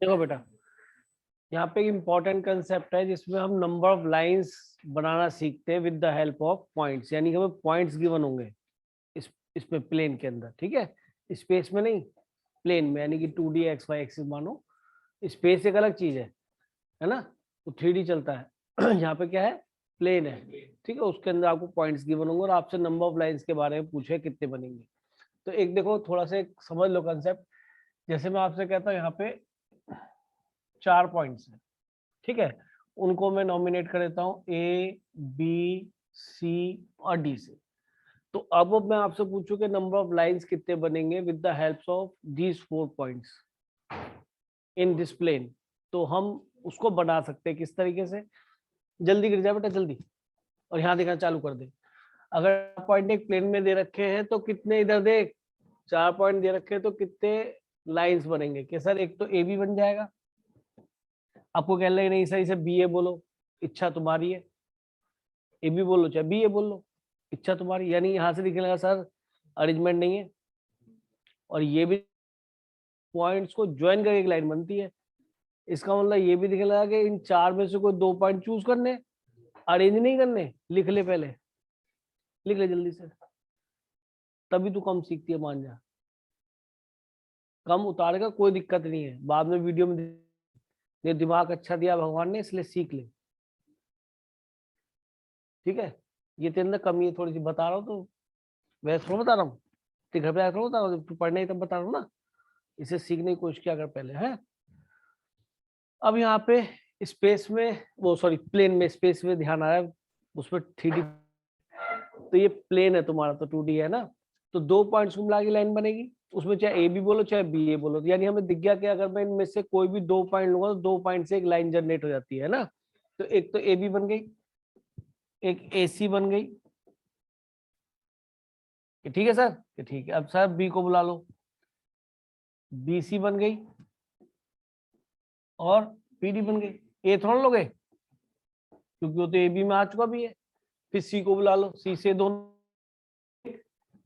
देखो बेटा, यहाँ पे एक इम्पॉर्टेंट कंसेप्ट है जिसमें हम नंबर ऑफ लाइंस बनाना सीखते हैं with the help of points, यानी कि हमें पॉइंट्स गिवन होंगे इसमें प्लेन के अंदर, ठीक है, स्पेस में नहीं, प्लेन में, यानी कि 2D एक्स वाई एक्सिस मानो। स्पेस एक अलग चीज है ना, वो 3D चलता है। यहाँ पे क्या है, प्लेन है, ठीक है, उसके अंदर आपको पॉइंट्स गिवन होंगे और आपसे नंबर ऑफ लाइंस के बारे में पूछे कितने बनेंगे। तो एक देखो थोड़ा सा एक समझ लो कंसेप्ट, जैसे मैं आपसे कहता हूँ यहाँ पे 4 पॉइंट्स है, ठीक है, उनको मैं नॉमिनेट कर देता हूँ ए बी सी और डी से। तो अब मैं आपसे पूछूं कि नंबर ऑफ लाइंस कितने बनेंगे with the help of these 4 points in this plane. तो हम उसको बना सकते हैं किस तरीके से, जल्दी गिर जाए बेटा जल्दी, और यहाँ देखना चालू कर दे। अगर पॉइंट एक प्लेन में दे रखे हैं तो कितने इधर देख, 4 पॉइंट दे रखे हैं तो कितने लाइंस बनेंगे कि सर एक तो ए बी बन जाएगा, आपको कह रहे नहीं सर इसे बी ए बोलो, इच्छा तुम्हारी है, ए बी बोलो चाहे बी ए बोल लो, इच्छा तुम्हारी, यानी यहाँ से दिखने लगा सर अरेंजमेंट नहीं है, और ये भी पॉइंट्स को ज्वाइन करके एक लाइन बनती है। इसका मतलब ये भी दिखने लगा कि इन 4 में से कोई 2 पॉइंट चूज करने, अरेंज नहीं करने, लिख ले पहले, लिख ले जल्दी से, तभी तू कम सीखती है, मान जा। कम उतारेगा कोई दिक्कत नहीं है, बाद में वीडियो में ने दिमाग अच्छा दिया भगवान ने, इसलिए सीख ले, ठीक है। ये तेरे अंदर कमी है थोड़ी सी, बता रहा हूँ तो वैसे थोड़ा बता रहा हूँ, तेरे घर पे आकर बता रहा हूँ, तू पढ़ने ही तब बता रहा हूँ ना, इसे सीखने की कोशिश किया कर पहले है। अब यहाँ पे स्पेस में, वो सॉरी प्लेन में, स्पेस में ध्यान आ रहा है, उसमें 3D, तो ये प्लेन है तुम्हारा तो 2D है ना, तो 2 पॉइंट्स को मिला के लाइन बनेगी, उसमें चाहे ए बी बोलो चाहे बी ए बोलो, यानी हमें दिख गया कि अगर मैं इनमें से कोई भी 2 पॉइंट लूंगा तो 2 पॉइंट से एक लाइन जनरेट हो जाती है ना। तो एक तो ए बी बन गई, एक ए सी बन गई, कि ठीक है सर, कि ठीक है, अब सर बी को बुला लो, बी सी बन गई और पी डी बन गई। ए थोड़ा लोगे क्योंकि वो तो ए बी में आ चुका भी है, फिर सी को बुला लो, सी से दोनों,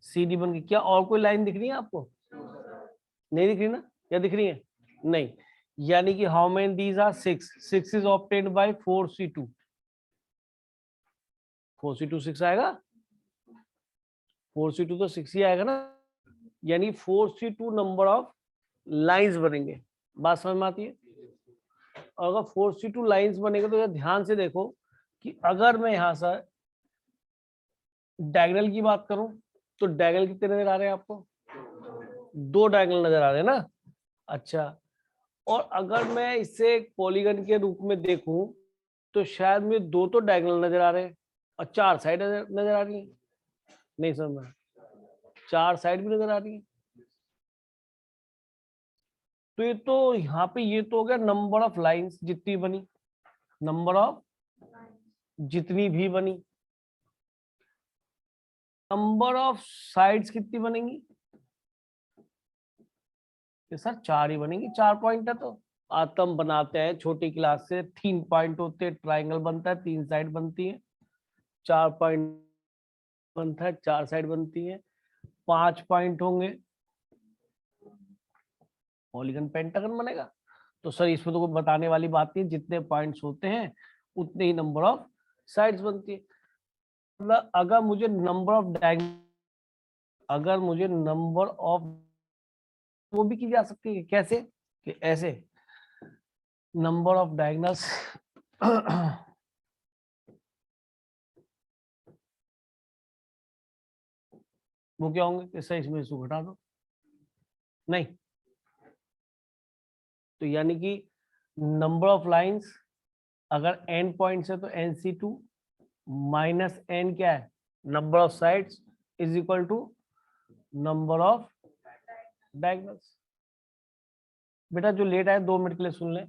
सी डी बन गई। क्या और कोई लाइन दिख रही है आपको, नहीं दिख रही ना, या दिख रही है, नहीं, यानी कि how many these are 6, 6 is obtained by 4c2, 4c2 6 आएगा, 4c2 तो 6 ही आएगा ना, यानी 4c2 नंबर ऑफ लाइंस बनेंगे, बात समझ में आती है। और अगर 4c2 लाइंस बनेंगे तो ध्यान से देखो कि अगर मैं यहां से डायगोनल की बात करूं तो डायगोनल कितने नजर आ रहे हैं आपको, 2 डायगोनल नजर आ रहे हैं ना। अच्छा, और अगर मैं इसे एक पॉलीगन के रूप में देखूं तो शायद मुझे 2 तो डायगोनल नजर आ रहे हैं और 4 साइड नजर आ रही है, नहीं समझ में, 4 साइड भी नजर आ रही है। तो ये तो यहाँ पे ये तो हो गया नंबर ऑफ लाइंस जितनी बनी, नंबर ऑफ जितनी भी बनी, नंबर ऑफ साइड्स कितनी बनेंगी, ये सर 4 ही बनेंगी, 4 पॉइंट है तो आतम बनाते हैं छोटी क्लास से, 3 पॉइंट होते हैं, ट्राइंगल बनता है, 3 साइड बनती है, 4 पॉइंट बनता है, 4 साइड बनती है, 5 पॉइंट होंगे, पॉलीगन पेंटागन बनेगा। तो सर इसमें तो कोई बताने वाली बात नहीं, जितने पॉइंट्स होते हैं उतने ही नंबर ऑफ साइड्स बनती है। मतलब अगर मुझे नंबर ऑफ वो भी की जा सकती है, कैसे, कि ऐसे नंबर ऑफ डायगोनल्स वो क्या होंगे, इससे इसमें इसको घटा दो, नहीं, तो यानी कि नंबर ऑफ लाइंस अगर n पॉइंट्स है तो nc2 माइनस n क्या है, number of sides, is equal to number of diagonals. बेटा जो लेट आए 2 मिनट के लिए सुन लें,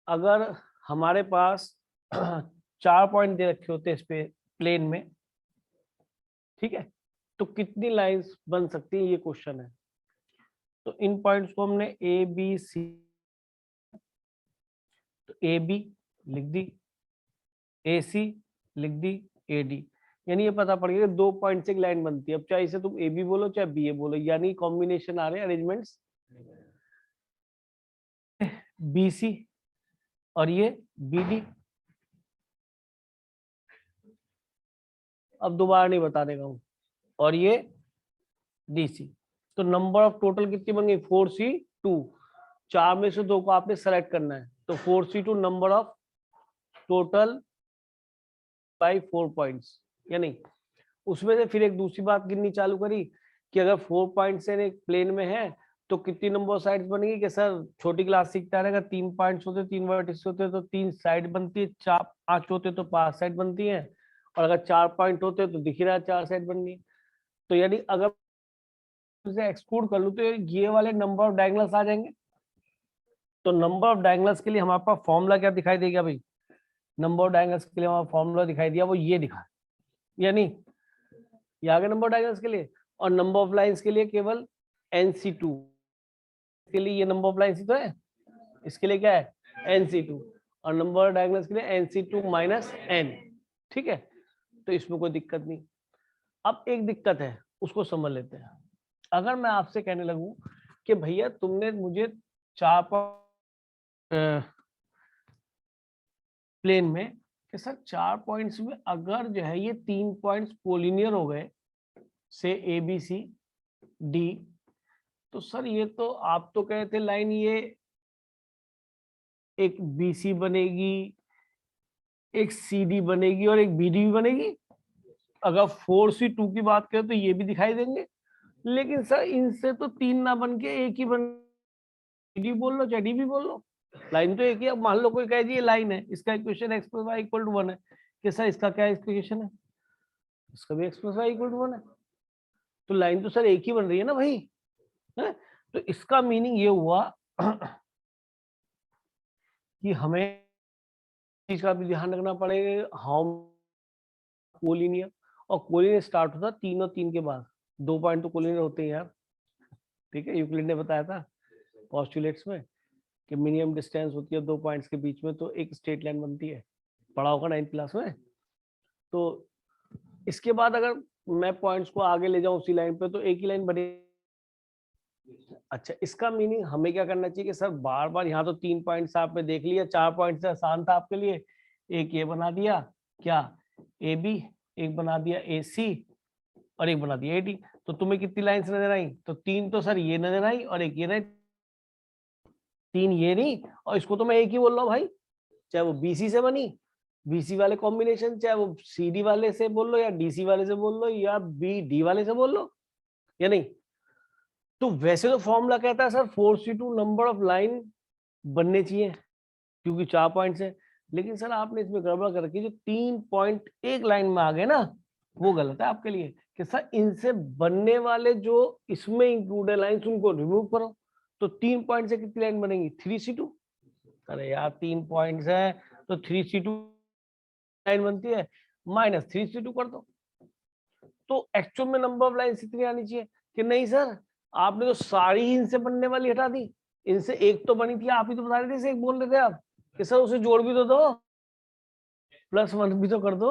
अगर हमारे पास 4 पॉइंट दे रखे होते इस पे प्लेन में, ठीक है, तो कितनी लाइंस बन सकती है ये क्वेश्चन है। तो इन पॉइंट्स को हमने ए बी सी, तो ए बी लिख दी, ए सी लिख दी, ए डी, यानी ये पता पड़ गया कि 2 पॉइंट से एक लाइन बनती है। अब चाहे इसे तुम ए बी बोलो चाहे बी ए बोलो, यानी कॉम्बिनेशन आ रहे हैं, अरेंजमेंट्स BC और ये BD। अब दोबारा नहीं बताने का हूं। और ये DC। तो नंबर ऑफ टोटल कितनी बन गई? 4C2। 4 में से 2 को आपने सेलेक्ट करना है, तो 4C2 number of total by 4 points, या नहीं। उसमें से फिर एक दूसरी बात गिननी चालू करी कि अगर 4 पॉइंट्स एक प्लेन में है तो कितनी नंबर साइड्स बनेगी? कि सर छोटी क्लास सीखता रहेगा, 3 पॉइंट्स होते, 3 वर्टिसेस होते तो 3 साइड बनती है, 4 5 होते तो 5 साइड बनती है, और अगर 4 पॉइंट होते तो दिख ही रहा है 4 साइड बन गई। तो यानी अगर इसे एक्सक्लूड कर लूं तो ये वाले नंबर ऑफ डायगोनल्स आ जाएंगे। तो नंबर ऑफ डायगोनल्स के लिए हमारे पास फॉर्मूला क्या दिखाई देगा भाई? नंबर ऑफ डायगोनल्स के लिए हमारा फॉर्मूला दिखाई दिया, वो ये दिखा, यानी ये आ गया नंबर ऑफ डायगोनल्स के लिए। और नंबर ऑफ लाइंस के लिए केवल NC2 के लिए, ये नंबर ऑफ लाइंस ही तो है, इसके लिए क्या है? NC2। और नंबर ऑफ डायगोनल्स के लिए NC2 माइनस N। ठीक है, तो इसमें कोई दिक्कत नहीं। अब एक दिक्कत है, उसको समझ लेते हैं। अगर मैं आपसे कहने लगूं कि भैया तुमने मुझे 4 प्लेन में कि सर 4 पॉइंट्स में अगर जो है ये 3 पॉइंट्स कोलिनियर हो गए, से ABCD, तो सर ये तो आप तो कहे थे लाइन ये एक BC बनेगी, एक CD बनेगी और एक BD भी बनेगी। अगर 4C2 की बात करें तो ये भी दिखाई देंगे, लेकिन सर इनसे तो 3 ना बन के एक ही बन, डी बोल लो चाहे डी भी बोल लो, लाइन तो एक ही। अब मान लो कोई कहे जी ये लाइन है, इसका इक्वेशन x + y = 1 है, कि सर इसका क्या इक्वेशन है? इसका भी x + y = 1 है। तो लाइन तो सर एक ही बन रही है ना भाई, है? तो इसका मीनिंग ये हुआ कि हमें चीज का भी ध्यान रखना पड़ेगा, हाउ कोलिनियर। और कोलिनियर स्टार्ट होता 3 और 3 के बाद, 2 पॉइंट तो कोलिनियर होते हैं यार। ठीक है, यूक्लिड ने बताया था पोस्टुलेट्स में कि मिनिमम डिस्टेंस होती है 2 पॉइंट्स के बीच में, तो एक स्ट्रेट लाइन बनती है, पढ़ा होगा 9th क्लास में। तो इसके बाद अगर मैं पॉइंट्स को आगे ले जाऊं उसी लाइन पे, तो एक ही लाइन बनेगी। अच्छा, इसका मीनिंग हमें क्या करना चाहिए कि सर बार बार यहाँ तो 3 पॉइंट्स आपने देख लिया, 4 पॉइंट्स आसान था आपके लिए, एक ये बना दिया क्या AB, एक बना दिया AC और एक बना दिया AD। तो तुम्हें कितनी लाइंस नजर आई? तो 3 तो सर ये नजर आई और एक ये नहीं, 3 ये नहीं, और इसको तो मैं एक ही बोल रहा हूँ भाई, चाहे वो BC से बनी, BC वाले कॉम्बिनेशन, चाहे वो CD वाले से बोल लो या DC वाले से बोल लो या BD वाले से बोल लो, या नहीं। तो वैसे तो फॉर्मूला कहता है sir 4C2 number of line बनने चाहिए, क्योंकि 4 पॉइंट्स है। लेकिन सर आपने इसमें गड़बड़ कर रखी, जो 3 पॉइंट एक लाइन में आ गए ना, वो गलत है आपके लिए, कि सर इनसे बनने वाले जो इसमें इंक्लूड है लाइन्स उनको रिमूव करो। तो 3 पॉइंट से कितनी लाइन बनेगी? 3C2। अरे यार 3 पॉइंट्स है तो 3C2 लाइन बनती है, माइनस 3C2 कर दो। तो एक्चुअल में नंबर ऑफ लाइन इतनी आनी चाहिए कि नहीं सर आपने तो सारी इनसे बनने वाली हटा दी, इनसे एक तो बनी थी, आप ही तो बता रहे थे, एक बोल रहे थे आप कि सर उसे जोड़ भी तो दो, +1 भी तो कर दो।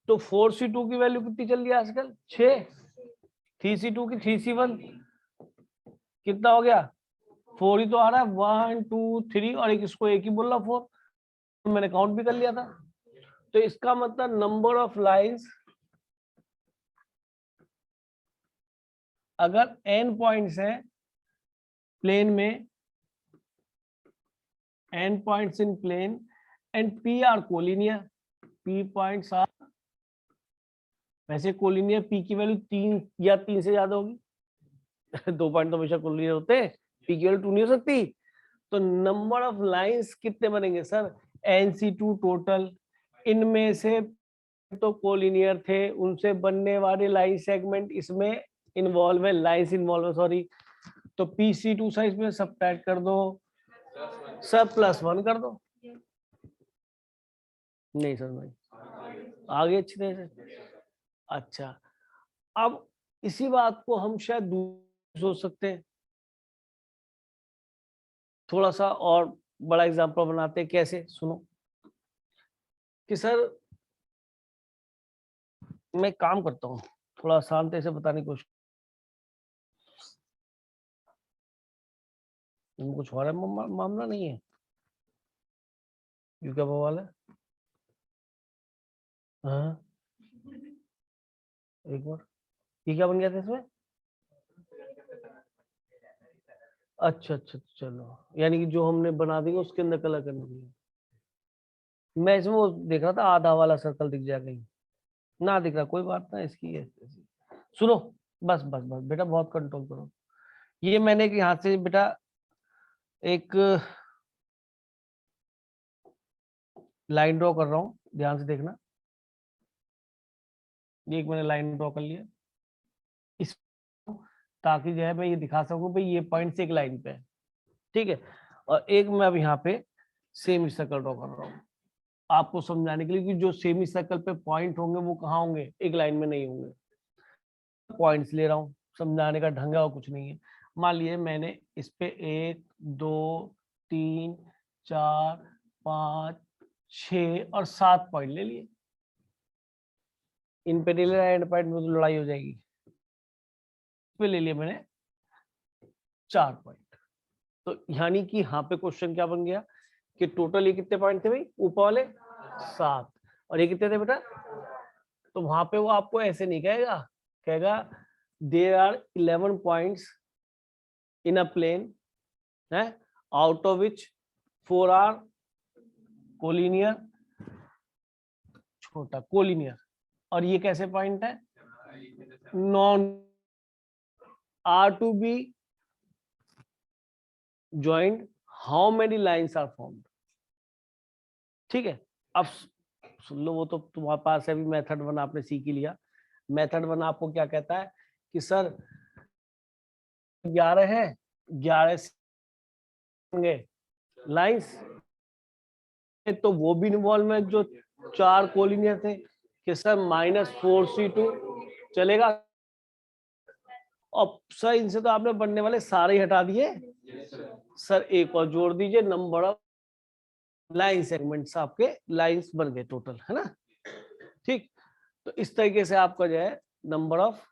तो 4C2 की वैल्यू कितनी चल रही है आजकल? 6। 3C2 की 3C1 कितना हो गया? 4 ही तो आ रहा है, 1 2 3, और एक इसको एक ही बोल रहा 4, तो मैंने काउंट भी कर लिया था। तो इसका मतलब नंबर ऑफ लाइंस, अगर n पॉइंट्स है प्लेन में, n points in plane and p are collinear, p points are, वैसे कोलिनियर p की वैल्यू 3 या 3 से ज्यादा होगी 2 पॉइंट तो हमेशा कोलिनियर होते हैं, p की वैल्यू 2 नहीं हो सकती। तो नंबर ऑफ लाइंस कितने बनेंगे सर? NC2 टोटल, इनमें से तो कोलिनियर थे, उनसे बनने वाले लाइन सेगमेंट इसमें इन्वॉल्व है, लाइंस इन्वॉल्व है सॉरी, तो PC2 साइज में सब्ट्रैक्ट कर दो, सब +1 कर दो। नहीं सर भाई आगे अच्छी तरह से। अच्छा, अब इसी बात को हम शायद सोच सकते हैं, थोड़ा सा और बड़ा एग्जांपल बनाते हैं। कैसे? सुनो कि सर मैं काम करता हूँ, थोड़ा शांति से बताने की कोशिश। इसमें कुछ और मामला नहीं है, यू क्या बवाल है? हाँ एक बार, ये क्या बन गया था इसमें? अच्छा अच्छा चलो, यानी कि जो हमने बना देंगे उसके अंदर कलर करने के लिए। मैं इसमें वो देख रहा था आधा वाला सर्कल दिख जाए कहीं, ना दिख रहा, कोई बात ना इसकी है। सुनो, बस बस बस बेटा, बहुत कंट्रोल करो। ये मैंने यहाँ से बेटा एक लाइन ड्रॉ कर रहा हूँ, ध्यान से देखना। ये एक मैंने लाइन ड्रॉ कर लिया इस, ताकि जो है मैं ये दिखा सकूं भाई ये पॉइंट से एक लाइन पे है, ठीक है। और एक मैं अब यहाँ पे सेमी सर्कल ड्रॉ कर रहा हूँ आपको समझाने के लिए कि जो सेमी सर्कल पे पॉइंट होंगे वो कहाँ होंगे, एक लाइन में नहीं होंगे। पॉइंट्स ले रहा हूँ, समझाने का ढंग है और कुछ नहीं है। मान लीजिए मैंने इस पे 1 2 3 4 5 6 और 7 पॉइंट ले लिए। इन पे ले लिया, एंड पॉइंट में तो लड़ाई हो जाएगी। पे ले लिए मैंने 4 पॉइंट। तो यानी कि यहाँ पे क्वेश्चन क्या बन गया कि टोटल ये कितने पॉइंट थे भाई, ऊपर वाले 7, और ये कितने थे बेटा? तो वहां पे वो आपको ऐसे नहीं कहेगा, कहेगा there are 11 points in a plane है, out of which 4 are collinear, छोटा कोलिनियर। और ये कैसे पॉइंट है? None are to be joint, how many lines are formed. ठीक है, अब सुन लो, वो तो तुम्हारे पास अभी मेथड वन आपने सीख ही लिया। मेथड वन आपको क्या कहता है कि सर 11 है, 11 होंगे लाइंस, तो वो भी इन्वॉल्व है जो 4 कोलिनियर थे कि सर -4c2 चलेगा। और सर इनसे तो आपने बनने वाले सारे ही हटा दिए, सर एक और जोड़ दीजिए, नंबर ऑफ लाइन सेगमेंट्स आपके लाइंस बन गए टोटल, है ना। ठीक, तो इस तरीके से आपका जो है नंबर ऑफ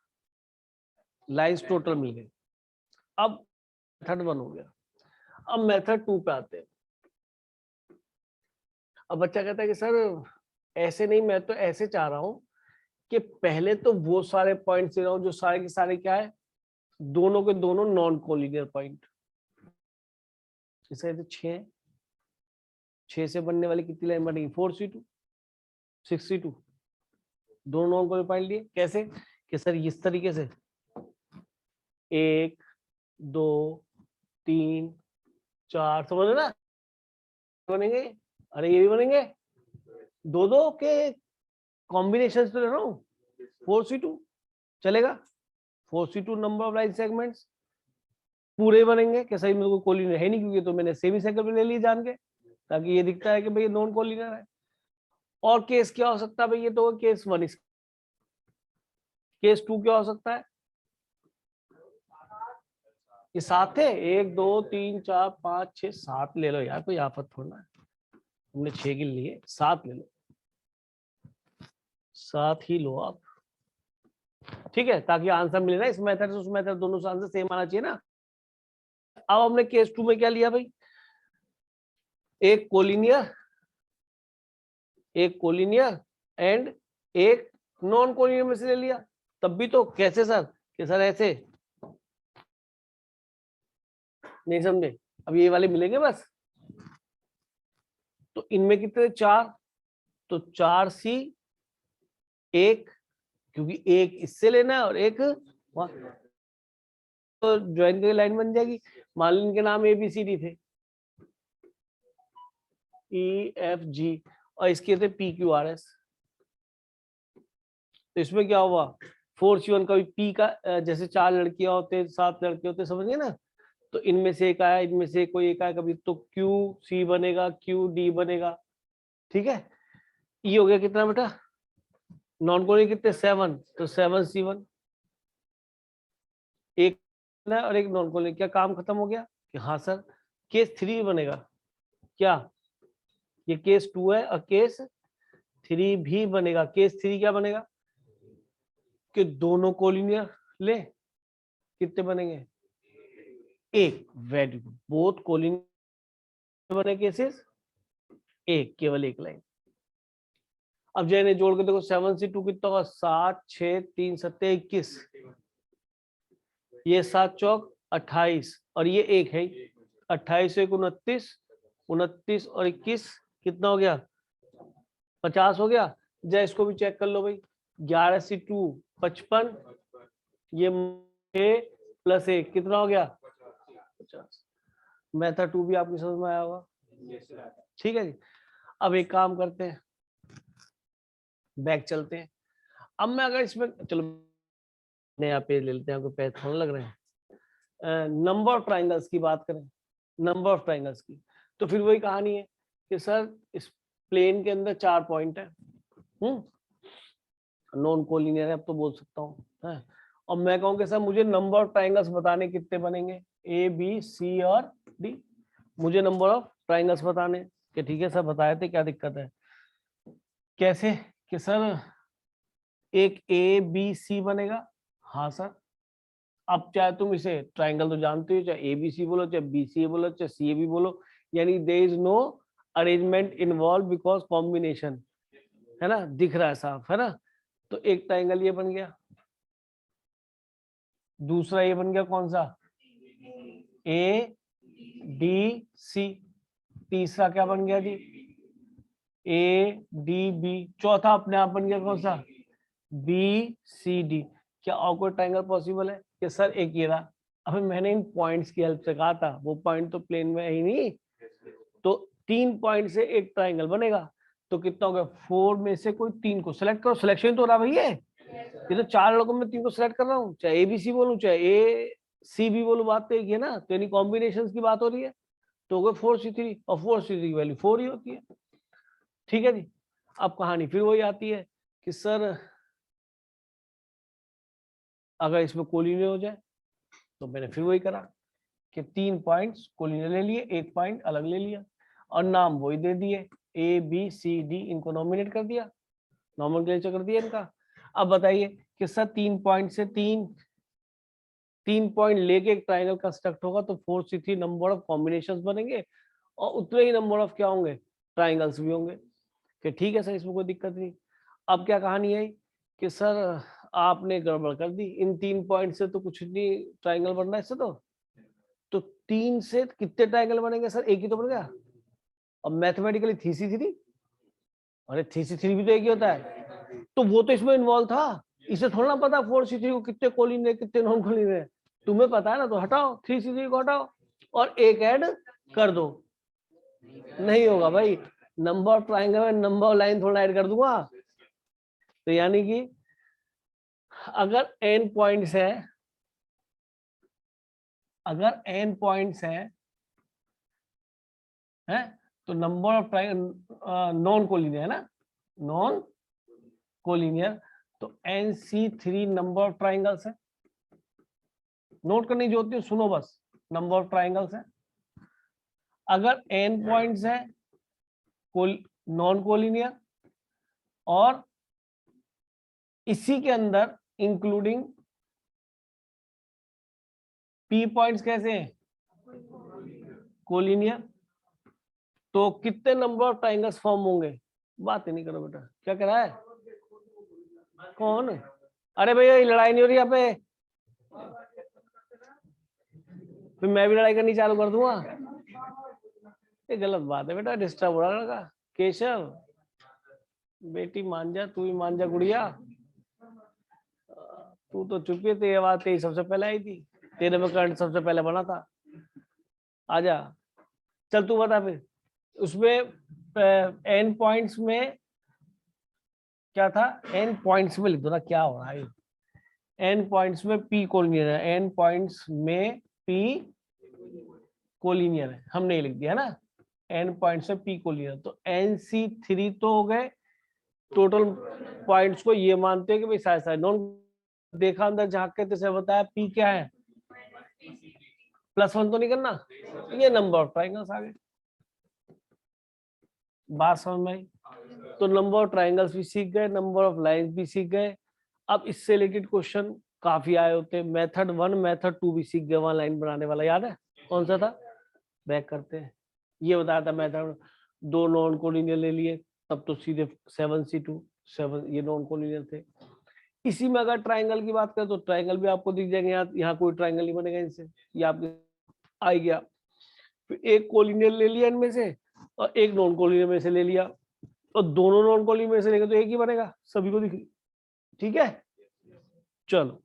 लाइंस टोटल मिल गए। अब मेथड 1 हो गया। अब मेथड 2 पे आते हैं। अब बच्चा कहता है कि सर ऐसे नहीं, मैं तो ऐसे चाह रहा हूं कि पहले तो वो सारे पॉइंट्स ले रहा हूं जो सारे के सारे क्या है, दोनों के दोनों नॉन कोलिनियर पॉइंट। इसे 6 से बनने वाली कितनी लाइन बनेगी? 4c2 6c2, दोनों नॉन कोलिनियर पॉइंट लिए। कैसे कि सर इस तरीके से 1 2 3 4, समझ ना बनेंगे। अरे ये भी बनेंगे, दो दो के कॉम्बिनेशन तो ले रहा हूँ, 4c2 चलेगा। 4c2 number of line segments पूरे बनेंगे कि सही मेरे को कोलिनियर है नहीं, क्योंकि तो मैंने सेमी सर्कल में ले ली जान के, ताकि ये दिखता है कि भाई नॉन कोलिनियर है। और केस क्या हो सकता है भाई? ये तो केस 1। केस 2 क्या हो सकता है? ये 7 थे, 1 2 3 4 5 6 7 ले लो यार, कोई आफत थोड़ा है, हमने 6 गिन लिए, 7 ले लो, 7 ही लो आप, ठीक है, ताकि आंसर मिले ना। इस मेथड से उस मेथड दोनों से आंसर सेम आना चाहिए ना। अब हमने केस 2 में क्या लिया भाई? एक कोलिनियर, एक कोलिनियर एंड एक नॉन कोलिनियर में से ले लिया। तब भी तो कैसे सर? कि सर ऐसे नहीं समझे, अब ये वाले मिलेंगे बस। तो इनमें कितने? 4, तो 4c, एक, क्योंकि एक इससे लेना है और एक तो ज्वाइन करके लाइन बन जाएगी। मान लो इनके नाम ABCD थे, EFG, और इसके थे PQRS। तो इसमें क्या हुआ? 4c1 का भी P का, जैसे 4 लड़कियां होते 7 लड़के होते, समझ गए ना। तो इनमें से एक आया, इनमें से कोई एक आया, कभी तो QC बनेगा, QD बनेगा, ठीक है। ये हो गया कितना बेटा? नॉन कोलिनियर कितने? 7, तो 7c1 एक और एक नॉन कोलिनियर। क्या काम खत्म हो गया? कि हाँ सर केस 3 बनेगा। क्या? ये केस 2 है और केस 3 भी बनेगा। केस 3 क्या बनेगा? कि दोनों कोलिनियर ले, कितने बनेंगे? एक, वेरी गुड, बोथ कोलिनियर बने केसेस, एक, केवल एक लाइन। अब जय ने जोड़ के देखो 7 से 2 कितना होगा, 7 6 3 7 21, ये 7 चौक 28 और ये एक है 28 1 29, 29 और 21 कितना हो गया, 50 हो गया। जय इसको भी चेक कर लो भाई, 11 से 2 55, ये प्लस 1 कितना हो गया 50। मेथड 2 भी आपकी समझ में आया होगा, ठीक है जी। अब एक काम करते हैं, बैक चलते हैं। अब मैं अगर इसमें, चलो नया पेज ले लेते हैं, आपको पेज थोड़ा लग रहे हैं। नंबर ऑफ ट्राइंगल्स की बात करें, नंबर ऑफ ट्राइंगल्स की, तो फिर वही कहानी है कि सर इस प्लेन के अंदर 4 पॉइंट है, नॉन कोलिनियर है, अब तो बोल सकता हूँ है। और मैं कहूँ कि सर मुझे नंबर ऑफ ट्राइंगल्स बताने कितने बनेंगे, ए बी सी और डी, मुझे नंबर ऑफ ट्राइंगल्स बताने, कि ठीक है सर बताए थे, क्या दिक्कत है। कैसे कि सर एक ए बी सी बनेगा, हाँ सर। अब चाहे तुम इसे ट्राइंगल तो जानते हो, चाहे ए बी सी बोलो, चाहे बी सी बोलो, चाहे सी ए बी बोलो, यानी there is no arrangement involve because combination है ना, दिख रहा है साफ है ना। तो एक ट्राइंगल ये बन गया, दूसरा ये बन गया कौन सा, ए डी सी, तीसरा क्या बन गया जी, ए डी बी, चौथा अपने आप बन गया कौन सा, बी सी डी। क्या और कोई ट्राइंगल पॉसिबल है कि सर एक ये रहा, अभी मैंने इन पॉइंट्स की हेल्प से कहा था, वो पॉइंट तो प्लेन में है ही नहीं, तो 3 पॉइंट से एक ट्राइंगल बनेगा। तो कितना हो गया, 4 में से कोई 3 को सिलेक्ट करो, सिलेक्शन तो रहा भैया, ये तो 4 लोगों में 3 को सिलेक्ट कर रहा हूँ, चाहे ए बी सी बोलूं चाहे ए सी बी बोलूं, बात तो एक ही है ना, तो यानी कॉम्बिनेशन की बात हो रही है। तो हो गए 4C3 और 4C3 की वैल्यू 4 ही होती है, ठीक है जी। अब कहानी फिर वही आती है कि सर अगर इसमें कोलिनियर हो जाए, तो मैंने फिर वही करा कि 3 पॉइंट्स कोलिनियर ले लिए, एक पॉइंट अलग ले लिया और नाम वही दे दिए, ए बी सी डी, इनको नॉमिनेट कर दिया, नॉमेनक्लेचर कर दिया इनका। अब बताइए कि सर 3 पॉइंट से 3 पॉइंट लेके एक ट्राइंगल कंस्ट्रक्ट होगा, तो 4C3 नंबर ऑफ कॉम्बिनेशंस बनेंगे और उतने ही नंबर ऑफ क्या होंगे, ट्राइंगल्स भी होंगे, कि ठीक है सर इसमें कोई दिक्कत नहीं। अब क्या कहानी है कि सर आपने गड़बड़ कर दी, इन 3 पॉइंट से तो कुछ नहीं ट्राइंगल बनना है इससे, तो 3 से कितने ट्राइंगल बनेंगे सर, एक ही तो बन गया। और मैथमेटिकली 3C3, अरे 3C3 भी तो एक ही होता है, तो वो तो इसमें इन्वॉल्व था, इसे थोड़ा ना पता 4C3 को कितने कोलिन है कितने नॉन कोलिन है, तुम्हें पता है ना, तो हटाओ 3C3 को हटाओ और एक ऐड कर दो। नहीं होगा भाई, नंबर ऑफ ट्राइंगल में नंबर ऑफ लाइन थोड़ा ऐड कर दूंगा। तो यानी कि अगर n पॉइंट्स है, अगर n पॉइंट्स है तो number of triangle non collinear है ना, नॉन कोलिनियर, तो NC3 नंबर ऑफ ट्राइंगल्स है। नोट करने की जरूरत नहीं, सुनो बस, नंबर ऑफ ट्राइंगल्स है। अगर n पॉइंट्स है नॉन कोलिनियर, और इसी के अंदर इंक्लूडिंग p पॉइंट्स कैसे हैं, कोलिनियर, तो कितने नंबर ऑफ ट्राइंगल्स फॉर्म होंगे, बात ही नहीं करो बेटा, क्या कह रहा है कौन, अरे भैया ये लड़ाई नहीं हो रही यहाँ पे, फिर मैं भी लड़ाई करनी चालू कर दूंगा, ये गलत बात है बेटा, डिस्टर्ब हो रहा लड़का। केशव बेटी मान जा, तू ही मान जा गुड़िया, तू तो चुप है, तेरी आवाज तेरी सबसे पहले आई थी, तेरे में करंट सबसे पहले बना था, आजा चल तू बता फिर। उसमें n पॉइंट्स में क्या था, n पॉइंट्स में लिख दो ना, क्या हो रहा है, n पॉइंट्स में p कोलिनियर है, n पॉइंट्स में p कोलिनियर है, हमने लिख दिया ना, n पॉइंट्स में p कोलिनियर, तो NC3 तो हो गए टोटल पॉइंट्स को ये मानते हैं कि भाई साइड साइड नॉन, देखा अंदर झांक के तो बताया p क्या है, +1 तो नहीं करना, ये नंबर ऑफ ट्राइंगल्स आ गए, बात समझ में आई। तो नंबर ऑफ ट्राइंगल्स भी सीख गए, नंबर ऑफ लाइंस भी सीख गए। अब इससे रिलेटेड क्वेश्चन काफी आए होते हैं, मेथड 1 मेथड 2 भी सीख गए, वहां लाइन बनाने वाला याद है। कौन सा था, बैक करते हैं। ये बताया था मेथड, 2 नॉन कोलिनियर ले लिए, तब तो सीधे 7C2 7 ये नॉन कोलिनियर थे। इसी में अगर ट्राइंगल की बात करें तो ट्राइंगल भी आपको दिख जाएंगे, यहाँ कोई ट्राइंगल नहीं बनेगा इनसे, ये आपके आ गया। फिर एक कोलिनियर ले लिया इनमें से और एक नॉन कोलिनियर में से ले लिया, और दोनों नॉन कोलिनियर में से लेंगे तो एक ही बनेगा, सभी को दिख, ठीक है। चलो,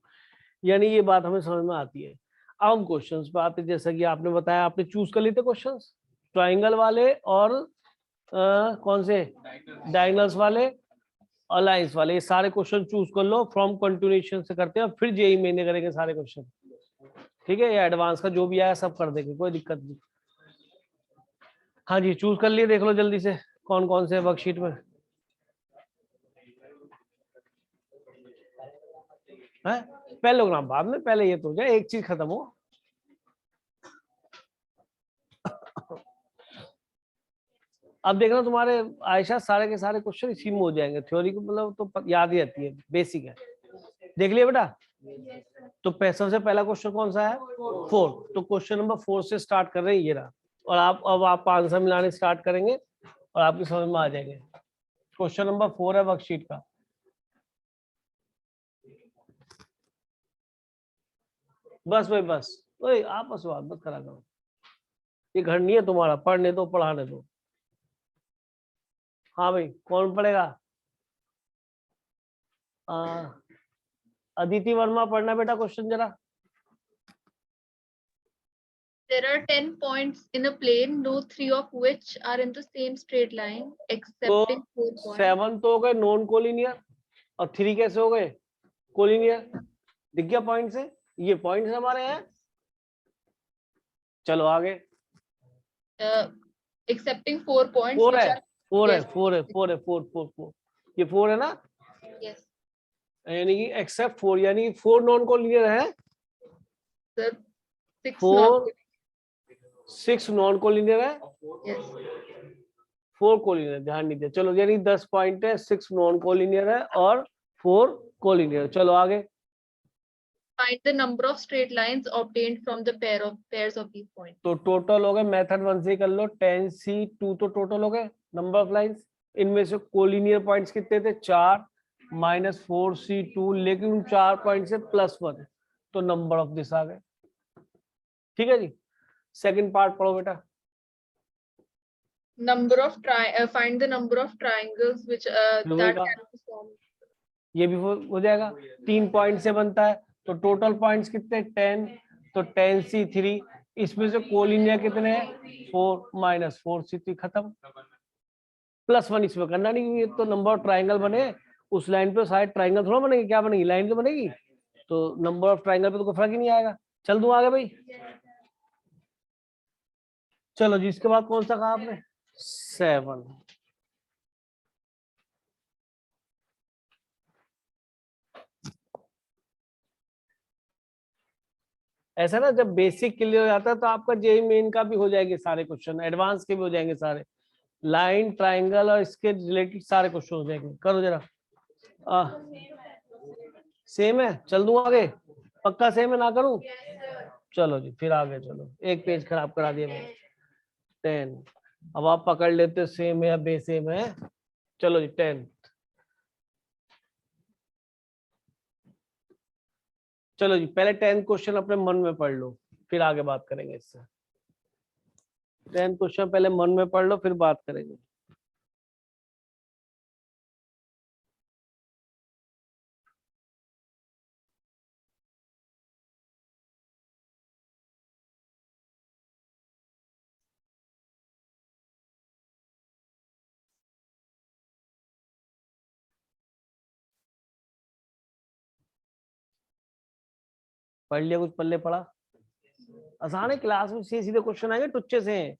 यानी ये बात हमें समझ में आती है। अब हम क्वेश्चंस पे आते हैं। जैसा कि आपने बताया, आपने चूज कर लिए थे क्वेश्चंस, ट्राइंगल वाले और कौन से, डायगोनल्स वाले और लाइंस वाले, ये सारे क्वेश्चन चूज कर लो। फ्रॉम कंटिन्यूएशन से करते हैं और फिर जेई मेन करेंगे सारे क्वेश्चन, ठीक है। ये एडवांस का जो भी आया सब कर देंगे, कोई दिक्कत नहीं। हाँ जी, चूज कर लिए, देख लो जल्दी से कौन कौन से वर्कशीट में है। पैरेललोग्राम बाद में, पहले ये तो हो जाए, एक चीज खत्म हो। अब देखना तुम्हारे आयशा सारे के सारे क्वेश्चन इसी में हो जाएंगे, थ्योरी को मतलब तो याद ही रहती है, बेसिक है। देख लिया बेटा। तो सबसे पहला क्वेश्चन कौन सा है, 4। तो क्वेश्चन नंबर 4 से स्टार्ट कर रहे हैं, ये रहा। और आप आंसर मिलाने स्टार्ट करेंगे और आपकी समझ में आ जाएंगे। क्वेश्चन नंबर 4 है वर्कशीट का। बस भाई बस, ओए आपस में बात मत करा करो, ये घर नहीं है तुम्हारा, पढ़ने दो पढ़ाने दो। हाँ भाई, कौन पढ़ेगा? अदिति वर्मा पढ़ना बेटा क्वेश्चन जरा। There are 10 points in a plane, no 3 of which are in the same straight line, excepting 4 points. 7 तो हो गए नॉन कोलिनियर और 3 कैसे हो गए कोलिनियर? दिख गया पॉइंट से, ये पॉइंट्स हमारे हैं। चलो आगे। Excepting 4 points 4 which है, are 4 है, yes, 4 है, 4 है, 4 4 4, ये 4 है ना, yes यानी कि एक्सेप्ट 4, यानी कि 4 नॉन कोलिनियर है, sir, 6 not 4 6 नॉन कोलिनियर है, yes 4 कोलिनियर, ध्यान नहीं दिया। चलो, यानी 10 पॉइंट है, 6 नॉन कोलिनियर है और 4 कोलिनियर। चलो आगे। find the number of straight lines obtained from the pairs of these points. तो टोटल हो गए, मेथड 1 से कर लो, 10C2 तो टोटल हो गए नंबर ऑफ लाइंस। इनमें से कोलिनियर पॉइंट्स कितने थे, 4 माइनस 4C2, लेकिन उन 4 पॉइंट से +1, तो नंबर ऑफ दिस आ गए, ठीक है जी। सेकंड पार्ट पढ़ो बेटा। Find the number of triangles which that can be formed. ये भी हो जाएगा, 3 पॉइंट से बनता है, तो टोटल पॉइंट्स कितने, 10, तो 10C3, इसमें से कोलिनियर कितने हैं, 4 माइनस 4C3, खत्म। +1 इसमें करना नहीं, ये तो नंबर ऑफ ट्राइंगल बने, उस लाइन पे शायद ट्राइंगल थोड़ा बनेगी, क्या बनेगी, लाइन तो बनेगी, तो नंबर ऑफ ट्राइंगल पे तो कोई फर्क ही नहीं आएगा। चल दूं आगे भाई। चलो जी, इसके बाद कौन सा कहा आपने, 7। ऐसा ना, जब बेसिक क्लियर हो जाता है तो आपका जेई मेन का भी हो जाएंगे सारे क्वेश्चन, एडवांस के भी हो जाएंगे सारे, लाइन ट्राइंगल और इसके रिलेटेड सारे क्वेश्चन हो जाएंगे। करो जरा। सेम है, चल दूं आगे, पक्का सेम है, ना करूं? चलो जी, फिर आगे चलो, एक पेज खराब करा दिया मैंने। 10, अब आप पकड़ लेते सेम है या बेसेम है। चलो जी, 10। चलो जी, पहले 10 क्वेश्चन अपने मन में पढ़ लो, फिर आगे बात करेंगे इससे। 10 क्वेश्चन पहले मन में पढ़ लो, फिर बात करेंगे। पढ़ लिया कुछ, पल्ले पढ़ा? आसान है, क्लास में सीधे सीधे क्वेश्चन आएंगे, टुच्चे से हैं,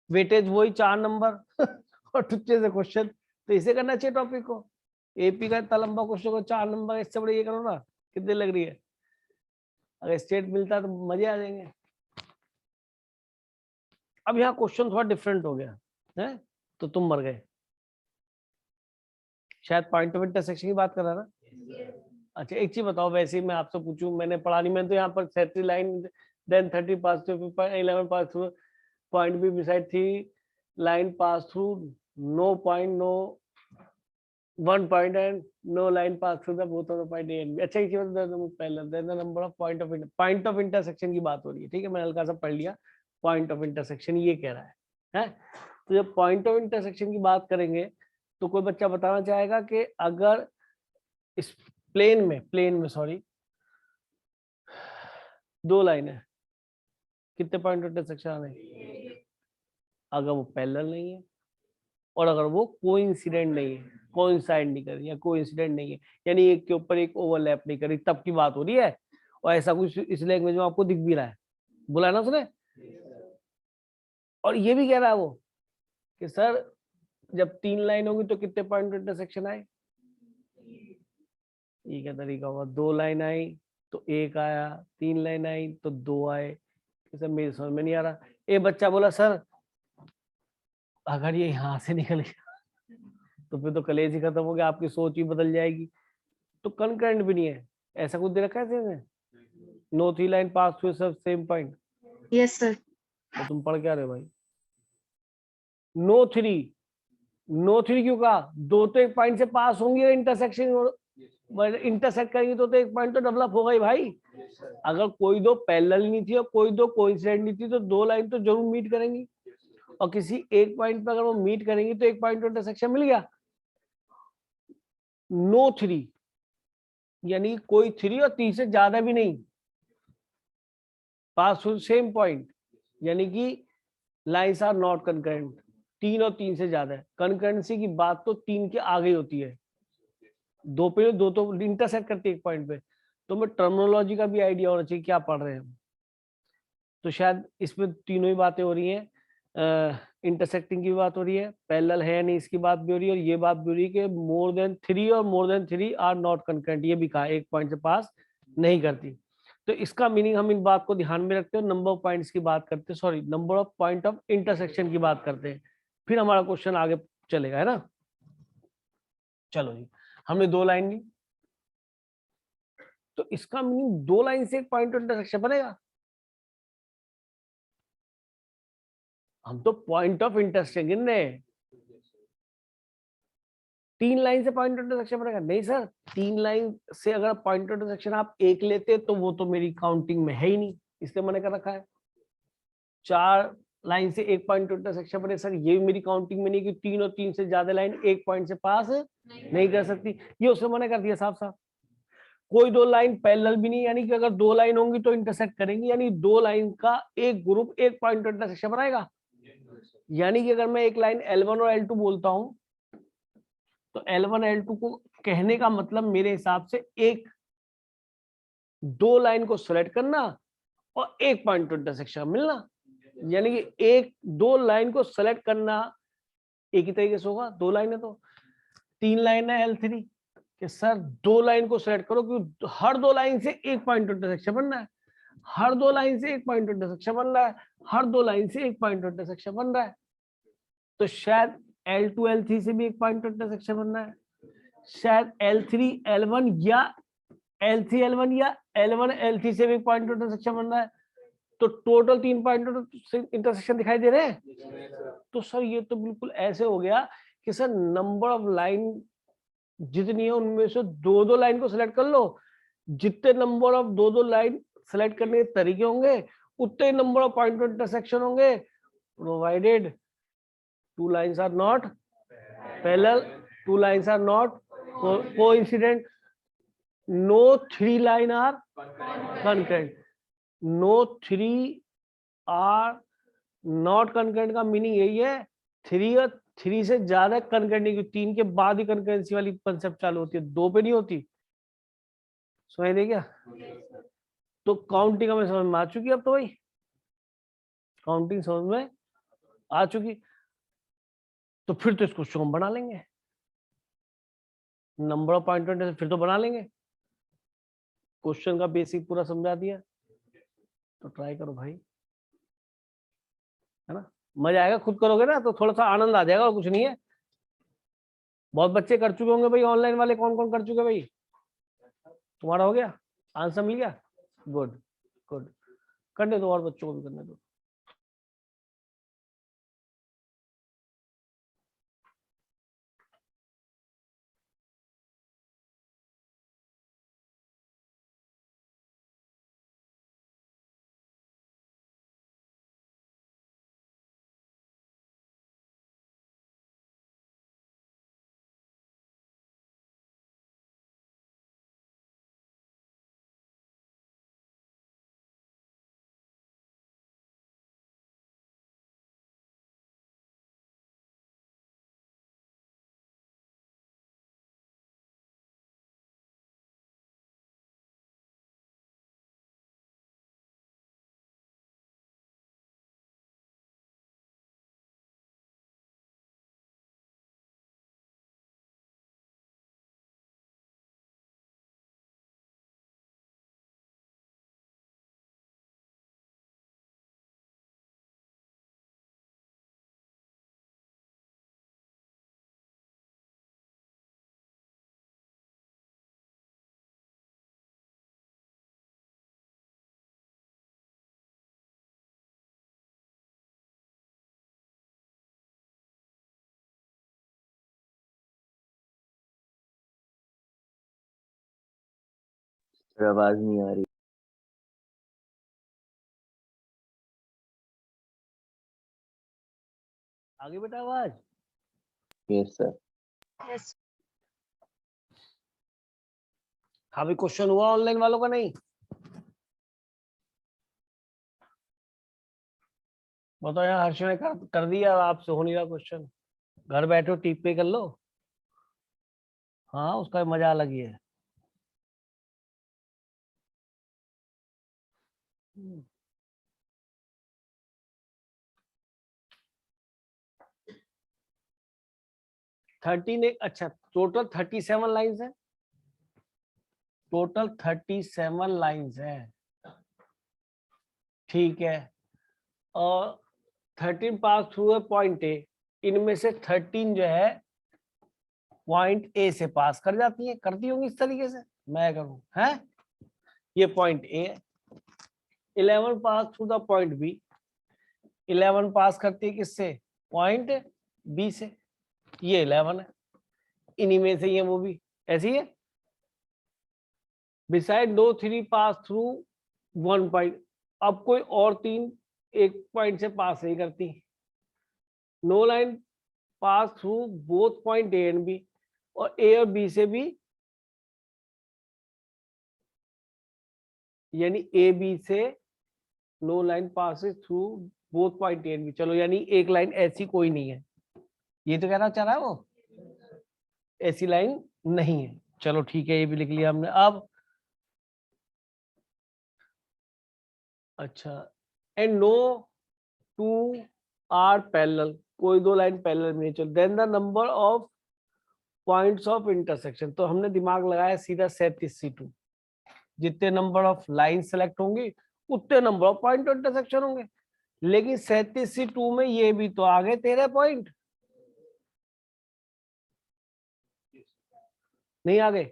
वेटेज वही 4 नंबर और टुच्चे से क्वेश्चन, तो इसे करना चाहिए टॉपिक को। एपी का इतना लंबा क्वेश्चन को 4 नंबर, इससे बड़े ये करो ना, कितनी लग रही है? अगर स्टेट मिलता तो मजे आ जाएंगे। अब यहाँ क्वेश्चन थोड़ा डिफरेंट हो गया है, तो तुम मर गए। शायद पॉइंट ऑफ इंटरसेक्शन की बात कर रहा ना। अच्छा, एक चीज बताओ, वैसे ही मैं आपसे पूछूं, मैंने पढ़ा नहीं, मैंने तो यहाँ पर 37 line then 30 pass through, 11 pass through point B beside 3 line pass through, no point, no 1 point and no line pass through the both of the point A and B. अच्छा इसी मतलब पहले then the number of point of intersection की बात हो रही है, ठीक है, मैंने हल्का सा पढ़ लिया, पॉइंट ऑफ इंटरसेक्शन ये कह रहा है। तो जब पॉइंट ऑफ इंटरसेक्शन की बात करेंगे तो कोई बच्चा बताना चाहेगा कि अगर इस प्लेन में सॉरी दो लाइन है, कितने पॉइंट ऑफ इंटरसेक्शन आ रहे हैं? अगर वो पैरेलल नहीं है और अगर वो कोइंसिडेंट नहीं है, कोइंसाइड नहीं कर रही है, कोइंसिडेंट नहीं है, यानी एक के ऊपर एक ओवरलैप नहीं कर रही, तब की बात हो रही है। और ऐसा कुछ इस लैंग्वेज में आपको दिख भी रहा है, बोला ना उसने। और ये भी कह रहा है वो कि सर जब 3 लाइन होगी तो कितने पॉइंट इंटरसेक्शन आए? ये क्या तरीका होगा? 2 लाइन आई तो 1 आया, 3 लाइन आई तो 2 आए। सर मेरे समझ में नहीं आ रहा। एक बच्चा बोला सर अगर ये यहाँ से निकल गया तो फिर तो कलेज ही खत्म हो गया, आपकी सोच ही बदल जाएगी। तो कंकरेंट भी नहीं है, ऐसा कुछ दे रखा है? No 3 line pass through same point. Yes sir. तो तुम पढ़ क्या रहे हो भाई? नो 3 क्यों कहा? 2 तो एक पॉइंट से पास होंगे, इंटरसेक्ट करेंगे तो एक पॉइंट तो डेवलप होगा ही भाई। अगर कोई दो पैरेलल नहीं थी और कोई दो कोइंसिडेंट नहीं थी तो 2 लाइन तो जरूर मीट करेंगी, और किसी एक पॉइंट पर अगर वो मीट करेंगी तो एक पॉइंट इंटरसेक्शन मिल गया। नो 3 यानी कोई 3 और 3 से ज्यादा भी नहीं, पास थ्रू सेम पॉइंट, यानी कि लाइंस आर नॉट कंकरेंट। 3 और 3 से ज्यादा है। कंकरेंसी की बात तो 3 के आगे होती है, 2 पे 2 तो इंटरसेक्ट करती है एक पॉइंट पे। तो मैं टर्मिनोलॉजी का भी आइडिया होना चाहिए क्या पढ़ रहे हैं। तो शायद इसमें तीनों ही बातें हो रही हैं, इंटरसेक्टिंग की बात हो रही है, पैरेलल है नहीं इसकी बात भी हो रही है, और ये बात भी हो रही है कि मोर देन 3 और more than 3 are not concurrent, ये भी कहा एक पॉइंट से पास नहीं करती। तो इसका मीनिंग हम इन बात को ध्यान में रखते हैं, नंबर ऑफ पॉइंट्स की बात करते हैं, sorry number of point of intersection की बात करते हैं, फिर हमारा क्वेश्चन आगे चलेगा, है ना। चलो जी, हमने 2 लाइन ली, तो इसका मीनिंग 2 लाइन से एक पॉइंट ऑफ इंटरसेक्शन बनेगा। हम तो पॉइंट ऑफ इंटरसेक्शन गिन रहे हैं, 3 लाइन से पॉइंट ऑफ इंटरसेक्शन बनेगा? नहीं सर, 3 लाइन से अगर पॉइंट ऑफ इंटरसेक्शन आप एक लेते तो वो तो मेरी काउंटिंग में है ही नहीं, इसलिए मैंने कर रखा है। 4 लाइन से एक पॉइंट ऑफ इंटरसेक्शन बने, सर ये मेरी काउंटिंग में नहीं, कि 3 और 3 से ज्यादा लाइन एक पॉइंट से पास नहीं कर सकती, ये उसने मना कर दिया साफ साफ। कोई 2 लाइन पैरेलल भी नहीं, यानी कि अगर 2 लाइन होंगी तो इंटरसेक्ट करेंगी, यानी 2 लाइन का एक ग्रुप एक पॉइंट ऑफ इंटरसेक्शन बनाएगा। यानी कि अगर मैं एक लाइन L1 और L2 बोलता हूं तो L1 L2 को कहने का मतलब मेरे हिसाब से एक 2 लाइन को सेलेक्ट करना और एक पॉइंट ऑफ इंटरसेक्शन मिलना, यानी कि एक 2 लाइन को सेलेक्ट करना एक ही तरीके से होगा। 2 लाइन है तो 3 लाइन है L3 कि सर 2 लाइन को सेलेक्ट करो, क्योंकि हर 2 लाइन से एक पॉइंट ऑफ इंटरसेक्शन बनना है, हर 2 लाइन से एक पॉइंट ऑफ इंटरसेक्शन बन रहा है, हर 2 लाइन से एक पॉइंट ऑफ इंटरसेक्शन बन रहा है। तो शायद L2 L3 से भी एक पॉइंट ऑफ इंटरसेक्शन बनना है, शायद L3 L1 या L3 L1 या L1 L3 से भी पॉइंट ऑफ इंटरसेक्शन बनना है। तो टोटल 3 पॉइंट ऑफ इंटरसेक्शन दिखाई दे रहे हैं। तो सर ये तो बिल्कुल ऐसे हो गया कि सर नंबर ऑफ लाइन जितनी है उनमें से 2-2 लाइन को सिलेक्ट कर लो, जितने नंबर ऑफ 2-2 लाइन सिलेक्ट करने के तरीके होंगे उतने number of point of intersection होंगे, provided 2 lines are not parallel, 2 lines are not coincident, no 3 line are concurrent, no 3 are not concurrent का मीनिंग यही है, 3 और 3 से ज्यादा concurrent नहीं, 3 के बाद ही concurrency वाली कंसेप्ट चालू होती है, 2 पे नहीं होती। समझ रहे क्या? तो काउंटिंग हमें समझ में आ चुकी अब तो भाई, काउंटिंग समझ में आ चुकी, तो फिर तो इस क्वेश्चन को हम बना लेंगे, नंबर ऑफ पॉइंट फिर तो बना लेंगे, क्वेश्चन का बेसिक पूरा समझा दिया, तो ट्राई करो भाई, है ना, मजा आएगा, खुद करोगे ना तो थोड़ा सा आनंद आ जाएगा और कुछ नहीं है। बहुत बच्चे कर चुके होंगे भाई, ऑनलाइन वाले कौन कौन कर चुके भाई? तुम्हारा हो गया, आंसर मिल गया? Good good. करने दो और बच्चों को भी करने दो। सर आवाज नहीं आ रही। आगे बेटा आवाज। Yes sir. Yes. हाँ भी क्वेश्चन हुआ ऑनलाइन वालों का? नहीं बताओ यार, हर्ष ने कर दिया, आपसे हो नहीं रहा क्वेश्चन। घर बैठो टीप पे कर लो। हाँ उसका मजा अलग ही है। अच्छा टोटल 37 लाइंस है। टोटल 37 लाइंस है, ठीक है। और 13 पास थ्रू है पॉइंट ए। इनमें से 13 जो है पॉइंट ए से पास कर जाती है, करती होंगी इस तरीके से। मैं करूं है, ये पॉइंट ए है। 11 pass through the point B. 11 pass करती है किससे? पॉइंट बी से। ये 11 है। इन्हीं में से ये वो भी ऐसी है। बिसाइड दो 3 पास थ्रू 1 पॉइंट। अब कोई और 3 एक पॉइंट से पास नहीं करती। No line pass through both point A and B. और ए और बी से भी, यानी ए बी से no line passes through both point A and B. चलो यानी एक लाइन ऐसी कोई नहीं है, ये तो कहना चाह रहा है वो, ऐसी लाइन नहीं है। चलो ठीक है, ये भी लिख लिया हमने। अब अच्छा, and no two are parallel, कोई दो लाइन पैरेलल में नहीं चल। Then the number of points of intersection, तो हमने दिमाग लगाया सीधा 37C2। जितने नंबर ऑफ लाइन सेलेक्ट होंगी उतने number of point of intersection होंगे। लेकिन 37C2 में ये भी तो आ गए 13 पॉइंट, नहीं आ गए?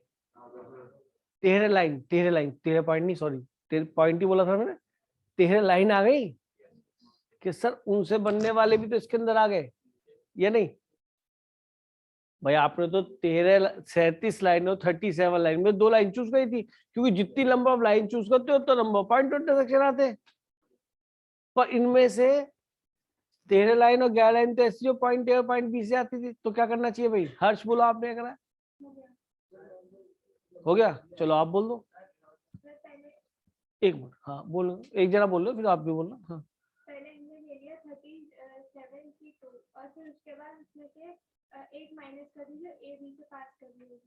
13 लाइन, 13 पॉइंट नहीं, सॉरी 13 पॉइंट ही बोला था मैंने। 13 लाइन आ गई कि सर उनसे बनने वाले भी तो इसके अंदर आ गए या नहीं? भाई आपने तो 37 लाइन और 37 लाइन में 2 लाइन चूज करी थी, क्योंकि जितनी नंबर ऑफ लाइन चूज करते हो तो नंबर पॉइंट इंटरसेक्शन आते हैं। पर इनमें से 13 लाइन और 11 लाइन तो ऐसी जो पॉइंट ए और पॉइंट बी से आती थी। तो क्या करना चाहिए भाई? हर्ष बोलो, आपने क्या करा? हो गया, चलो आप बोल दो। एक मिनट, हाँ बोलो, एक जना बोल लो फिर आप भी बोलना। हाँ पहले हमने ले लिया 37C2 और फिर उसके बाद उसमें से एक माइनस कर दीजिए, ए बी से पास कर दीजिए।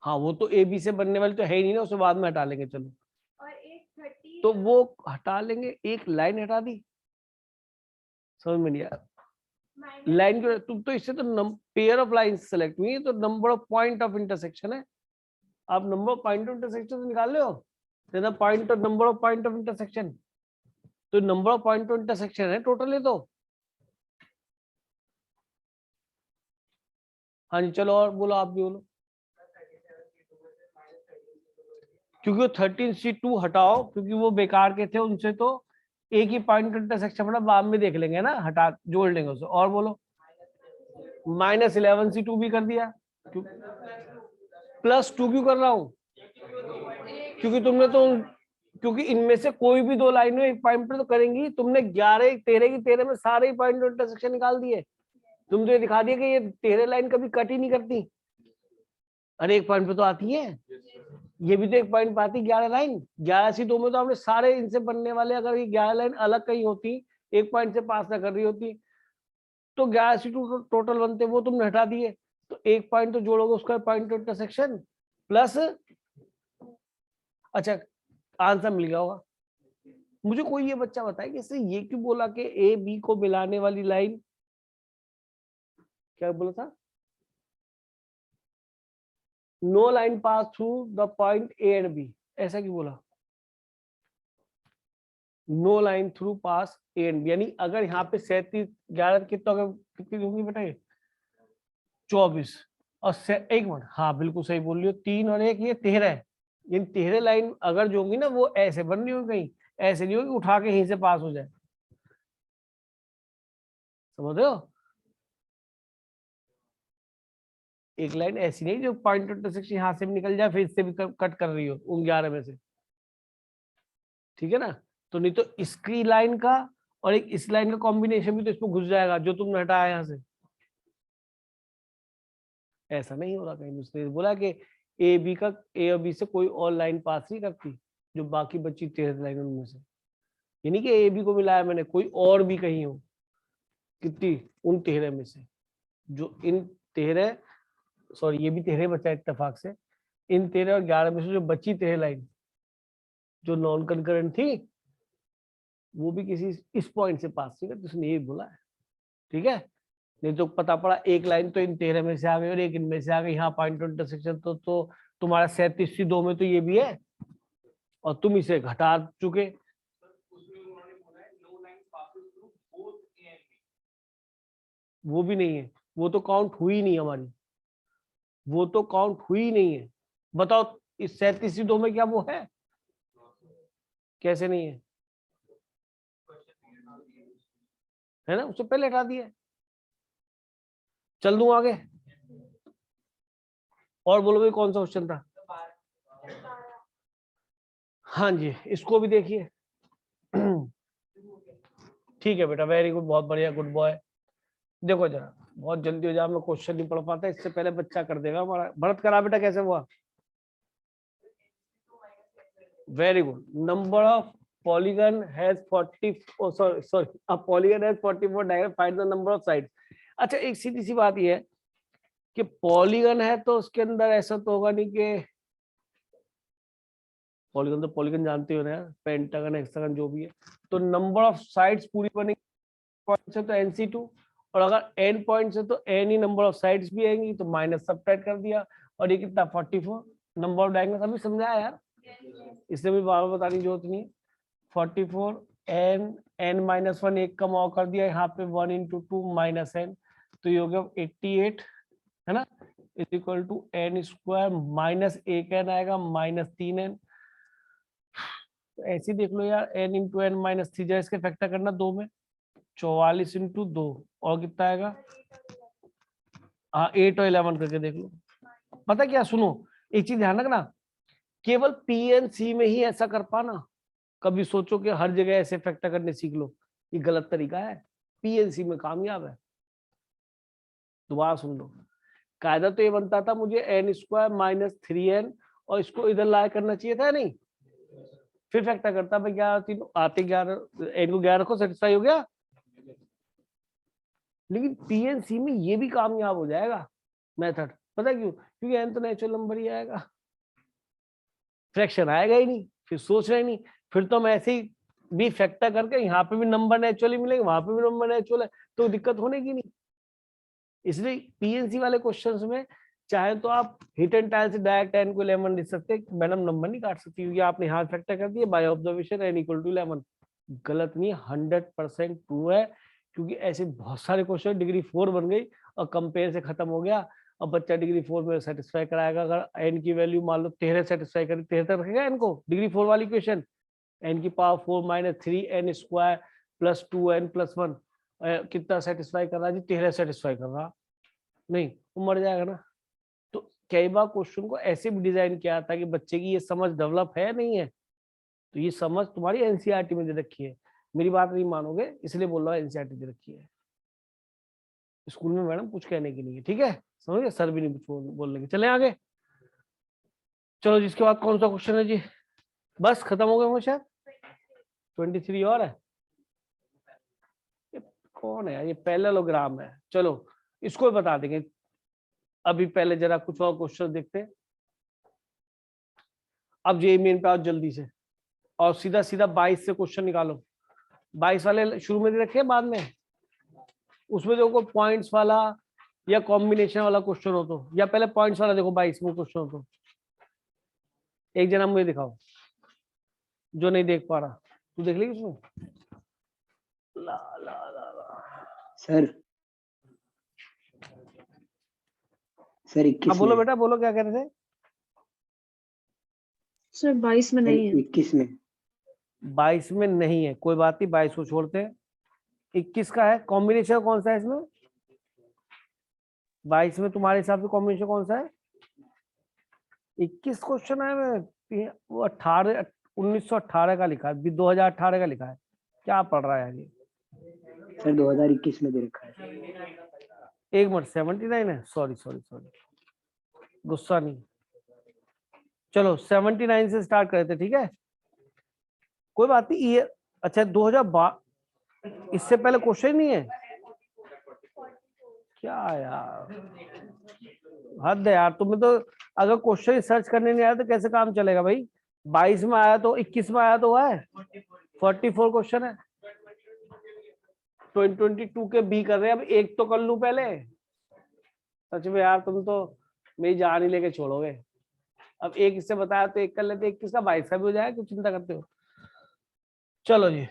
हाँ, वो तो ए बी से बनने वाली तो है ही नहीं ना, उसे बाद में हटा लेंगे। चलो और एक 30 तो वो हटा लेंगे, एक लाइन हटा दी। समझ में नहीं आया लाइन क्यों? तुम तो इससे तो पेयर ऑफ लाइन सेलेक्ट हुई है, तो number of point of intersection है। आप number of point of intersection से निकाल रहे हो, point of number of point of intersection. तो number of point of intersection है टोटल ये तो। हाँ जी चलो और बोलो, आप भी बोलो। क्योंकि वो 13C2 हटाओ, क्योंकि वो बेकार के थे, उनसे तो एक ही पॉइंट का इंटरसेक्शन बना, बाद में देख लेंगे ना, हटा जोड़ लेंगे उसे। और बोलो, -11 भी कर दिया, +2 क्यों कर रहा हूं? क्योंकि तुमने तो, क्योंकि इनमें से कोई भी दो लाइनों एक पॉइंट पर तो करेंगी। तुमने 11 13 की 13 में सारे ही पॉइंट इंटरसेक्शन निकाल दिए। तुम तो ये दिखा दिया कि ये 13 लाइन कभी कट ही नहीं करती। अरे एक पॉइंट पे तो आती है, ये भी तो एक पॉइंट पे आती है 11 लाइन। 11C2 में तो आपने सारे इनसे बनने वाले, अगर ये 11 लाइन अलग कहीं होती, एक पॉइंट से पास ना कर रही होती, तो 11C2 टोटल बनते, वो तुमने हटा दिए। तो एक पॉइंट तो जोड़ोगे, उसका पॉइंट इंटरसेक्शन प्लस। अच्छा, आंसर मिल गया होगा। मुझे कोई ये बच्चा बताए कि इसने ये क्यों बोला कि ए बी को मिलाने वाली लाइन, क्या बोला था? No line pass through the point A and B, ऐसा क्यों बोला? No line through pass A and B, यानी अगर यहाँ पे 37 11 कितनी होगी बेटा? 24 और एक मिनट, हाँ बिल्कुल सही बोल रही हो, 3 और 1 ये 13 है। इन 13 लाइन अगर जो होंगी ना, वो ऐसे बन रही होगी, कहीं ऐसे नहीं होगी उठा के यहीं से पास हो जाए। समझ रहे हो? एक लाइन ऐसी नहीं जो पॉइंट इंटरसेक्शन यहाँ से भी निकल जाए, फिर इससे भी कट कर रही हो उन 11 में से। ठीक है ना? तो नहीं तो इसकी लाइन का और एक इस लाइन का कॉम्बिनेशन भी तो इसमें घुस जाएगा, जो तुमने हटाया यहाँ से। ऐसा नहीं हो रहा कहीं। उसने बोला कि ए और बी से कोई और लाइन पास नहीं करती, जो बाकी बची 13 लाइन उनमें से। यानी कि ए बी को मिलाया मैंने, कोई और भी कहीं हो, कितनी, उन 13 में से, जो इन 13, सॉरी ये भी 13 बचा इत्तेफाक से, इन 13 और 11 में से जो बची 13 लाइन जो नॉन कंकरेंट थी, वो भी किसी इस पॉइंट से पास नहीं करती। उसने ये बोला है। ठीक है? नहीं तो पता पड़ा एक लाइन तो इन 13 में से आ गई और एक इनमें से आ गई, यहाँ पॉइंट इंटरसेक्शन तो तुम्हारा 37C2 में तो ये भी है, और तुम इसे घटा चुके। वो भी नहीं है, वो तो काउंट हुई नहीं हमारी, वो तो काउंट हुई नहीं है। बताओ इस 37C2 में क्या वो है? कैसे नहीं है ना? उससे पहले हटा दिया। चल दूं आगे? और बोलो भाई, कौन सा क्वेश्चन था? हाँ जी, इसको भी देखिए। ठीक है बेटा, वेरी गुड, बहुत बढ़िया, गुड बॉय। देखो जरा, बहुत जल्दी हो जाए, मैं क्वेश्चन नहीं पढ़ पाता, इससे पहले बच्चा कर देगा हमारा। भरत करा बेटा, कैसे हुआ? Very good. Number of polygon has 40, oh sorry, a polygon has 44 diagonal, find the number of sides। अच्छा, एक सीधी सी बात ये है कि पॉलीगन है तो उसके अंदर ऐसा तो होगा नहीं कि, पॉलीगन तो पॉलीगन जानते हो ना, पेंटागन हेक्सागन जो भी है, तो नंबर ऑफ साइड्स पूरी बनेगी पॉइंट से तो NC2, और अगर n पॉइंट्स है तो n he number of sides भी आएंगी, तो माइनस सब्ट्रैक्ट कर दिया। और ये कितना? 44 नंबर ऑफ डायगोनल। अभी समझाया यार, इसलिए भी बार बार बताने की जरूरत नहीं है। 44 n-1 एक कम और कर दिया यहाँ पे, 1 × 2 -n, तो ये हो गया 88, है ना, is equal to n² minus एक n आएगा -3n। ऐसे देख लो यार, n × n -3, जरा इसके फैक्टर करना 2 में, 44 × 2 और कितना आएगा? हाँ 8 और 11 करके देख लो। पता क्या, सुनो एक चीज ध्यान रखना, केवल PNC में ही ऐसा कर पाना। कभी सोचो कि हर जगह ऐसे फैक्टर करने सीख लो, ये गलत तरीका है। PNC में कामयाब है। दोबारा सुन लो, कायदा तो ये बनता था मुझे n² -3n, और इसको इधर लाया करना चाहिए था, नहीं? फिर फैक्टर करता मैं 11 तीनों आते 11, n को 11 रखो, सेटिस्फाई हो गया। लेकिन PNC में ये भी कामयाब हो जाएगा मेथड। पता क्यों? क्योंकि n तो नेचुरल नंबर ही आएगा, फ्रैक्शन आएगा ही नहीं, फिर सोच रहे नहीं, फिर तो हम ऐसे ही भी फैक्टर करके यहाँ पे भी नंबर नेचुरली मिलेंगे, वहां पे भी नंबर नेचुरल है, तो दिक्कत होने की नहीं। इसलिए PNC वाले क्वेश्चंस में चाहे तो आप हिट एंड टाइल से डायरेक्ट n को 11 लिख सकते हैं, मैडम नंबर नहीं काट सकती क्योंकि आपने यहाँ फैक्टर कर दिया बाय ऑब्जर्वेशन n = 11। गलत नहीं, 100% ट्रू है, क्योंकि ऐसे बहुत सारे क्वेश्चन डिग्री 4 बन गई और कंपेयर से खत्म हो गया। अब बच्चा डिग्री 4 में सेटिस्फाई कराएगा, अगर n की वैल्यू मान लो 13 सेटिस्फाई करें, 13 तक रखेगा n को, डिग्री 4 वाली क्वेश्चन n की power 4 minus 3n square plus 2n plus 1 कितना सेटिस्फाई कर रहा है जी? 13 सेटिस्फाई कर रहा नहीं, वो मर जाएगा ना। तो कई बार क्वेश्चन को ऐसे भी डिजाइन किया था कि बच्चे की ये समझ डेवलप है नहीं है, तो ये समझ तुम्हारी एनसीईआरटी में दे रखी है। मेरी बात नहीं मानोगे इसलिए बोल रहा हूँ, एनसीईआरटी दे रखी है। स्कूल में मैडम कुछ कहने की नहीं है, ठीक है, समझ, सर भी नहीं कुछ बोलने के। चले आगे, चलो जिसके बाद कौन सा क्वेश्चन है जी? बस खत्म हो गए होंगे शायद। 23 और है। ये कौन है यार? ये पैरेललोग्राम है। चलो इसको भी बता देंगे। अभी पहले जरा कुछ और क्वेश्चन देखते हैं। अब ये मेन पे आओ जल्दी से, और सीधा सीधा 22 से क्वेश्चन निकालो। 22 वाले शुरू में दे रखे हैं, बाद में उसमें देखो पॉइंट्स वाला या कॉम्बिनेशन वाला क्वेश्चन हो तो, या पहले पॉइंट्स वाला देखो 22 में क्वेश्चन हो तो। एक जना मुझे दिखाओ जो नहीं देख पा रहा। तू देख लेगी उसमें? ला ला ला ला। सर 21 हाँ बोलो में। बेटा, बोलो क्या कह रहे थे? सर 22 में नहीं है। 21 में। 22 में नहीं है, कोई बात नहीं, 22 को छोड़ते हैं। 21 का है। कॉम्बिनेशन कौन सा है इसमें? 22 में तुम्हारे हिसाब से कॉम्बिनेशन कौन सा है? 21 क्वेश्चन है में वो 18 1918 का लिखा है, 2018 का लिखा है। क्या पढ़ रहा है यार ये? सर 2021 में दे रखा है। एक मिनट, 79 है, सॉरी सॉरी सॉरी, गुस्सा नहीं। चलो 79 से स्टार्ट करते थे, ठीक है, कोई बात नहीं। ये अच्छा 2012, इससे पहले क्वेश्चन नहीं है क्या यार? हद है यार, तुम्हें तो अगर क्वेश्चन सर्च करने नहीं आया तो कैसे काम चलेगा भाई? 22 में आया तो 21 में आया तो हुआ है। 44 क्वेश्चन है। 22 के बी कर रहे हैं, अब एक तो कर लूं पहले। सच में यार तुम तो मेरी जान ही लेके छोड़ोगे। अब एक इससे बताया तो एक कर लेते, 21 का 22 का भी हो जाएगा, क्यों चिंता करते हो? चलो जी,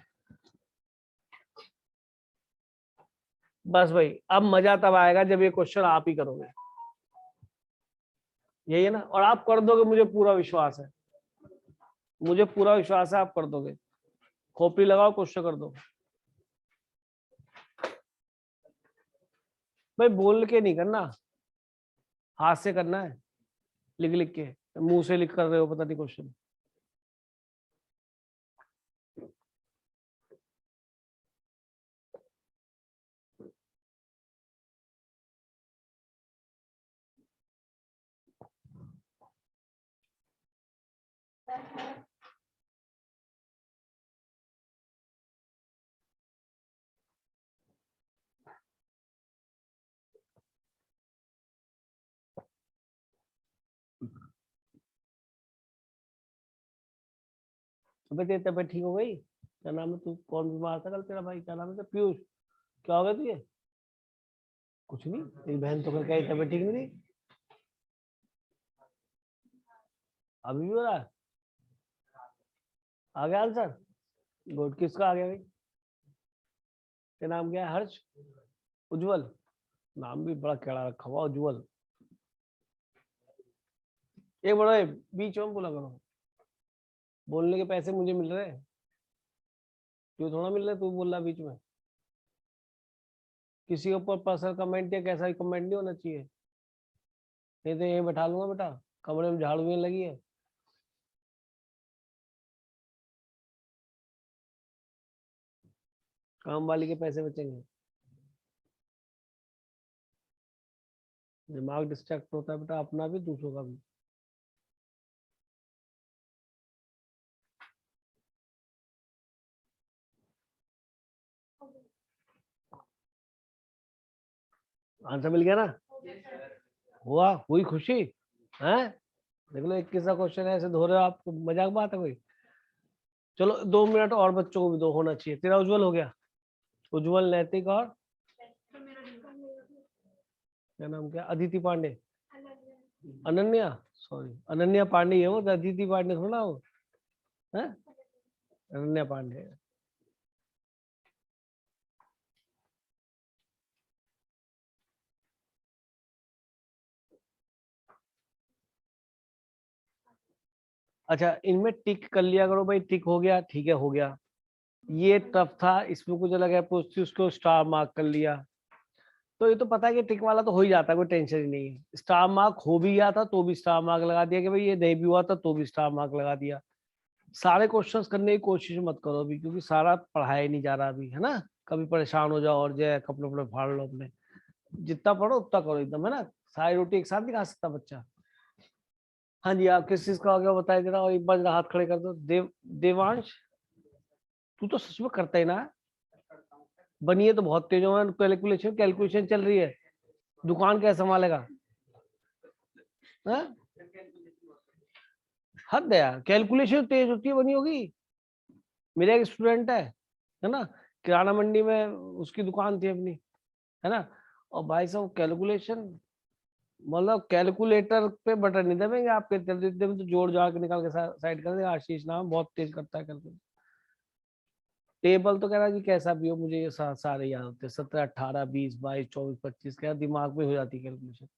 बस भाई अब मजा तब आएगा जब ये क्वेश्चन आप ही करोगे, यही है ना? और आप कर दोगे, मुझे पूरा विश्वास है, मुझे पूरा विश्वास है आप कर दोगे। खोपड़ी लगाओ, क्वेश्चन कर दो भाई। बोल के नहीं करना, हाथ से करना है, लिख लिख के। मुंह से लिख कर रहे हो पता नहीं क्वेश्चन। तेरी तबियत ठीक हो गई? क्या नाम है? तू कौन बीमार था कल? तेरा भाई क्या नाम है? पीयूष। क्या हो गया तुझे? कुछ नहीं, तेरी बहन तो कल कही तबियत ठीक नहीं थी। अभी भी हो रहा है? आ गया आंसर? गुड। किसका आ गया भाई? क्या नाम क्या है? हर्ष? उज्जवल? नाम भी बड़ा केड़ा रखा हुआ, उज्जवल। एक बड़ा बीच में बोला करो, बोलने के पैसे मुझे मिल रहे हैं, क्यों थोड़ा मिल रहे? तू बोल रहा बीच में। किसी के ऊपर पर्सनल कमेंट या कैसा भी कमेंट नहीं होना चाहिए, नहीं तो यहीं बैठा लूंगा बेटा, कमरे में झाड़ू भी लगी है। काम वाली के पैसे बचेंगे। दिमाग डिस्ट्रैक्ट होता है बेटा, अपना भी दूसरों का भी। आंसर मिल गया ना? हुआ? हुई खुशी? है? देख लो 21 का क्वेश्चन है, ऐसे धो रहे हो आप, मजाक बात है कोई? चलो 2 मिनट और बच्चों को भी दो, होना चाहिए। तेरा उज्जवल हो गया? उज्जवल, नैतिक और क्या नाम क्या? अदिति पांडे? अनन्या, सॉरी अनन्या पांडे है वो, अदिति पांडे थोड़ा वो है। अनन्या पांडे। अच्छा इनमें टिक कर लिया करो भाई, टिक हो गया, ठीक है हो गया। ये टफ था, इसमें कुछ अलग है, पूछती उसको स्टार मार्क कर लिया। तो ये तो पता है कि टिक वाला तो हो ही जाता है, कोई टेंशन ही नहीं है। स्टार मार्क हो भी गया था तो भी स्टार मार्क लगा दिया कि भाई ये नहीं भी हुआ था तो भी स्टार मार्क लगा दिया। सारे क्वेश्चंस करने की कोशिश मत करो अभी, क्योंकि सारा पढ़ाया नहीं जा रहा अभी, है ना। कभी परेशान हो जाओ और जो है कपड़े वपड़े फाड़ लो अपने। जितना पढ़ो उतना करो एकदम, है ना। सारी रोटी एक साथ नहीं खा सकता बच्चा। हाँ जी, आप किस चीज का हो गया बताइए जरा, और एक बार जरा हाथ खड़े कर दो। देवांश, तू तो सच में करता ही ना है। बनिए तो बहुत तेज हो, कैलकुलेशन कैलकुलेशन चल रही है, दुकान कैसे संभालेगा। हाँ? हद है यार, कैलकुलेशन तेज होती है बनी होगी। मेरा एक स्टूडेंट है ना, किराना मंडी में उसकी दुकान थी अपनी, है ना। और भाई साहब कैलकुलेशन, मतलब कैलकुलेटर पे बटन नहीं दबेंगे आपके, तो जोड़ जोड़ के निकाल के साइड कर देगा। आशीष नाम बहुत तेज करता है कैलकुलेशन। टेबल तो कह रहा जी कैसा भी हो, मुझे ये सारे याद होते हैं, 17 18 20 22 24 25 क्या दिमाग में हो जाती है कैलकुलेशन।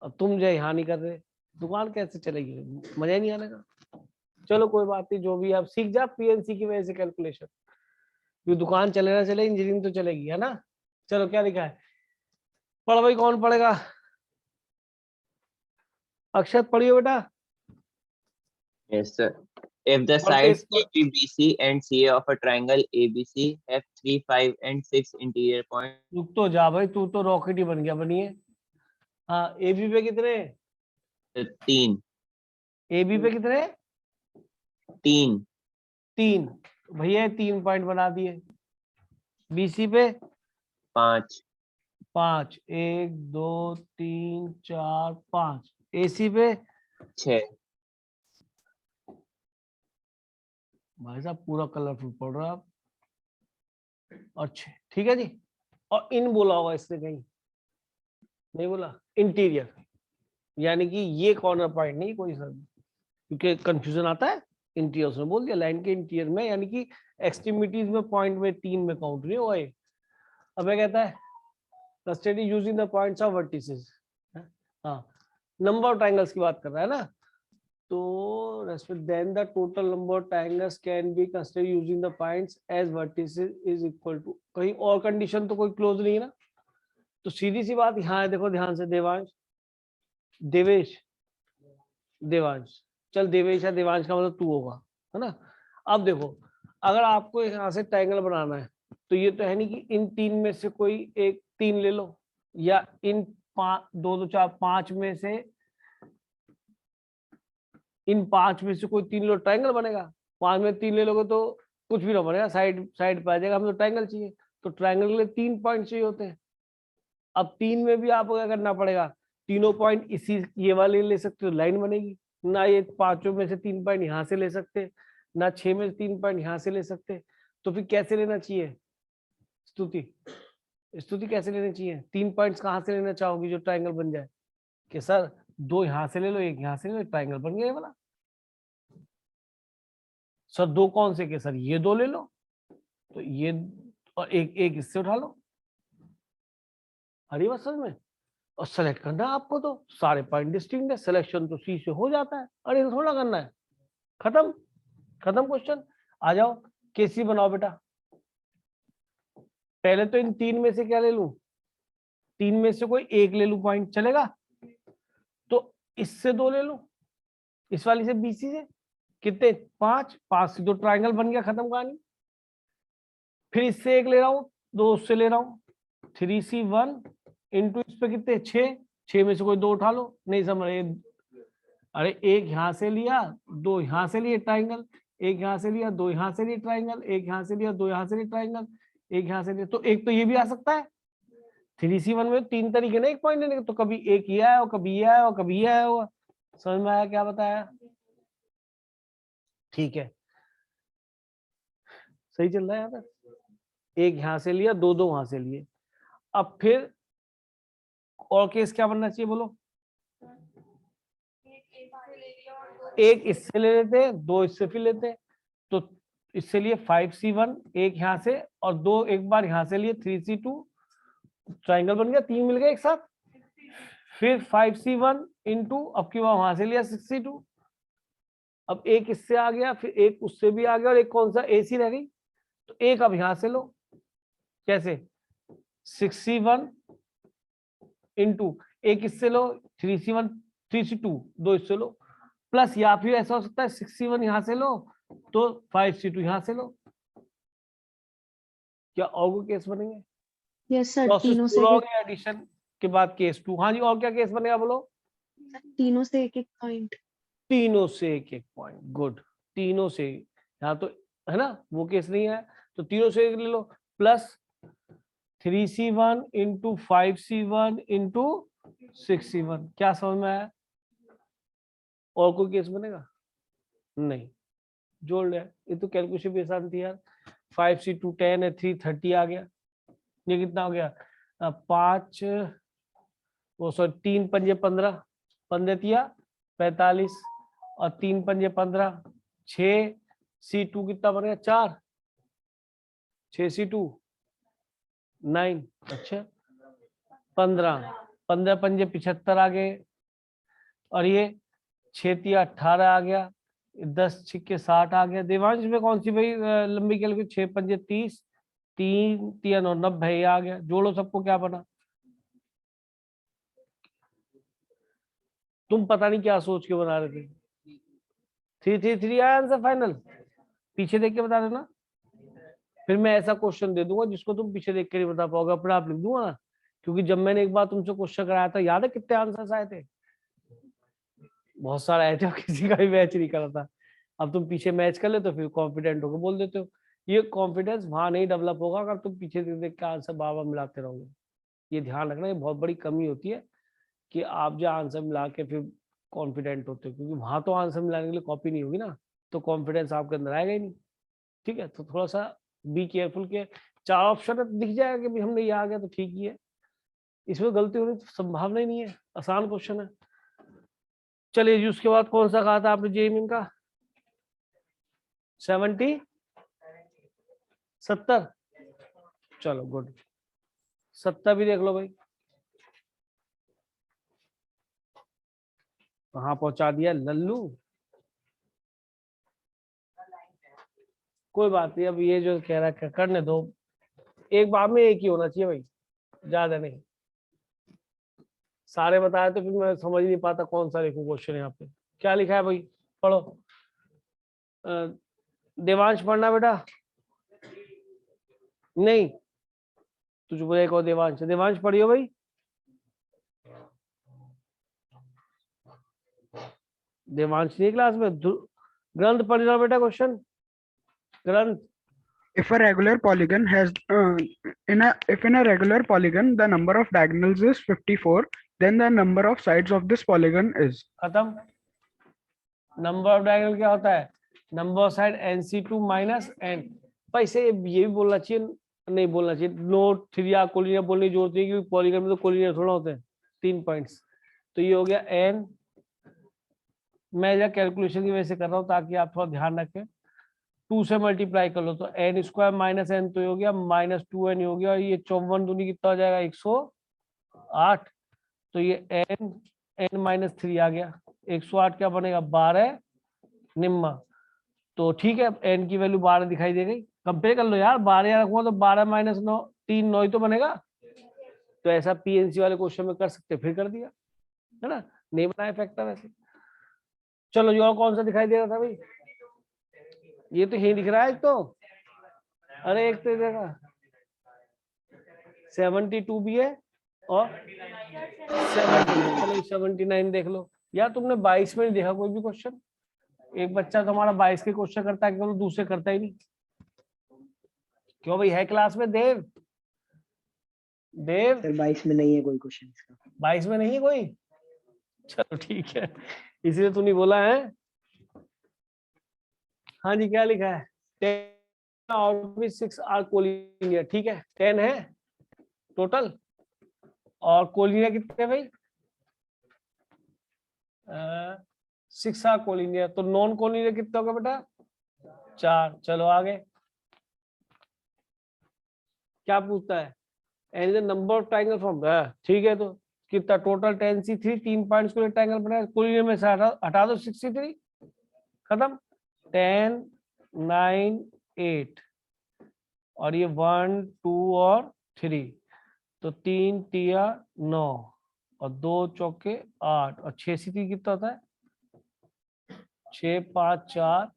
अब तुम जो यहाँ नहीं कर रहे, दुकान कैसे चलेगी, मजा ही नहीं आने का। चलो कोई बात नहीं, जो भी आप सीख जा पीएनसी की वजह से कैलकुलेशन, क्योंकि दुकान चले ना चले इंजीनियरिंग तो चलेगी, है ना। चलो क्या लिखा है, पढ़ भाई, कौन पढ़ेगा। अक्षत पढ़ियो बेटा। Yes, sir. If the और sides Tej ABBC and CA of a triangle ABC have 3, 5, and 6 interior points, रुक तो जा भाई, तू तो रॉकेट ही बन गया, बनिए। हाँ एबी पे कितने, 3, एबी पे कितने, 3, 3। भैया 3 पॉइंट बना दिए। बीसी पे 5, 5, 1 2 3 4 5। एसी पे 6, भाई साहब पूरा कलरफुल पढ़ रहे हो आप। अच्छा ठीक है जी। और इन बोला होगा इसने कहीं, नहीं बोला। इंटीरियर यानी कि ये कॉर्नर पॉइंट नहीं कोई सर, क्योंकि कंफ्यूजन आता है। इंटीरियर उसने बोल दिया लाइन के इंटीरियर में, यानी कि एक्सट्रीमिटीज में पॉइंट में 3 में काउंट नहीं हुआ ये। अब ये कहता है the study using the points of vertices. हाँ नंबर ऑफ ट्रायंगल्स की बात कर रहा है ना। तो then the total number of triangles can be considered using the points as vertices is equal to, कहीं और कंडीशन तो कोई क्लोज नहीं है ना। तो सीधी सी बात यहाँ है, देखो ध्यान से। देवांश, देवेश, देवांश, चल देवेश या देवांश का मतलब तू होगा, है ना। अब देखो अगर आपको यहाँ से ट्रायंगल बनाना है, तो ये तो है नहीं कि इन 3 में से कोई एक 3 ले लो, या इन 5 2 2 4 5 में से, इन 5 में से कोई 3 लो, ट्रायंगल बनेगा। 5 में 3 ले लोगे तो कुछ भी ना बनेगा, साइड साइड पे आ जाएगा। हमें तो ट्रायंगल चाहिए, तो ट्रायंगल के लिए 3 पॉइंट चाहिए होते हैं। अब 3 में भी आपको क्या करना पड़ेगा, तीनों पॉइंट इसी ये वाले ले सकते हो, लाइन बनेगी ना। ये 5 में से 3 पॉइंट यहाँ से ले सकते, ना 6 में से 3 पॉइंट यहाँ से ले सकते। तो फिर कैसे लेना चाहिए स्तुति, स्तुति कैसे लेनी चाहिए, 3 पॉइंट्स कहाँ से लेना चाहोगी जो ट्रायंगल बन जाए। कि सर 2 यहाँ से ले लो, 1 यहाँ से ले लो, ट्रायंगल बन गया ये वाला। सर 2 कौन से के, सर ये 2 ले लो, तो ये और एक इससे उठा लो। हरी बात समझ में। और सेलेक्ट करना है आपको, तो सारे पॉइंट डिस्टिंक्ट है, सिलेक्शन तो सी से हो जाता है। अरे थोड़ा करना है, खत्म, खत्म क्वेश्चन। आ जाओ केसी बनाओ बेटा। पहले तो इन 3 में से क्या ले लूं, 3 में से कोई एक ले लूं पॉइंट, चलेगा। तो इससे 2 ले लो, इस वाली से बीसी से कितने, 5 5 से 2 ट्रायंगल बन गया, खत्म कहानी। फिर इससे एक ले रहा हूं, 2 उससे ले रहा हूं, 3C1 इंटू इस पे कितने 6, 6 में से कोई 2 उठा लो। नहीं समझ रहे, अरे एक यहाँ से लिया 2 यहाँ से लिए ट्राइंगल, एक यहाँ से लिया 2 यहाँ से लिए ट्राइंगल, एक यहाँ से लिया 2 यहाँ से लिए ट्राइंगल, एक यहाँ से लिया, तो एक तो ये भी आ सकता है। 3C1 में 3 तरीके ना एक पॉइंट लेने के, तो कभी एक ये आया और कभी ये आया और कभी ये आया होगा। समझ में आया क्या बताया, ठीक है सही चल रहा है यहाँ पर। एक यहाँ से लिया 2 2 वहां से लिए। अब फिर और केस क्या बनना चाहिए बोलो, एक इससे ले लेते, 2 इससे फिर लेते, तो इससे लिए 5C1 एक यहाँ से और 2 एक बार यहाँ से लिए 3C2, ट्राइंगल बन गया, 3 मिल गए एक साथ। फिर 5C1 इंटू अब की बार वहां से लिया 6C2, अब एक इससे आ गया, फिर एक उससे भी आ गया, और एक कौन सा AC रह गई, तो एक अब यहां से लो। कैसे? 6C1 इंटू एक इससे लो, 3C1 3C2 दो इससे लो, प्लस या फिर ऐसा हो सकता है 6C1 यहां से लो तो 5C2 यहां से लो। क्या और कोई केस बनेंगे? यस सर, प्रोसेस तीनों से पूरा हो गया, एडिशन के बाद केस 2। हाँ जी, और क्या केस बनेगा बोलो? तीनों से एक एक पॉइंट। तीनों से एक एक पॉइंट, गुड। तीनों से, यहाँ तो है ना वो केस नहीं है, तो तीनों से एक ले लो, plus 3C1 into 5C1 into 6C1। क्या समझ में आया? और कोई केस बनेगा? नहीं, जोड़ लिया। ये तो कैलकुलेशन भी आसान थी यार। 5C2 10 है, 3 30 आ गया। ये कितना हो गया? 5 वो सॉरी 3 पंजे 15, 15 तिया 45, और 3 पंजे 15, 6C2 कितना बनेगा? 4, 6C2 9, अच्छा 15, 15 पंजे 75 आ गए, और ये 6 तिया 18 आ गया, 10 छिक्के 60 आ गया। देवांश में कौन सी भाई लंबी कैलकुलेशन? 6 पंजे 30, 3 तिया 9 90 आ गया। जोड़ो सबको, क्या बना? तुम पता नहीं क्या सोच के बना रहे थे। 333 आया आंसर फाइनल। पीछे देख के बता देना, फिर मैं ऐसा क्वेश्चन दे दूंगा जिसको तुम पीछे देख के नहीं बता पाओगे, अपने आप लिख दूंगा ना। क्योंकि जब मैंने एक बार तुमसे क्वेश्चन कराया था, याद है कितने आंसर्स आए थे? बहुत सारे आए थे, और किसी का भी मैच नहीं करा था। अब तुम पीछे मैच कर ले तो फिर कॉन्फिडेंट होकर बोल देते हो। ये कॉन्फिडेंस वहां नहीं डेवलप होगा अगर तुम पीछे देख देख के आंसर बार बार मिलाते रहोगे। ये ध्यान रखना, ये बहुत बड़ी कमी होती है कि आप जो आंसर मिला के फिर कॉन्फिडेंट होते हो, क्योंकि वहां तो आंसर मिलाने के लिए कॉपी नहीं होगी ना, तो कॉन्फिडेंस आपके अंदर आएगा ही नहीं। ठीक है, तो थोड़ा सा बी केयरफुल के 4 ऑप्शन दिख जाएगा कि भाई हमने ये आ गया तो ठीक ही है, इसमें गलती होने की संभावना ही नहीं है। आसान क्वेश्चन है। चलिए जी, उसके बाद कौन सा कहा था आपने जेईई का? 70 70, चलो गुड। 70 भी देख लो भाई, कहाँ पहुंचा दिया लल्लू। कोई बात नहीं, अब ये जो कह रहा है करने दो, एक बार में एक ही होना चाहिए भाई, ज्यादा नहीं। सारे बताए तो फिर मैं समझ नहीं पाता कौन सा लिखूं क्वेश्चन यहाँ पे। क्या लिखा है भाई? पढ़ो। देवांश पढ़ना बेटा। नहीं, तुझे बोले को देवांश, देवांश पढ़ियो भाई। देवांश नहीं क्लास में, ग्रंथ पढ़ रहा बेटा क्वेश्चन, ग्रंथ। If a regular polygon has if in a regular polygon the number of diagonals is 54, then the number of sides of this polygon is. खत्म। नंबर ऑफ डायगोनल क्या होता है? Number of side NC2 minus n। भाई से ये भी बोलना चाहिए, नहीं बोलना चाहिए, नोट 3 कोलिनियर बोलने की जरूरत नहीं, क्योंकि पॉलीगन में तो कोलिनियर थोड़ा होते हैं, 3 पॉइंट्स। तो ये हो गया n। मैं जब कैलकुलेशन की वजह से कर रहा हूँ ताकि आप थोड़ा ध्यान रखें। 2 से मल्टीप्लाई कर लो तो n स्क्वायर माइनस n तो हो गया -2n हो गया, और ये 54 दूनी कितना हो जाएगा? 108। तो ये n -3 आ गया। 108 क्या बनेगा? 12 निम्मा। तो ठीक है, n की वैल्यू 12 दिखाई दे गई। कंपेयर कर लो यार, 12 रखूंगा तो 12 - 9 3 9 ही तो बनेगा। तो ऐसा PNC वाले क्वेश्चन में कर सकते, फिर कर दिया है ना, नहीं बनाया फैक्टर ऐसे। चलो जी, और कौन सा दिखाई दे रहा था भाई? ये तो यही दिख रहा है तो, अरे एक तो देखा 72 भी है और 79 देख लो। यार तुमने 22 में नहीं देखा कोई भी क्वेश्चन? एक बच्चा तुम्हारा 22 के क्वेश्चन करता है, क्यों दूसरे करता ही नहीं? क्यों भाई, है क्लास में देव? देव सर 22 में नहीं है कोई क्वेश्चन इसका। 22 में नहीं है कोई? चलो ठीक है, इसलिए तू नहीं बोला है। हाँ जी, क्या लिखा है? 10 आउट ऑफ 6 आर कोलिनियर। ठीक है, 10 है टोटल, और कोलिनियर कितने भाई? 6 आर कोलिनियर। तो नॉन कोलिनियर कितना होगा बेटा? 4। चलो आगे क्या पूछता है? And the number of triangle from, ठीक है, तो कितना टोटल? 10C3 3 पॉइंट्स को ट्रायंगल बनाया, कोलिनियर में से हटा दो 63। खत्म। 10 9 8 और ये 1 2 और 3, तो 3 तिया 9 और 2 चौके 8 और 6 से 3 कितना होता है? 6 5 4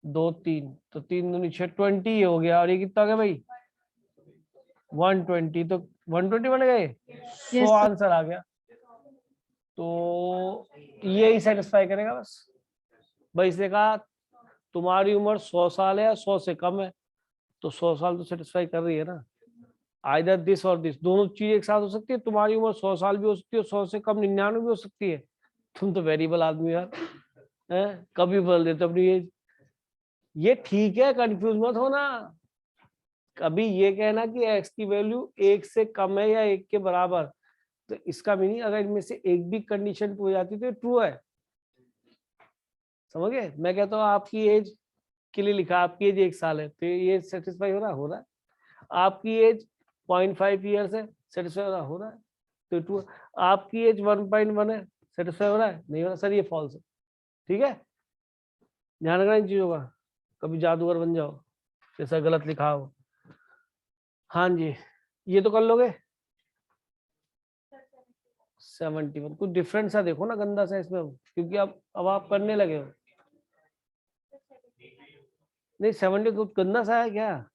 2 3, तो 3 दूनी 6, 20 ये हो गया। और ये कितना हो गया भाई? 120। तो 120 बन गए, 100 Yes, sir. आंसर आ गया। तो यही सेटिस्फाई करेगा बस। भाई इसने कहा तुम्हारी उम्र 100 साल है या 100 से कम है, तो 100 साल तो सेटिस्फाई कर रही है ना। आइदर दिस और दिस, दोनों चीज एक साथ हो सकती है। तुम्हारी उम्र 100 साल भी हो सकती है, 100 से कम 99 भी हो सकती है। तुम तो वेरिएबल आदमी यार, हैं? कभी बदल देते अपनी एज। ये ठीक है, कंफ्यूज मत होना। कभी ये कहना कि एक्स की वैल्यू 1 से कम है या 1 के बराबर, तो इसका मीनिंग अगर इनमें से एक भी कंडीशन हो जाती तो ट्रू है। समझ गए? मैं कहता हूँ आपकी एज के लिए लिखा, आपकी एज 1 साल है, तो ये सेटिस्फाई हो रहा है। आपकी एज 0.5 ईयर्स है, सेटिस्फाई हो रहा है, तो ट्रू। आपकी एज 1.1 है, सेटिस्फाई हो रहा है? नहीं हो रहा सर, ये फॉल्स है। ठीक है, ध्यान रखना इन चीजों का, कभी जादूगर बन जाओ जैसा गलत लिखा हो। हाँ जी, ये तो कर लोगे। 71 कुछ डिफरेंट सा देखो ना, गंदा सा इसमें, क्योंकि अब आप करने लगे हो। नहीं 70 कुछ गंदा सा है क्या?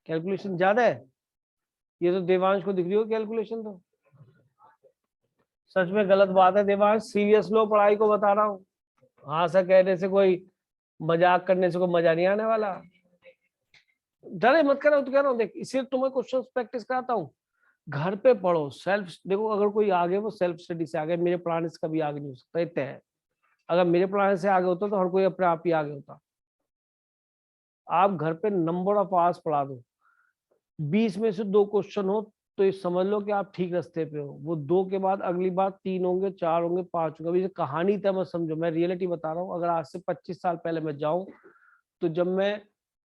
कैलकुलेशन ज्यादा है। ये तो देवांश को दिख रही हो कैलकुलेशन, तो सच में गलत बात है देवांश। सीरियस लो, पढ़ाई को बता रहा हूँ। हाँ सर कहने से कोई, मजाक करने से कोई मजा नहीं आने वाला। डरे मत करो, तो कह रहा हूँ देख, इसलिए तुम्हें क्वेश्चन प्रैक्टिस कराता हूँ। घर पे पढ़ो, सेल्फ देखो। अगर कोई आगे, वो सेल्फ स्टडी से आगे, मेरे पढ़ाने से कभी आगे नहीं हो सकता, इतना है। अगर मेरे पढ़ाने से आगे होता तो हर कोई अपने आप ही आगे होता। आप घर पे नंबर ऑफ आवर्स पढ़ा दो, 20 में से 2 क्वेश्चन हो तो ये समझ लो कि आप ठीक रास्ते पे हो। वो 2 के बाद अगली बार 3 होंगे, 4 होंगे, 5 होंगे। अभी कहानी तक मत समझो, मैं रियलिटी बता रहा हूँ। अगर आज से 25 साल पहले मैं जाऊं, तो जब मैं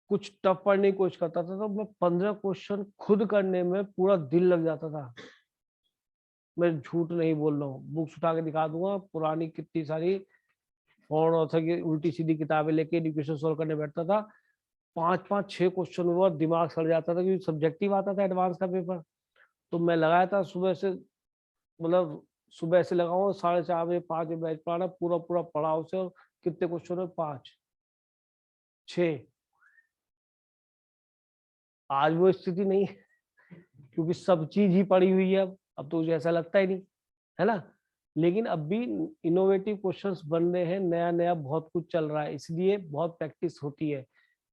कुछ टफ पढ़ने की कोशिश करता था, तो मैं 15 क्वेश्चन खुद करने में पूरा दिल लग जाता था। मैं झूठ नहीं बोल रहा हूँ, बुक्स उठा के दिखा दूंगा पुरानी कितनी सारी। फॉरेन ऑथर की उल्टी सीधी किताबें लेके एजुकेशन सोल्व करने बैठता था। 5 6 क्वेश्चन हुआ, दिमाग सड़ जाता था, क्योंकि सब्जेक्टिव आता था एडवांस का पेपर। तो मैं लगाया था सुबह से, मतलब सुबह से लगाऊं 4:30 बजे 5 बजे बैच पढ़ाना, पूरा पूरा पढ़ा उसे। और कितने क्वेश्चन है? 5 6। आज वो स्थिति नहीं है, क्योंकि सब चीज ही पड़ी हुई है। अब तो मुझे ऐसा लगता ही नहीं है ना। लेकिन अब भी इनोवेटिव क्वेश्चंस बन रहे हैं, नया नया बहुत कुछ चल रहा है, इसलिए बहुत प्रैक्टिस होती है।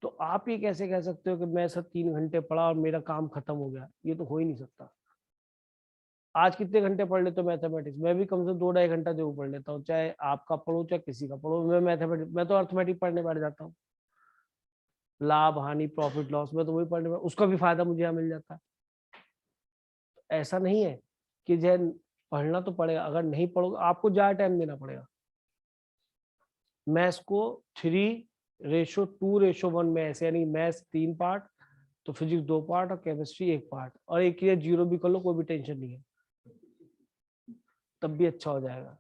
तो आप ये कैसे कह सकते हो कि मैं सर 3 घंटे पढ़ा और मेरा काम खत्म हो गया? ये तो हो ही नहीं सकता। आज कितने घंटे पढ़ लेते हो मैथमेटिक्स? मैं भी कम से कम 2 ढाई घंटा जरूर पढ़ लेता हूँ, चाहे आपका पढ़ो चाहे किसी का पढ़ो। मैं मैथमेटिक्स, मैं तो अर्थमेटिक पढ़ने बैठ जाता हूँ। लाभ हानि, प्रॉफिट लॉस, में तो वही पढ़ने, उसका भी फायदा मुझे यहाँ मिल जाता है। ऐसा नहीं है कि जो पढ़ना तो पड़ेगा, अगर नहीं पढ़ोगे आपको ज्यादा टाइम देना पड़ेगा। मैथ्स को 3:2:1 में ऐसे, यानी मैथ्स 3 पार्ट, तो फिजिक्स 2 पार्ट और केमिस्ट्री 1 पार्ट, और एक ये 0 भी कर लो, कोई भी टेंशन नहीं है, तब भी अच्छा हो जाएगा।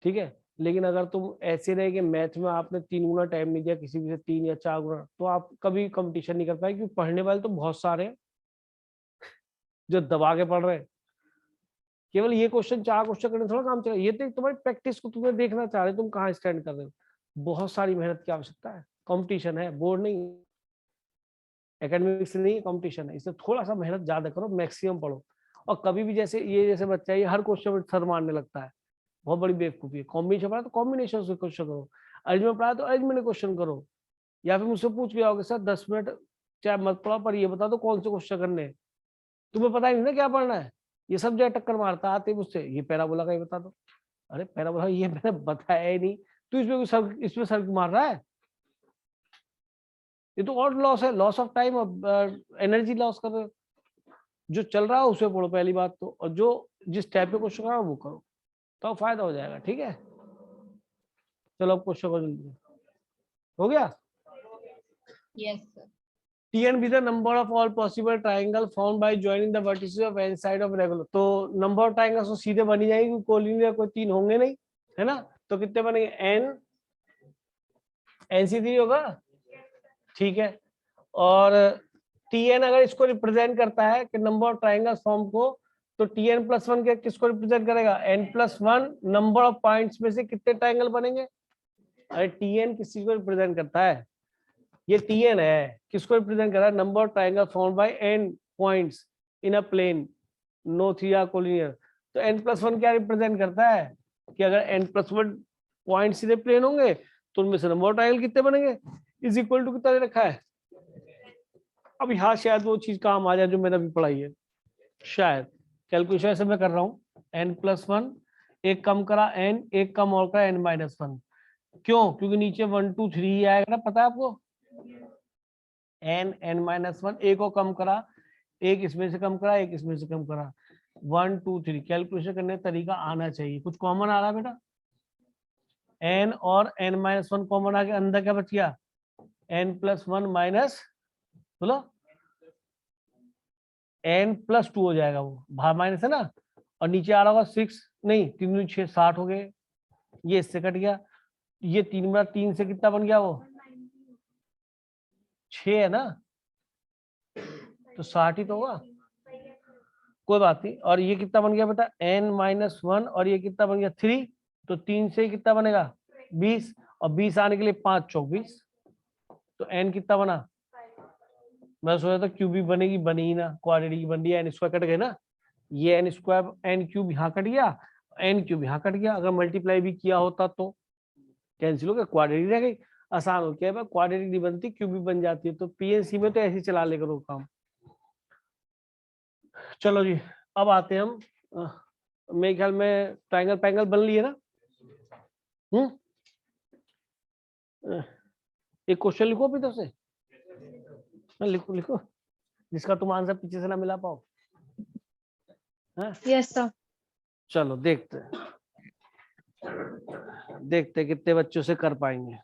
ठीक है। लेकिन अगर तुम ऐसे रहे कि मैथ में आपने 3 गुना टाइम नहीं दिया, किसी भी से 3 या 4 गुना, तो आप कभी कंपटीशन नहीं कर पाए, क्योंकि पढ़ने वाले तो बहुत सारे हैं जो दबा के पढ़ रहे हैं। केवल ये क्वेश्चन 4 क्वेश्चन करने थोड़ा काम चलेगा। ये तो तुम्हारी प्रैक्टिस को तुम्हें देखना चाह रहे, तुम कहाँ स्टैंड कर रहे हो। बहुत सारी मेहनत की आवश्यकता है, कंपटीशन है, बोर्ड नहीं, एकेडमिक्स नहीं, कंपटीशन है। इसलिए थोड़ा सा मेहनत ज्यादा करो, मैक्सिमम पढ़ो। और कभी भी जैसे बच्चा है, ये हर क्वेश्चन में सर मारने लगता है, बहुत बड़ी बेवकूफी है। कॉम्बिनेशन पढ़ा तो कॉम्बिनेशन से क्वेश्चन करो, अरेंजमेंट पढ़ा तो अरेंजमेंट क्वेश्चन करो। या फिर मुझसे पूछ के आओगे सर 10 मिनट चाहे मत पढ़ो, पर ये बता दो कौन से क्वेश्चन करने हैं। तुम्हें पता ही नहीं ना क्या पढ़ना है, ये सब जगह टक्कर मारता आते मुझसे, ये पैराबोला का ही बता दो। अरे पैराबोला ये मैंने बताया ही नहीं, तू इसमें सर मार रहा है। ये तो और लॉस है, लॉस ऑफ टाइम और एनर्जी लॉस कर रहे हो। जो चल रहा है उसे पढ़ो पहली बात तो, और जो जिस टाइप के क्वेश्चन करो वो करो, तो फायदा हो जाएगा। ठीक है, चलो अब क्वेश्चन को जल्दी हो गया। Yes, sir. Tn be the number of all possible triangle formed by joining the vertices of any side of regular. तो नंबर ऑफ ट्राइंगल्स तो सीधे बनी जाएगी, कोलिनियर कोई तीन होंगे नहीं, है ना? तो कितने बनेंगे? n NC3 होगा, ठीक है। और Tn अगर इसको रिप्रेजेंट करता है कि नंबर ऑफ ट्राइंगल्स फॉर्म को, तो Tn प्लस वन किसको रिप्रेजेंट करेगा? n+1 नंबर ऑफ पॉइंट्स में से कितने ट्राइंगल बनेंगे? अरे Tn किस चीज को रिप्रेजेंट करता है? ये Tn है, किसको रिप्रेजेंट कर रहा है? Number of triangle formed by n points in a plane, no three are collinear. तो n+1 क्या रिप्रेजेंट करता है कि अगर n+1 पॉइंट सीधे प्लेन होंगे तो उनमें से नंबर ऑफ ट्राइंगल कितने बनेंगे? इज इक्वल टू कितना दे रखा है? अब यहाँ शायद वो चीज काम आ जाए जो मैंने अभी पढ़ाई है, शायद कैलकुलेशन ऐसे मैं कर रहा हूँ। n+1 एक कम करा n, एक कम और करा n-1। क्यों? क्योंकि नीचे 1 2 3 ही आएगा ना, पता है आपको? n-1 एक को कम करा, एक इसमें से कम करा, एक इसमें से कम करा, 1 2 3। कैलकुलेशन करने का तरीका आना चाहिए। कुछ कॉमन आ रहा है बेटा? n और n-1 कॉमन आ गया, अंदर क्या बच गया? n+1 माइनस, बोलो, n+2 हो जाएगा, वो बाहर माइनस है ना, और नीचे आ रहा होगा 6, नहीं 3 दूनी 6 60 हो गए, ये इससे कट गया, ये 3 बटा 3 से कितना बन गया? वो 6 है ना, तो 60 ही तो होगा, कोई बात नहीं। और ये कितना बन गया बेटा? n-1, और ये कितना बन गया? 3, तो 3 से कितना बनेगा? 20, और 20 आने के लिए 5 चौक 20, तो n कितना बना? मैं सोचा था क्यूब भी बनेगी, बनी ही ना, क्वाड्रेटिक की बन रही है, n स्क्वायर कट गए ना, ये n³ यहाँ कट गया, n³ यहाँ कट गया। अगर मल्टीप्लाई भी किया होता तो कैंसिल हो गया, क्वाड्रेटिक रह गई, आसान हो गया। क्वाड्रेटिक नहीं बनती, क्यूब भी बन जाती है। तो पीएनसी में तो ऐसे ही चला ले करो काम। चलो जी, अब आते हैं हम, मेरे ख्याल में ट्रायंगल पैंगल बन लिए ना। एक क्वेश्चन लिखो अभी तो से, लिखो लिखो, जिसका तुम आंसर पीछे से ना मिला पाओ। Yes sir. चलो देखते हैं, देखते हैं कितने बच्चों से कर पाएंगे।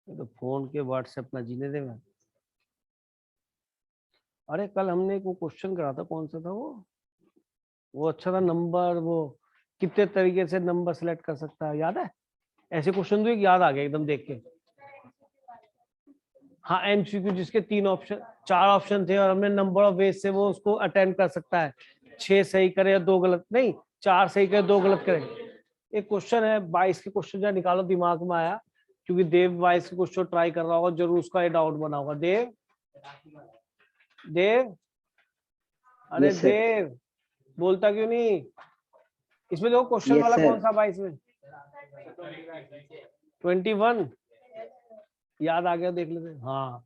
तो फोन के व्हाट्सएप ना जीने दे मैं। अरे कल हमने एक वो क्वेश्चन करा था, कौन सा था वो अच्छा था, नंबर, वो कितने तरीके से नंबर सेलेक्ट कर सकता है, याद है? ऐसे क्वेश्चन तो एक याद आ गया एकदम देख के। हाँ, एमसीक्यू जिसके 4 ऑप्शन थे, और हमने नंबर ऑफ वेज से वो उसको अटेम्प्ट कर सकता है, 6 सही करे या 2 गलत, नहीं 4 सही करे 2 गलत करे। एक क्वेश्चन है 22 के क्वेश्चन जहाँ निकालो, दिमाग में आया क्योंकि देव 22 के क्वेश्चन ट्राई कर रहा होगा, जरूर उसका ये डाउट बना होगा। देव, देव, अरे Yes, sir. देव बोलता क्यों नहीं? इसमें देखो क्वेश्चन Yes, वाला sir. कौन सा 22 में? 21 याद आ गया, देख लेते हैं। हाँ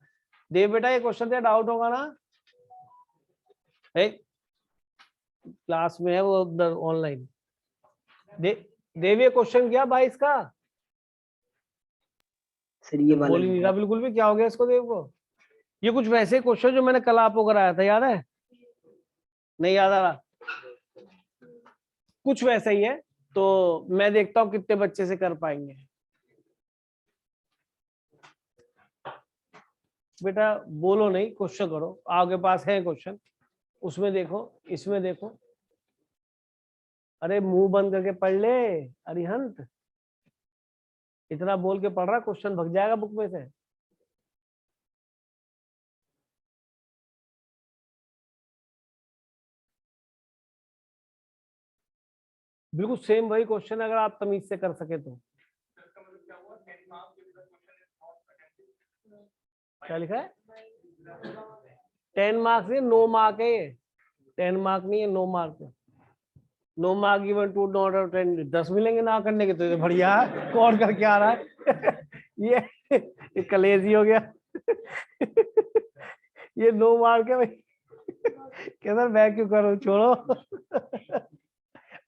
देव बेटा, ये क्वेश्चन तेरा डाउट होगा ना, क्लास में है वो उधर ऑनलाइन। देव ये क्वेश्चन क्या 22 का? सर ये वाला बोल ही नहीं रहा बिल्कुल भी, क्या हो गया इसको देव को? ये कुछ वैसे क्वेश्चन जो मैंने कल आपको कराया था, याद है? नहीं याद आ रहा? कुछ वैसा ही है, तो मैं देखता हूँ कितने बच्चे से कर पाएंगे। बेटा बोलो नहीं, क्वेश्चन करो, आपके पास है क्वेश्चन, उसमें देखो, इसमें देखो। अरे मुंह बंद करके पढ़ ले अरिहंत, इतना बोल के पढ़ रहा, क्वेश्चन भग जाएगा बुक में से। बिल्कुल सेम वही क्वेश्चन, अगर आप तमीज से कर सके तो। क्या लिखा है? 10 मार्क्स है, 9 मार्क है ये, 10 मार्क नहीं है, 9 मार्क है। 9 mark given to not out 10, 10 मिलेंगे ना करने के, तो बढ़िया कौन करके आ रहा है। ये कलेजी हो गया। ये 9 मार्क है भाई, कहता मैं क्यों करूं, छोड़ो।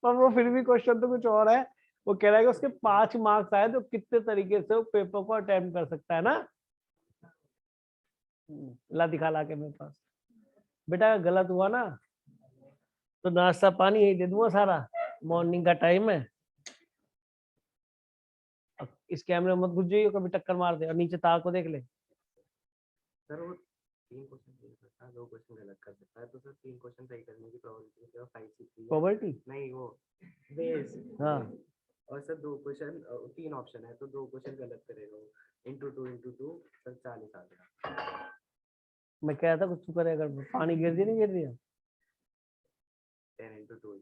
पर वो फिर भी क्वेश्चन तो कुछ और है, वो कह रहा है कि उसके 5 मार्क्स आए तो कितने तरीके से वो पेपर को अटेम्प्ट कर सकता है ना। ला दिखा ला के मेरे पास। बेटा गलत हुआ ना तो नाश्ता पानी यही दे दूंगा सारा, मॉर्निंग का टाइम है। अब इस कैमरे में मत घुस जाइए, कभी टक्कर मार दे, और नीचे तार को देख ले। सर वो 3 क्वेश्चन सही करता है, 2 क्वेश्चन गलत कर सकता है, तो सर 3 क्वेश्चन सही करने की प्रोबेबिलिटी क्या 5 प्रॉपर्टी, नहीं वो बेस। हाँ और सर 2 क्वेश्चन 3 ऑप्शन है तो 2 क्वेश्चन गलत करेगा वो, इंटू 2 सर 40 आ गया। मैं कह रहा था कुछ तू करे, अगर पानी गिर दिया नहीं गिर दिया। 10 इंटू 2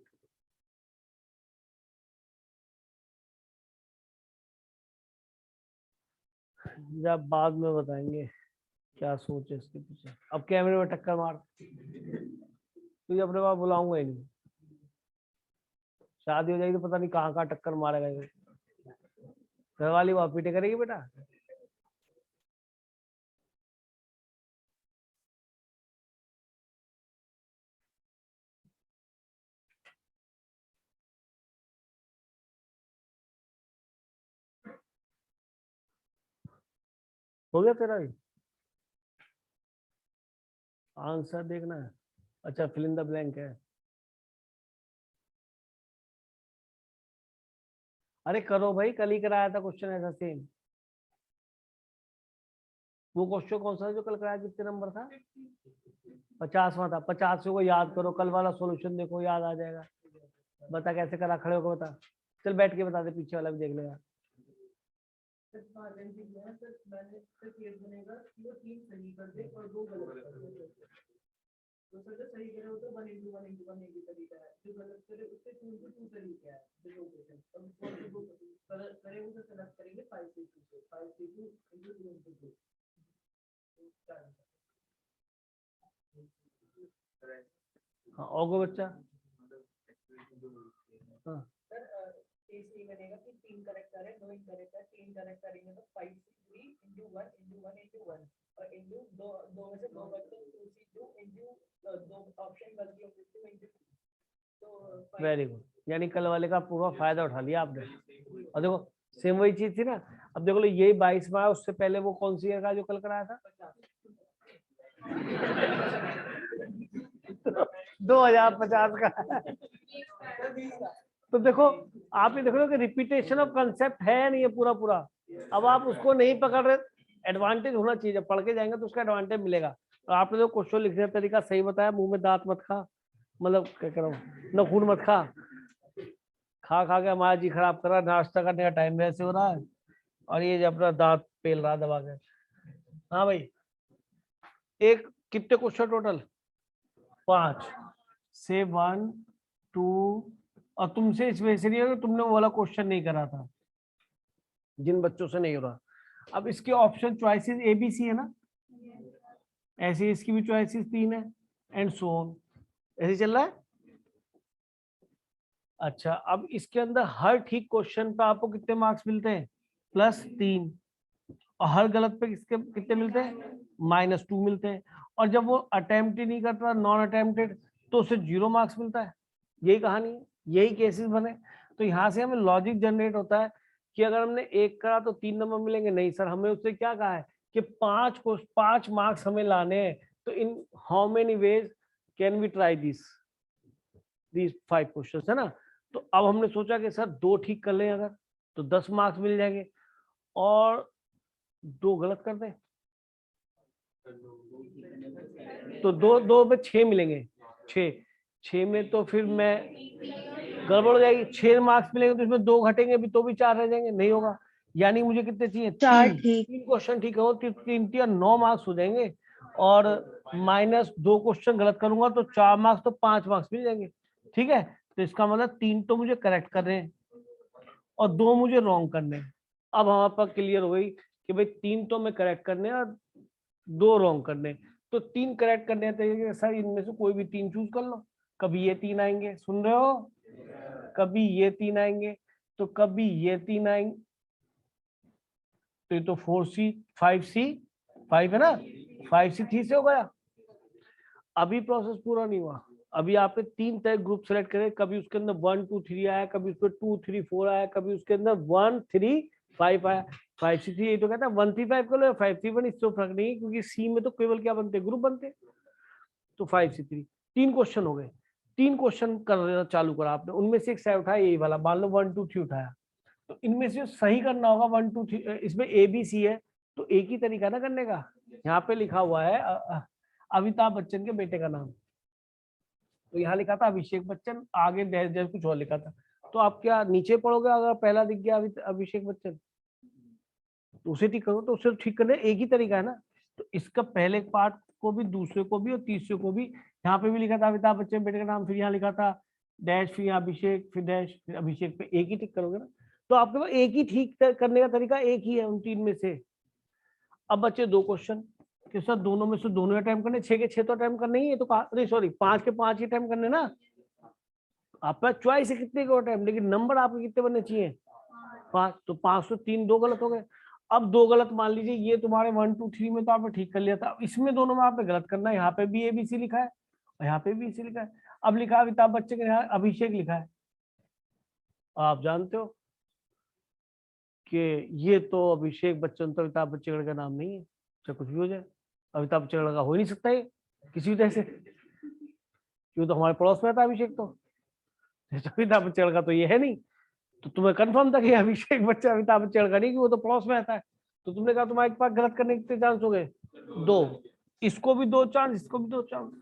जब बाद में बताएंगे क्या सोच है इसके पीछे। अब कैमरे में टक्कर मार, तुझे अपने पास बुलाऊंगा ही नहीं। शादी हो जाएगी तो पता नहीं कहाँ कहाँ टक्कर मारेगा ये। घर वाली वहां पीटे करेगी बेटा। हो गया तेरा भी आंसर देखना है। अच्छा फिल इन द ब्लैंक है। अरे करो भाई, कल ही कराया था क्वेश्चन ऐसा सेम। वो क्वेश्चन कौन सा है जो कल कराया, कितने नंबर था? 50वां था। 50 को याद करो, कल वाला सॉल्यूशन देखो, याद आ जाएगा। बता कैसे करा, खड़े होकर बता। चल बैठ के बता दे, पीछे वाला भी देख लेगा। हाँ और कोई बच्चा? हाँ वेरी गुड, यानी कल वाले का पूरा फायदा उठा लिया आपने। और देखो सेम वही चीज थी ना। अब देखो यही 22 में आया, उससे पहले वो कौन सी का जो कल कराया था? 2050 का। तो देखो आप ये देख रहे हो कि रिपीटेशन ऑफ कंसेप्ट है नहीं है पूरा पूरा। अब आप उसको नहीं पकड़ रहे, एडवांटेज होना चाहिए, पढ़ के जाएंगे तो उसका एडवांटेज मिलेगा। तो आपने जो क्वेश्चन लिखने का तरीका सही बताया, मुंह में दांत मत खा, मतलब क्या कह रहा हूँ, नखून मत खा। खा खा के हमारा जी खराब कर रहा है, नाश्ता करने का टाइम वैसे हो रहा है और ये जो अपना दांत पेल रहा दबा के। हाँ भाई, एक कितने क्वेश्चन टोटल? 5 से 1 2। और तुमसे इस वजह से नहीं होगा, तुमने वो वाला क्वेश्चन नहीं करा था, जिन बच्चों से नहीं हो रहा। अब इसके ऑप्शन चॉइसेस ABC है ना, ऐसे इसकी भी चॉइसेस 3 है, एंड सो ऑन, ऐसे चल रहा है। अच्छा अब इसके अंदर हर ठीक क्वेश्चन पे आपको कितने मार्क्स मिलते हैं? +3। और हर गलत पे किसके कितने मिलते हैं? -2 मिलते हैं। और जब वो अटेम्प्ट ही नहीं करता, नॉन अटेम्प्टेड, तो उसे 0 मार्क्स मिलता है। यही कहानी है, यही केसेस बने। तो यहाँ से हमें लॉजिक जनरेट होता है कि अगर हमने 1 करा तो 3 नंबर मिलेंगे। नहीं सर, हमें उससे क्या कहा है कि 5 मार्क्स हमें लाने हैं। तो in how many ways can we try these 5 questions, है ना। तो अब हमने सोचा कि सर 2 ठीक कर लें अगर, तो 10 मार्क्स मिल जाएंगे, और 2 गलत कर दें तो 2 में 6 मिलेंगे। 6 में तो फिर मैं गड़बड़ हो जाएगी। 6 मार्क्स मिलेंगे तो इसमें 2 घटेंगे भी, तो भी 4 रह जाएंगे, नहीं होगा। यानी मुझे कितने चाहिए? 4 3 ठीक। क्वेश्चन ठीक हो, 3 9 मार्क्स हो जाएंगे, और -2 क्वेश्चन गलत करूंगा तो 4 मार्क्स, तो 5 मार्क्स मिल जाएंगे। ठीक है, तो इसका मतलब 3 तो मुझे करेक्ट करने हैं और 2 मुझे रॉन्ग करने हैं। अब हमारे पास क्लियर हो गई कि भाई 3 तो मैं करेक्ट करने हैं और 2 रॉन्ग करने हैं। तो 3 करेक्ट करने हैं, सर इनमें से कोई भी 3 चूज कर लो। कभी ये 3 आएंगे, सुन रहे हो, कभी ये 3 आएंगे, तो कभी ये 3 आएंगे। तो ये तो 4C 5C 5 है ना, 5C 3 से हो गया। अभी प्रोसेस पूरा नहीं हुआ, अभी आपने 3 तरह ग्रुप सेलेक्ट करे। कभी उसके अंदर 1 2 3 आया, कभी उसके 2 3 4 आया, कभी उसके अंदर 1 3 5 आया। 5C 3 तो कहता है 1 3 5 कर लो, 5 3 1, इससे फर्क नहीं है, क्योंकि सी में तो केवल क्या बनते, ग्रुप बनते। तो 5C 3 3 क्वेश्चन हो गए। 3 क्वेश्चन कर चालू करा आपने, उनमें से एक सही उठाया यही वाला, मान लो 1 2 3 उठाया, तो इनमें से सही करना होगा 1 2 3, इसमें ए बी सी है तो एक ही तरीका ना करने का। यहाँ पे लिखा हुआ है अमिताभ बच्चन के बेटे का नाम, तो यहाँ लिखा था अभिषेक बच्चन, आगे डैश डैश कुछ और लिखा था, तो आप क्या नीचे पढ़ोगे अगर पहला दिख गया अभिषेक बच्चन, तो उसे ठीक करो, तो उसे ठीक करने एक ही तरीका है ना। तो इसका पहले पार्ट को भी, दूसरे को भी और तीसरे को भी, यहाँ पे भी लिखा था अमिताभ बच्चन बेटे का नाम, फिर यहाँ लिखा था डैश, फिर यहाँ अभिषेक, फिर डैश, फिर अभिषेक पे एक ही टिक करोगे ना, तो आपके पास एक ही ठीक करने का तरीका एक ही है उन 3 में से। अब बच्चे 2 क्वेश्चन के साथ, दोनों में से दोनों अटेम्प्ट करने, 6 के 6 तो अटेम्प्ट करने ही है, तो नहीं सॉरी 5 के 5 ही अटेम्प्ट करने ना। आपका चॉइस है कितने को अटेम्प्ट, लेकिन नंबर आपके कितने बनने चाहिए 5, तो 5 तो 3 2 गलत हो गए। अब 2 गलत मान लीजिए, ये तुम्हारे 1 2 3 में तो आपने ठीक कर लिया था, इसमें दोनों में आपने गलत करना है, यहाँ पे भी ABC लिखा है और यहाँ पे भी ABC लिखा है। अब लिखा है अमिताभ बच्चन के, यहाँ अभिषेक लिखा है। आप जानते हो कि ये तो अभिषेक बच्चन तो अमिताभ बच्चन का नाम नहीं है, चाहे कुछ भी हो जाए, अमिताभ बच्चन का हो ही नहीं सकता ये किसी भी तरह से, क्यों तो हमारे पड़ोस में था अभिषेक, तो अमिताभ बच्चन का तो ये है नहीं, तो तुम्हें कंफर्म था कि अभिषेक बच्चन अमिताभ बच्चन का नहीं, कि वो तो पड़ोस में रहता है, तो तुमने कहा तुम्हारे पास गलत करने के कितने चांस हो गए 2, इसको भी 2 चांस, इसको भी 2 चांस,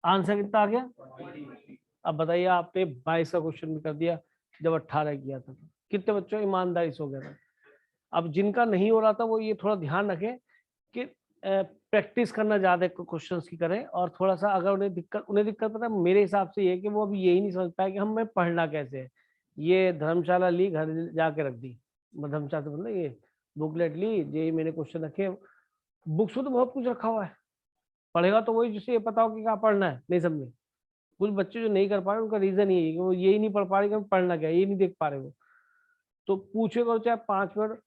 आंसर कितना आ गया। अब बताइए, आपने 22 का क्वेश्चन भी कर दिया जब 18 किया था, कितने बच्चों ईमानदारी से हो गया था। अब जिनका नहीं हो रहा था वो ये थोड़ा ध्यान रखें कि प्रैक्टिस करना ज्यादा क्वेश्चंस की करें, और थोड़ा सा अगर उन्हें दिक्कत पता है मेरे हिसाब से ये कि वो अभी यही नहीं समझ पाए कि हमें पढ़ना कैसे है। ये धर्मशाला ली, घर जाके रख दी, धर्मशाला मतलब ये बुकलेट ली, ये मैंने क्वेश्चन रखे, बुक्स में तो बहुत कुछ रखा हुआ है, पढ़ेगा तो वही जिसे ये पता हो कि क्या पढ़ना है, नहीं समझे। कुछ बच्चे जो नहीं कर पा रहे उनका रीजन यही है कि वो यही नहीं पढ़ पा रहे कि पढ़ना क्या है, ये नहीं देख पा रहे वो, तो पूछेगा चाहे 5 मिनट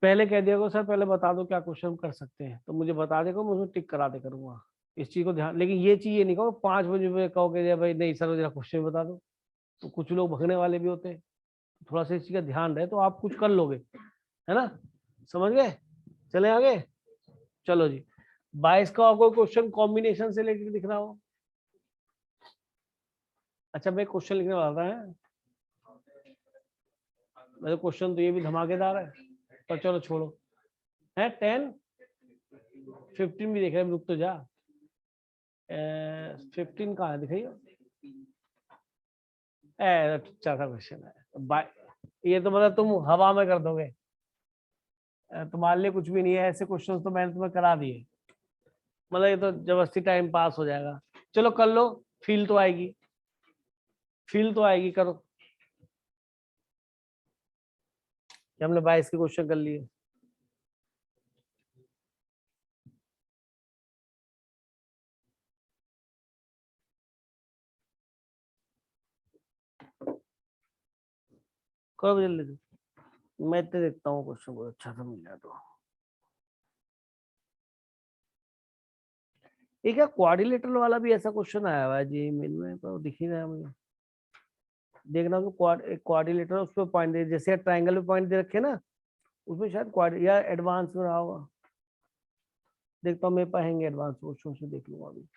पहले कह दिया, सर पहले बता दो क्या क्वेश्चन कर सकते हैं, तो मुझे बता देगा, मैं उसमें टिक करा दे करूंगा। इस चीज को ध्यान, लेकिन ये चीज ये नहीं कहो 5 बजे में कहोगे भाई नहीं सर जरा क्वेश्चन बता दो, तो कुछ लोग भगने वाले भी होते हैं, थोड़ा सा इस चीज का ध्यान रहे तो आप कुछ कर लोगे, है ना, समझ गए। चले आगे, चलो जी 22 का और कोई क्वेश्चन कॉम्बिनेशन से रिलेटेड दिख रहा हो। अच्छा मैं क्वेश्चन लिखने वाला था, मेरे क्वेश्चन तो ये भी धमाकेदार है, पर चलो छोड़ो, है 10 15 भी देख रहे हैं, रुक तो जा, 15 कहाँ है दिखाइए, अच्छा सा क्वेश्चन है, ये तो मतलब तुम हवा में कर दोगे, तुम्हारे लिए कुछ भी नहीं है, ऐसे क्वेश्चंस तो मैंने तुम्हें करा दिए, मतलब ये तो जबरदस्ती टाइम पास हो जाएगा, चलो कर लो, फील तो आएगी, फील तो आएगी, करो। हमने 22 के क्वेश्चन कर लिए, करो जल्दी, मैं इतने देखता हूँ क्वेश्चन को, अच्छा सा मिल जाए तो। एक है क्वाड्रिलेटरल वाला भी ऐसा क्वेश्चन आया हुआ है जी मेल में, तो दिख ही रहा है मुझे, देखना कि क्वाड्रिलेटरल उस पर पॉइंट दे, जैसे ट्रायंगल पे पॉइंट दे रखे ना, उसमें शायद क्वाड या एडवांस में रहा होगा, देखता हूँ मेरे पास हैंगे एडवांस क्वेश्चन से, देख लूंगा अभी।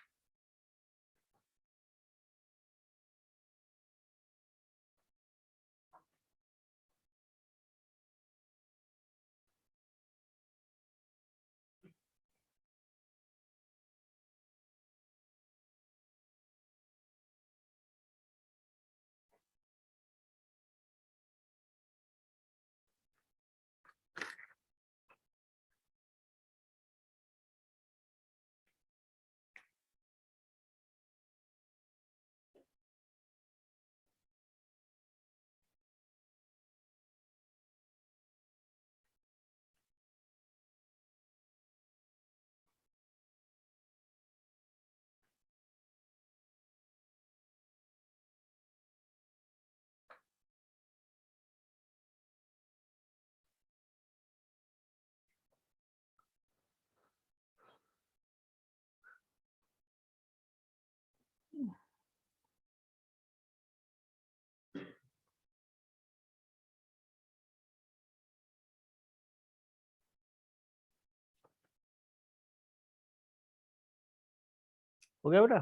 हो गया बेटा।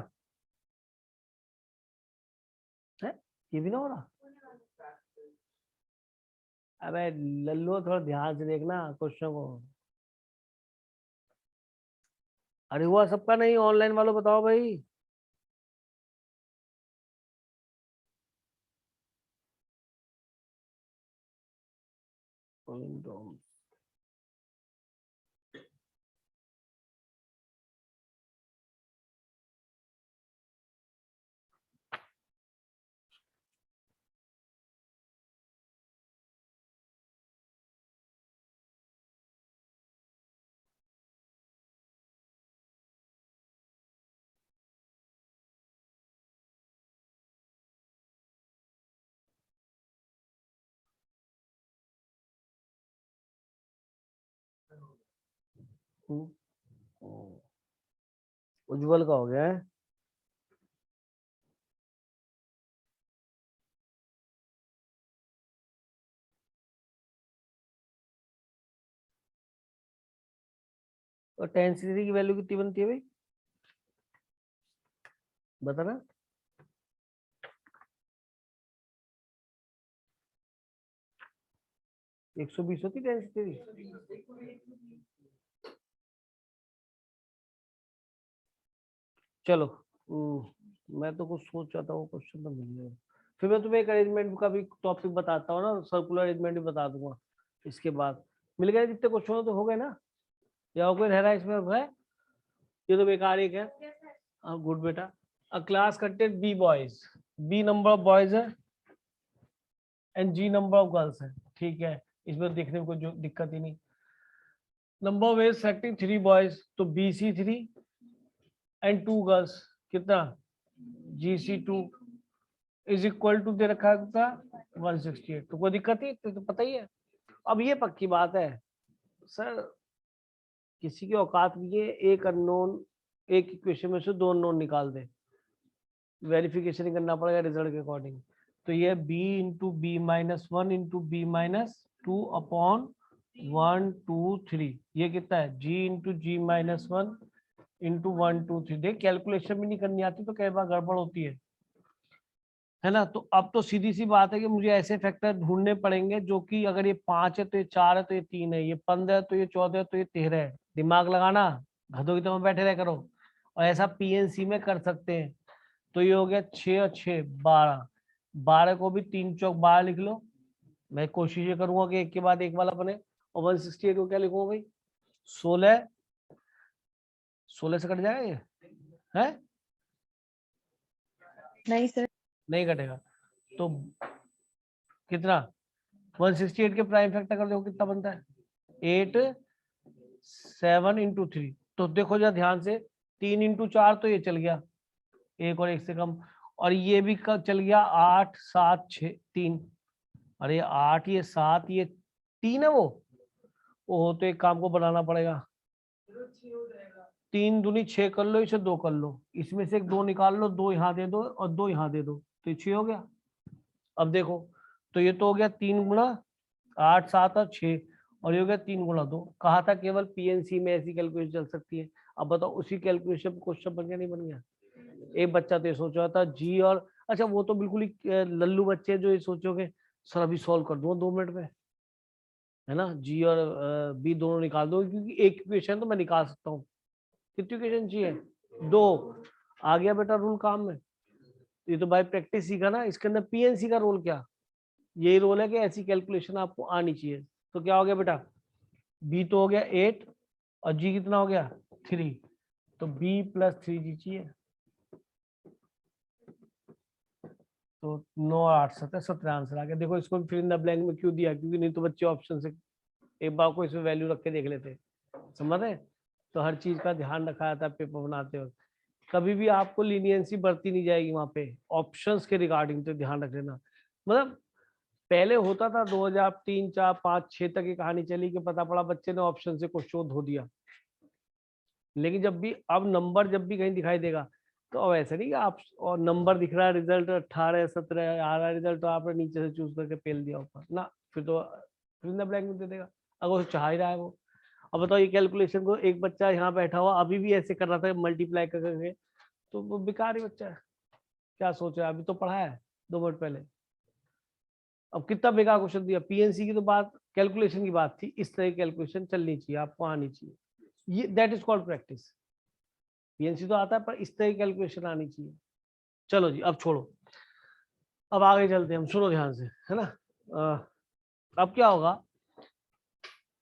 ये भी ना हो रहा। अबे लल्लू थोड़ा ध्यान से देखना क्वेश्चन को। अरे हुआ सबका नहीं, ऑनलाइन वालों बताओ भाई। उज्जवल का हो गया है। और tan C3 की वैल्यू कितनी बनती है भाई, बता ना। एक 120 होती tan C3। चलो मैं तो कुछ सोच रहा था, वो क्वेश्चन तो मिल गया। फिर मैं तुम्हें एक अरेंजमेंट का भी टॉपिक बताता हूँ ना, सर्कुलर अरेंजमेंट भी बता दूंगा इसके बाद। मिल गए जितने क्वेश्चन तो हो गए ना, या कोई रह रहा है इसमें है? ये तो बेकार एक है। हाँ गुड बेटा। A class content B boys, B number of boys है and G number of girls है, ठीक है, इसमें देखने में कोई जो दिक्कत ही नहीं। Number of ways selecting 3 boys, तो BC3 एंड 2 गर्ल्स, कितना GC2 इज इक्वल टू दे रखा है 168। तो कोई दिक्कत ही तो पता ही है। अब ये पक्की बात है सर, किसी की औकात नहीं है एक अननोन, एक इक्वेशन में से 2 अननोन निकाल दे, वेरिफिकेशन करना पड़ेगा रिजल्ट के अकॉर्डिंग। तो ये b into b minus 1 into b minus 2 upon 1 2 3, ये कितना है g into g minus 1 into 1 2 3। देख कैलकुलेशन भी नहीं करनी आती तो कई बार गड़बड़ होती है ना। तो अब तो सीधी सी बात है कि मुझे ऐसे फैक्टर ढूंढने पड़ेंगे जो कि अगर ये 5 है तो ये 4 है तो ये 3 है, ये 15 है तो ये 14 है तो ये 13 है। दिमाग लगाना, गधों की तरह बैठे रह करो। और ऐसा PNC में कर सकते हैं। तो ये हो गया 6 और 6 12, 12 को भी 3 चौक 12 लिख लो। मैं कोशिश ये करूंगा कि एक के बाद एक वाला बने। और 168 को क्या लिखूंगा भाई, 16 से कट जाएगा ये है, नहीं सर। नहीं कटेगा। तो कितना 168 के प्राइम फैक्टर कर देखो कितना बनता है, 8 7 इंटू 3। तो देखो जरा ध्यान से, 3 इंटू 4 तो ये चल गया, एक और एक से कम। और ये भी चल गया 8 7 6 3। अरे 8 ये 7 ये 3 है वो तो एक काम को बनाना पड़ेगा, 3 दूनी 6 कर लो, इसे 2 कर लो, इसमें से एक 2 निकाल लो, 2 यहाँ दे दो और 2 यहाँ दे दो, तो ये 6 हो गया। अब देखो तो ये तो हो गया 3 गुना 8 7 और 6, और ये हो गया 3 गुना 2। कहा था केवल PNC में ऐसी कैलकुलेशन चल सकती है। अब बताओ उसी कैलकुलेशन पे क्वेश्चन बन गया नहीं बन गया। एक बच्चा तो ये सोच रहा था जी और, अच्छा वो तो बिल्कुल ही लल्लू बच्चे जो ये सोचोगे सर अभी सॉल्व कर दूंगा 2 मिनट में, है ना, जी और बी दोनों निकाल दो, क्योंकि एक इक्वेशन तो मैं निकाल सकता हूँ। कितनी इक्वेशन चाहिए, 2। आ गया बेटा रूल काम में। ये तो बाय प्रैक्टिस सीखा ना। इसके अंदर PNC का रोल क्या, यही रोल है कि ऐसी कैलकुलेशन आपको आनी चाहिए। तो क्या हो गया बेटा, बी तो हो गया 8 और जी कितना हो गया 3, तो बी प्लस 3G चाहिए। तो 9 और 8 17 आंसर आ गया। देखो इसको फिर इन द ब्लैंक में क्यों दिया, क्योंकि नहीं तो बच्चे ऑप्शन से एक बार को इसमें वैल्यू रख के देख लेते, समझ रहे। तो हर चीज का ध्यान रखा जाता है पेपर बनाते वक्त। कभी भी आपको लीनियंसी बढ़ती नहीं जाएगी वहां पे ऑप्शंस के रिगार्डिंग, तो ध्यान रख लेना। मतलब पहले होता था 2003 4 5 6 तक की कहानी चली कि पता पड़ा बच्चे ने ऑप्शन से क्वेश्चन धो दिया। लेकिन जब भी अब नंबर जब भी कहीं दिखाई देगा तो अब ऐसा नहीं कि आप और नंबर दिख रहा है, रिजल्ट 18 17 आ रहा है रिजल्ट, तो आपने नीचे से चूज करके पेल दिया ऊपर ना, फिर तो फिर इन द ब्लैंक में दे देगा अगर वो चाह ही रहा है वो। अब बताओ ये कैलकुलेशन को एक बच्चा यहाँ बैठा हुआ अभी भी ऐसे कर रहा था मल्टीप्लाई करके, तो वो बेकार ही बच्चा है, क्या सोच रहा है, अभी तो पढ़ा है। 2 मिनट पहले। अब कितना बेकार क्वेश्चन दिया, पीएनसी की तो बात कैलकुलेशन की बात थी, इस तरह की कैलकुलेशन चलनी चाहिए, आपको आनी चाहिए, ये that is called practice. PNC तो आता है पर इस तरह की कैलकुलेशन आनी चाहिए। चलो जी अब छोड़ो, अब आगे चलते हैं हम, सुनो ध्यान से, है ना। अब क्या होगा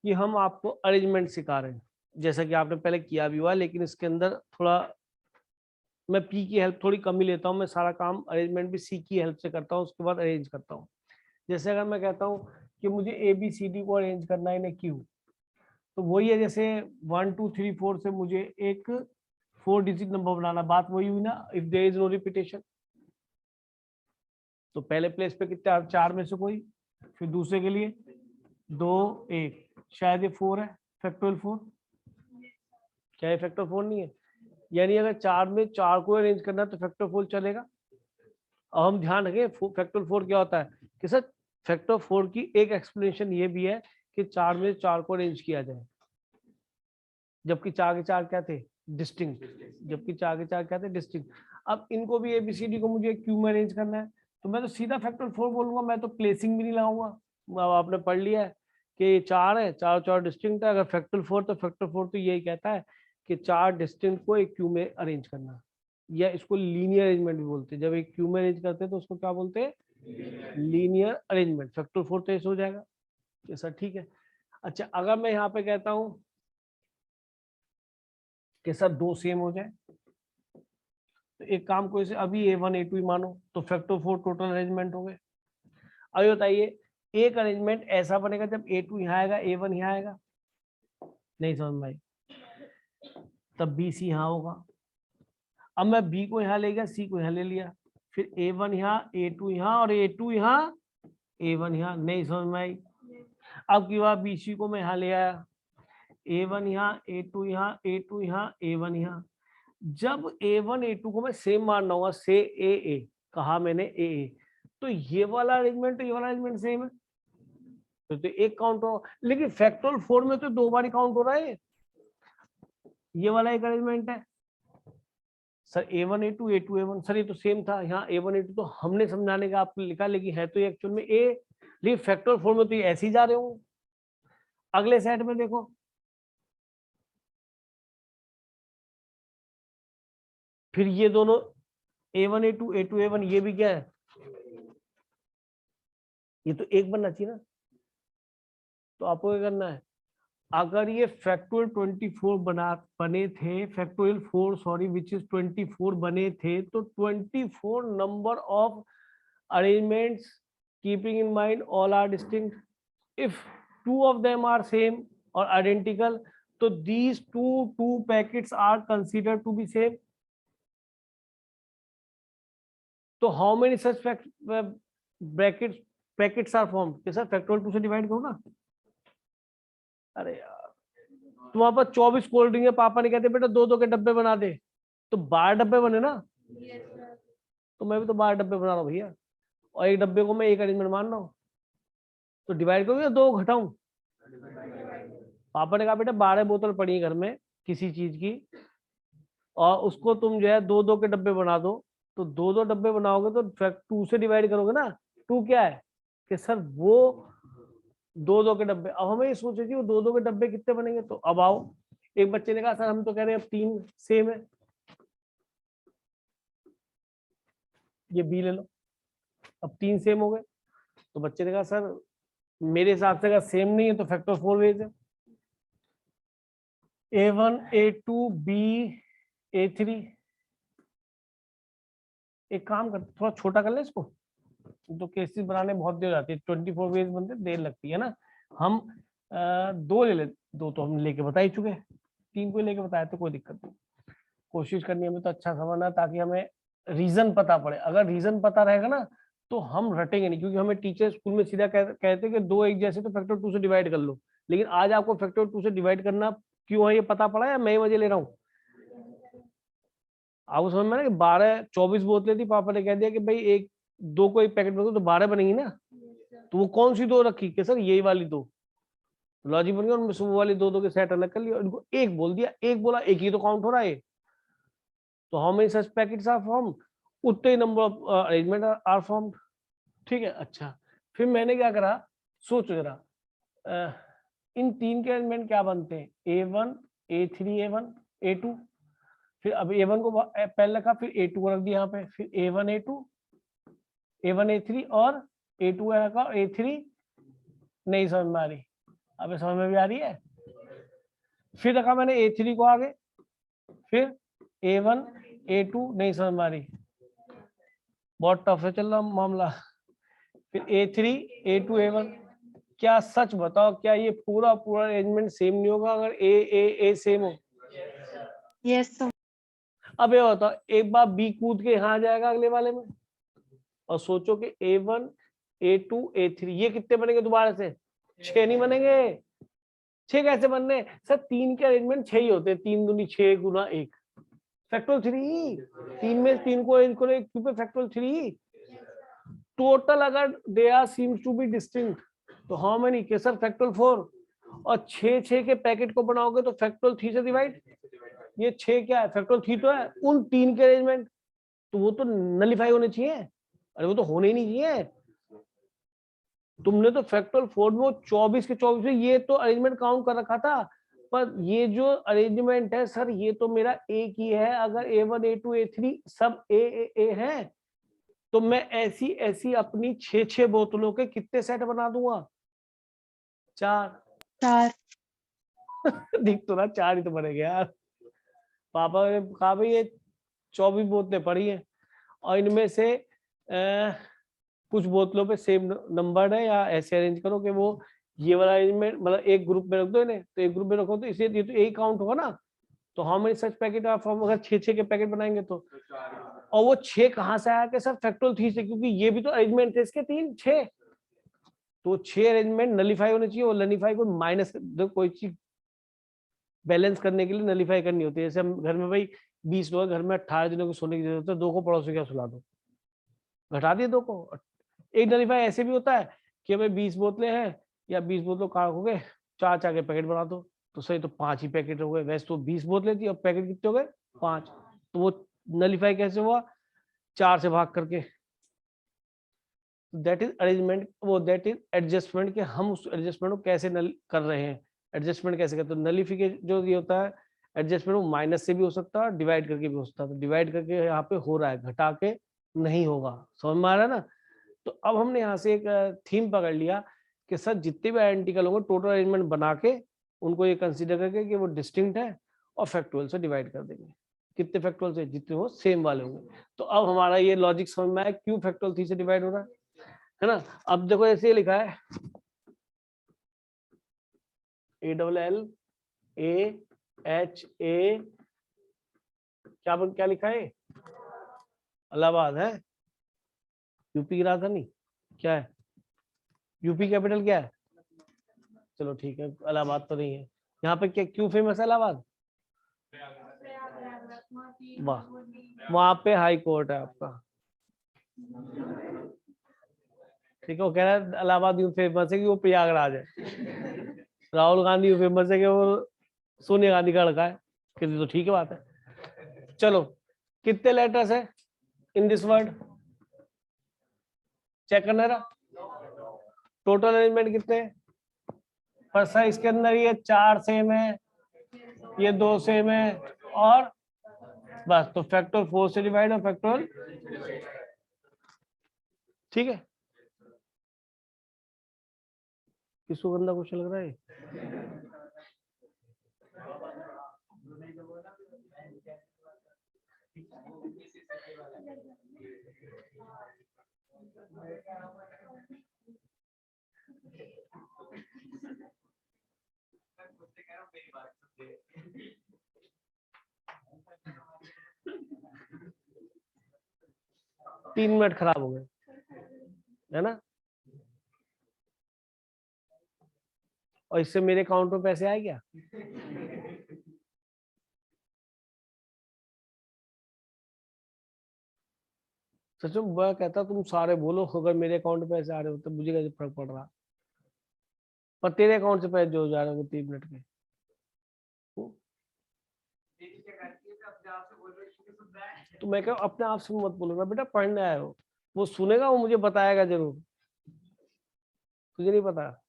कि हम आपको अरेंजमेंट सिखा रहे हैं, जैसा कि आपने पहले किया भी हुआ, लेकिन इसके अंदर थोड़ा मैं पी की हेल्प थोड़ी कम ही लेता हूँ, मैं सारा काम अरेंजमेंट भी सी की हेल्प से करता हूँ, उसके बाद अरेंज करता हूँ। जैसे अगर मैं कहता हूँ कि मुझे ए बी सी डी को अरेंज करना है इन क्यू, तो वही है जैसे 1 2 3 4 से मुझे एक 4 डिजिट नंबर बनाना, बात वही हुई ना, if there is no repetition. तो पहले प्लेस पे कितने, 4 में से कोई, फिर दूसरे के लिए 2 1, शायद ये 4 है, फैक्टोरियल 4, क्या ये फैक्टर 4 नहीं है? यानी अगर 4 में 4 को अरेंज करना है तो फैक्टर 4 चलेगा। अब हम ध्यान रखें फैक्टर 4 क्या होता है कि सर फैक्टर 4 की एक एक्सप्लेनेशन ये भी है कि 4 में 4 को अरेंज किया जाए, जबकि 4 के 4 क्या थे, डिस्टिंक्ट, जबकि 4 के 4 क्या थे, डिस्टिंक्ट। अब इनको भी एबीसीडी को मुझे क्यू में अरेंज करना है, तो मैं तो सीधा फैक्टर 4 बोलूंगा, मैं तो प्लेसिंग भी नहीं लगाऊंगा। अब आपने पढ़ लिया है कि ये 4 है, 4 4 डिस्टिंक्ट है, अगर फैक्टर 4 तो फैक्टर 4 तो यही कहता है कि 4 डिस्टिंक्ट को एक क्यू में अरेंज करना, या इसको लीनियर अरेंजमेंट भी बोलते हैं। जब एक क्यू में अरेंज करते हैं तो उसको क्या बोलते हैं, लीनियर अरेंजमेंट। फैक्टर 4 तो ऐसे हो जाएगा, ये सर ठीक है। अच्छा अगर मैं यहाँ पे कहता हूँ कि सर 2 सेम हो जाए, तो एक काम को इसे अभी A1 A2 ही मानो, तो फैक्टर 4 टोटल अरेंजमेंट हो गए। अभी बताइए एक अरेंजमेंट ऐसा बनेगा जब A2 यहाँ आएगा A1 यहाँ आएगा, नहीं समझ में आई, तब BC यहाँ होगा। अब मैं B को यहाँ ले गया, C को यहाँ ले लिया, फिर A1 यहाँ, A2 यहाँ और A2 यहाँ, A1 यहाँ, नहीं समझ में आई। अब की बात BC को मैं यहाँ ले आया, A1 यहाँ, A2 यहाँ, A2 यहाँ, A1 यहाँ। जब A1 A2 को मैं सेम मानना होगा, से AA कहा मैंने AA, तो ये वाला अरेंजमेंट तो ये वाला अरेंजमेंट सेम है, तो एक काउंट हो। लेकिन फैक्टोरियल 4 में तो 2 बार काउंट हो रहा है, ये वाला एक अरेंजमेंट है sir, A1 A2 A2 A1, sir ये तो सेम था, यहाँ A1 A2 तो हमने समझाने का आपको लिखा, लेकिन है तो ये एक्चुअल में A, लेकिन फैक्टोरियल 4 में तो ये ऐसे ही जा रहे हो। अगले सेट में देखो, फिर ये दोनों A1 A2 A2 A1 ये भी क्या है, ये तो एक बनना चाहिए ना। तो आपको क्या करना है, अगर ये फैक्टोरियल 24 बने थे, फैक्टोरियल 4 सॉरी विच इज 24 बने थे, तो 24 number of arrangements keeping in mind all are distinct, if 2 of them are same or identical, तो these two packets are considered to be same. तो how many such packets are formed? कैसा factorial 2 से divide करो ना। अरे यार तुम्हारे पास 24 cold drink है, पापा ने कहते बेटा 2 2 के डब्बे बना दे, तो 12 डब्बे बने ना। तो मैं भी तो 12 डब्बे बना रहा हूँ भैया, और एक डब्बे को मैं एक अरेंजमेंट मान रहा हूँ, तो डिवाइड करूँ या 2 घटाऊं? पापा ने कहा बेटा 12 बोतल पड़ी है घर में किसी चीज की, और उसको तुम जो है 2 2 के डब्बे बना दो, तो 2 2 डब्बे बनाओगे तो 2 से डिवाइड करोगे ना। 2 क्या है कि सर वो 2 2 के डब्बे। अब हमें ये सोचे कि वो 2 2 के डब्बे कितने बनेंगे, तो अब आओ, एक बच्चे ने कहा सर हम तो कह रहे हैं अब 3 सेम है, ये बी ले लो, अब 3 सेम हो गए। तो बच्चे ने कहा सर मेरे हिसाब से अगर सेम नहीं है तो फैक्टर 4 वेज है, A1 A2 B A3। एक काम करते थोड़ा छोटा कर ले इसको, तो केसेस बनाने बहुत देर जाती है, 24 वेज बनते देर लगती है ना। हम 2 ले ले, 2 तो हम लेके बता ही चुके, 3 को लेके बताया तो कोई दिक्कत नहीं। कोशिश करनी हमें तो अच्छा समझना, ताकि हमें रीजन पता पड़े। अगर रीजन पता रहेगा ना तो हम रटेंगे नहीं, क्योंकि हमें टीचर स्कूल में सीधा कहते कि 2 एक जैसे तो फैक्टर 2 से डिवाइड कर लो, लेकिन आज आपको फैक्टर 2 से डिवाइड करना क्यों है ये पता पड़ा, या मैं मजे ले रहा हूँ? आपको समझ में ना कि 12 24 बोतलें थी, पापा ने कह दिया कि भाई 1 2 को एक पैकेट बना दो, तो 12 बनेगी ना। तो वो कौन सी 2 रखी कि सर यही वाली 2, लॉजिक बन गया, उनमें से वो वाली 2 2 के सेट अलग कर लिया, उनको एक बोल दिया, एक बोला, एक ही तो काउंट हो रहा है। तो how many such packets are formed, उतने ही number of arrangement are formed. ठीक है, अच्छा फिर मैंने क्या करा, सोचो जरा, इन तीन के अरेंजमेंट क्या बनते हैं, A1 A3 A1 A2। फिर अब A1 को पहले रखा, फिर A2 को रख दिया यहाँ पे, फिर A1 A2 A1 A3 और A2 रखा, A3 नहीं समझ में आ रही, अब समझ में भी आ रही है। फिर रखा मैंने A3 को आगे, फिर A1 A2 नहीं समझ में आ रही, बहुत टफ है चल रहा मामला। फिर A3 A2 A1। क्या सच बताओ, क्या ये पूरा पूरा अरेंजमेंट सेम नहीं होगा अगर A सेम हो? Yes sir. अब ये बताओ, एक बार B कूद के यहाँ आ जाएगा अगले वाले में, और सोचो कि A1 A2 A3 ये कितने बनेंगे दोबारा से? 6 नहीं बनेंगे। 6 कैसे बनने सर? 3 के अरेंजमेंट 6 ही होते हैं, 3 दूनी 6 गुना 1 फैक्टोरियल 3। 3 में 3 को अरेंज करो, एक क्यों पे फैक्टोरियल 3 टोटल। अगर they are seems to be distinct तो हाउ मेनी के सर? फैक्टोरियल 4। और 6 के पैकेट को बनाओगे तो फैक्टोरियल 3 से डिवाइड। ये 6 क्या है? फैक्टोरियल 3 तो है। उन 3 के अरेंजमेंट तो वो तो नलिफाई होने चाहिए, अरे वो तो होने ही नहीं चाहिए। तुमने तो फैक्टोरियल 4 में 24 के 24 में ये तो अरेंजमेंट काउंट कर रखा था, पर ये जो अरेंजमेंट है सर ये तो मेरा एक ही है। अगर A1 A2 A3 सब ए है तो मैं ऐसी ऐसी अपनी 6 बोतलों के कितने सेट बना दूंगा? 4। दिख तो ना 4 ही तो बनेंगे यार। पापा ने कहा भाई ये 24 बोतलें पड़ी हैं और इनमें से कुछ बोतलों पे सेम नंबर है, या ऐसे अरेंज करो कि वो ये वाला अरेंजमेंट मतलब एक ग्रुप में रख दो इन्हें, तो एक ग्रुप में रखो तो इसे ये तो एक काउंट होगा ना। तो how many such packet are from, अगर 6 के पैकेट बनाएंगे तो। और वो 6 कहां से आया कि सर? फैक्टोरियल 3 से, क्योंकि ये भी तो अरेंजमेंट थे इसके 3 6। तो 6 अरेंजमेंट नलिफाई होने चाहिए, और नलिफाई को माइनस कोई चीज बैलेंस करने के लिए नलिफाई करनी होती है। जैसे हम घर में भाई 20 लोग, घर में 18 जनों को सोने की जरूरत है, 2 को पड़ोसी क्या सुला दो, घटा दिए 2 को। एक नलिफाई ऐसे भी होता है कि हमें 20 बोतलें हैं या 20 बोतलों का हो गए, 4 के पैकेट बना दो तो सही, तो 5 ही पैकेट हो गए। वैसे तो 20 बोतलें थी, अब पैकेट कितने हो गए? 5। तो वो नलिफाई कैसे हुआ? 4 से भाग करके। दैट इज अरेंजमेंट, वो दैट इज एडजस्टमेंट, कि हम उस एडजस्टमेंट को कैसे कर रहे हैं। एडजस्टमेंट कैसे करते हैं? नलिफिकेशन जो ये होता है एडजस्टमेंट, वो माइनस से भी हो सकता है और डिवाइड करके भी हो सकता है। तो डिवाइड करके यहाँ पे हो रहा है, घटा के नहीं होगा। समझ में आ रहा है ना? तो अब हमने यहाँ से एक थीम पकड़ लिया कि सर जितने भी आइडेंटिकल होंगे टोटल अरेंजमेंट बना के उनको ये कंसीडर करके कि वो डिस्टिंक्ट है, और फैक्टोरियल से डिवाइड कर देंगे। कितने फैक्टोरियल से? जितने वो सेम वाले होंगे। तो अब हमारा ये लॉजिक समझ में आया क्यों फैक्टोरियल 3 से डिवाइड हो रहा है ना? अब देखो ऐसे लिखा है ALLAHA, क्या लिखा है? इलाहाबाद है, यूपी की राजधानी क्या है? यूपी कैपिटल क्या है? चलो ठीक है, इलाहाबाद तो नहीं है। यहाँ पे क्या क्यों फेमस है इलाहाबाद? वाह, वहां पे हाई कोर्ट है आपका। ठीक है, वो कह रहा है इलाहाबाद यूं फेमस है कि वो प्रयागराज है। राहुल गांधी यूं फेमस है कि वो सोनिया गांधी का लड़का है। किसी तो ठीक है बात है। चलो कितने लेटर्स है इन दिस वर्ड? चेक करना रहा। टोटल अरेंजमेंट कितने? पर सर इसके अंदर ये 4 सेम है, ये 2 सेम है, और बस। तो फैक्टर 4 से डिवाइड और फैक्टर, ठीक है। किसको गंदा क्वेश्चन लग रहा है? तीन मिनट खराब हो गए है ना? और इससे मेरे अकाउंट में पैसे आए क्या? सच में मैं कहता तुम सारे बोलो, अगर मेरे अकाउंट में पैसे आ रहे होते मुझे कैसे फर्क पड़ रहा, पर तेरे अकाउंट से पैसे जो जा रहे होंगे 3 मिनट के। तो मैं क्या अपने आप से मत बोलूंगा बेटा पढ़ने आए हो, वो सुनेगा, वो मुझे बताएगा जरूर, तुझे नहीं पता,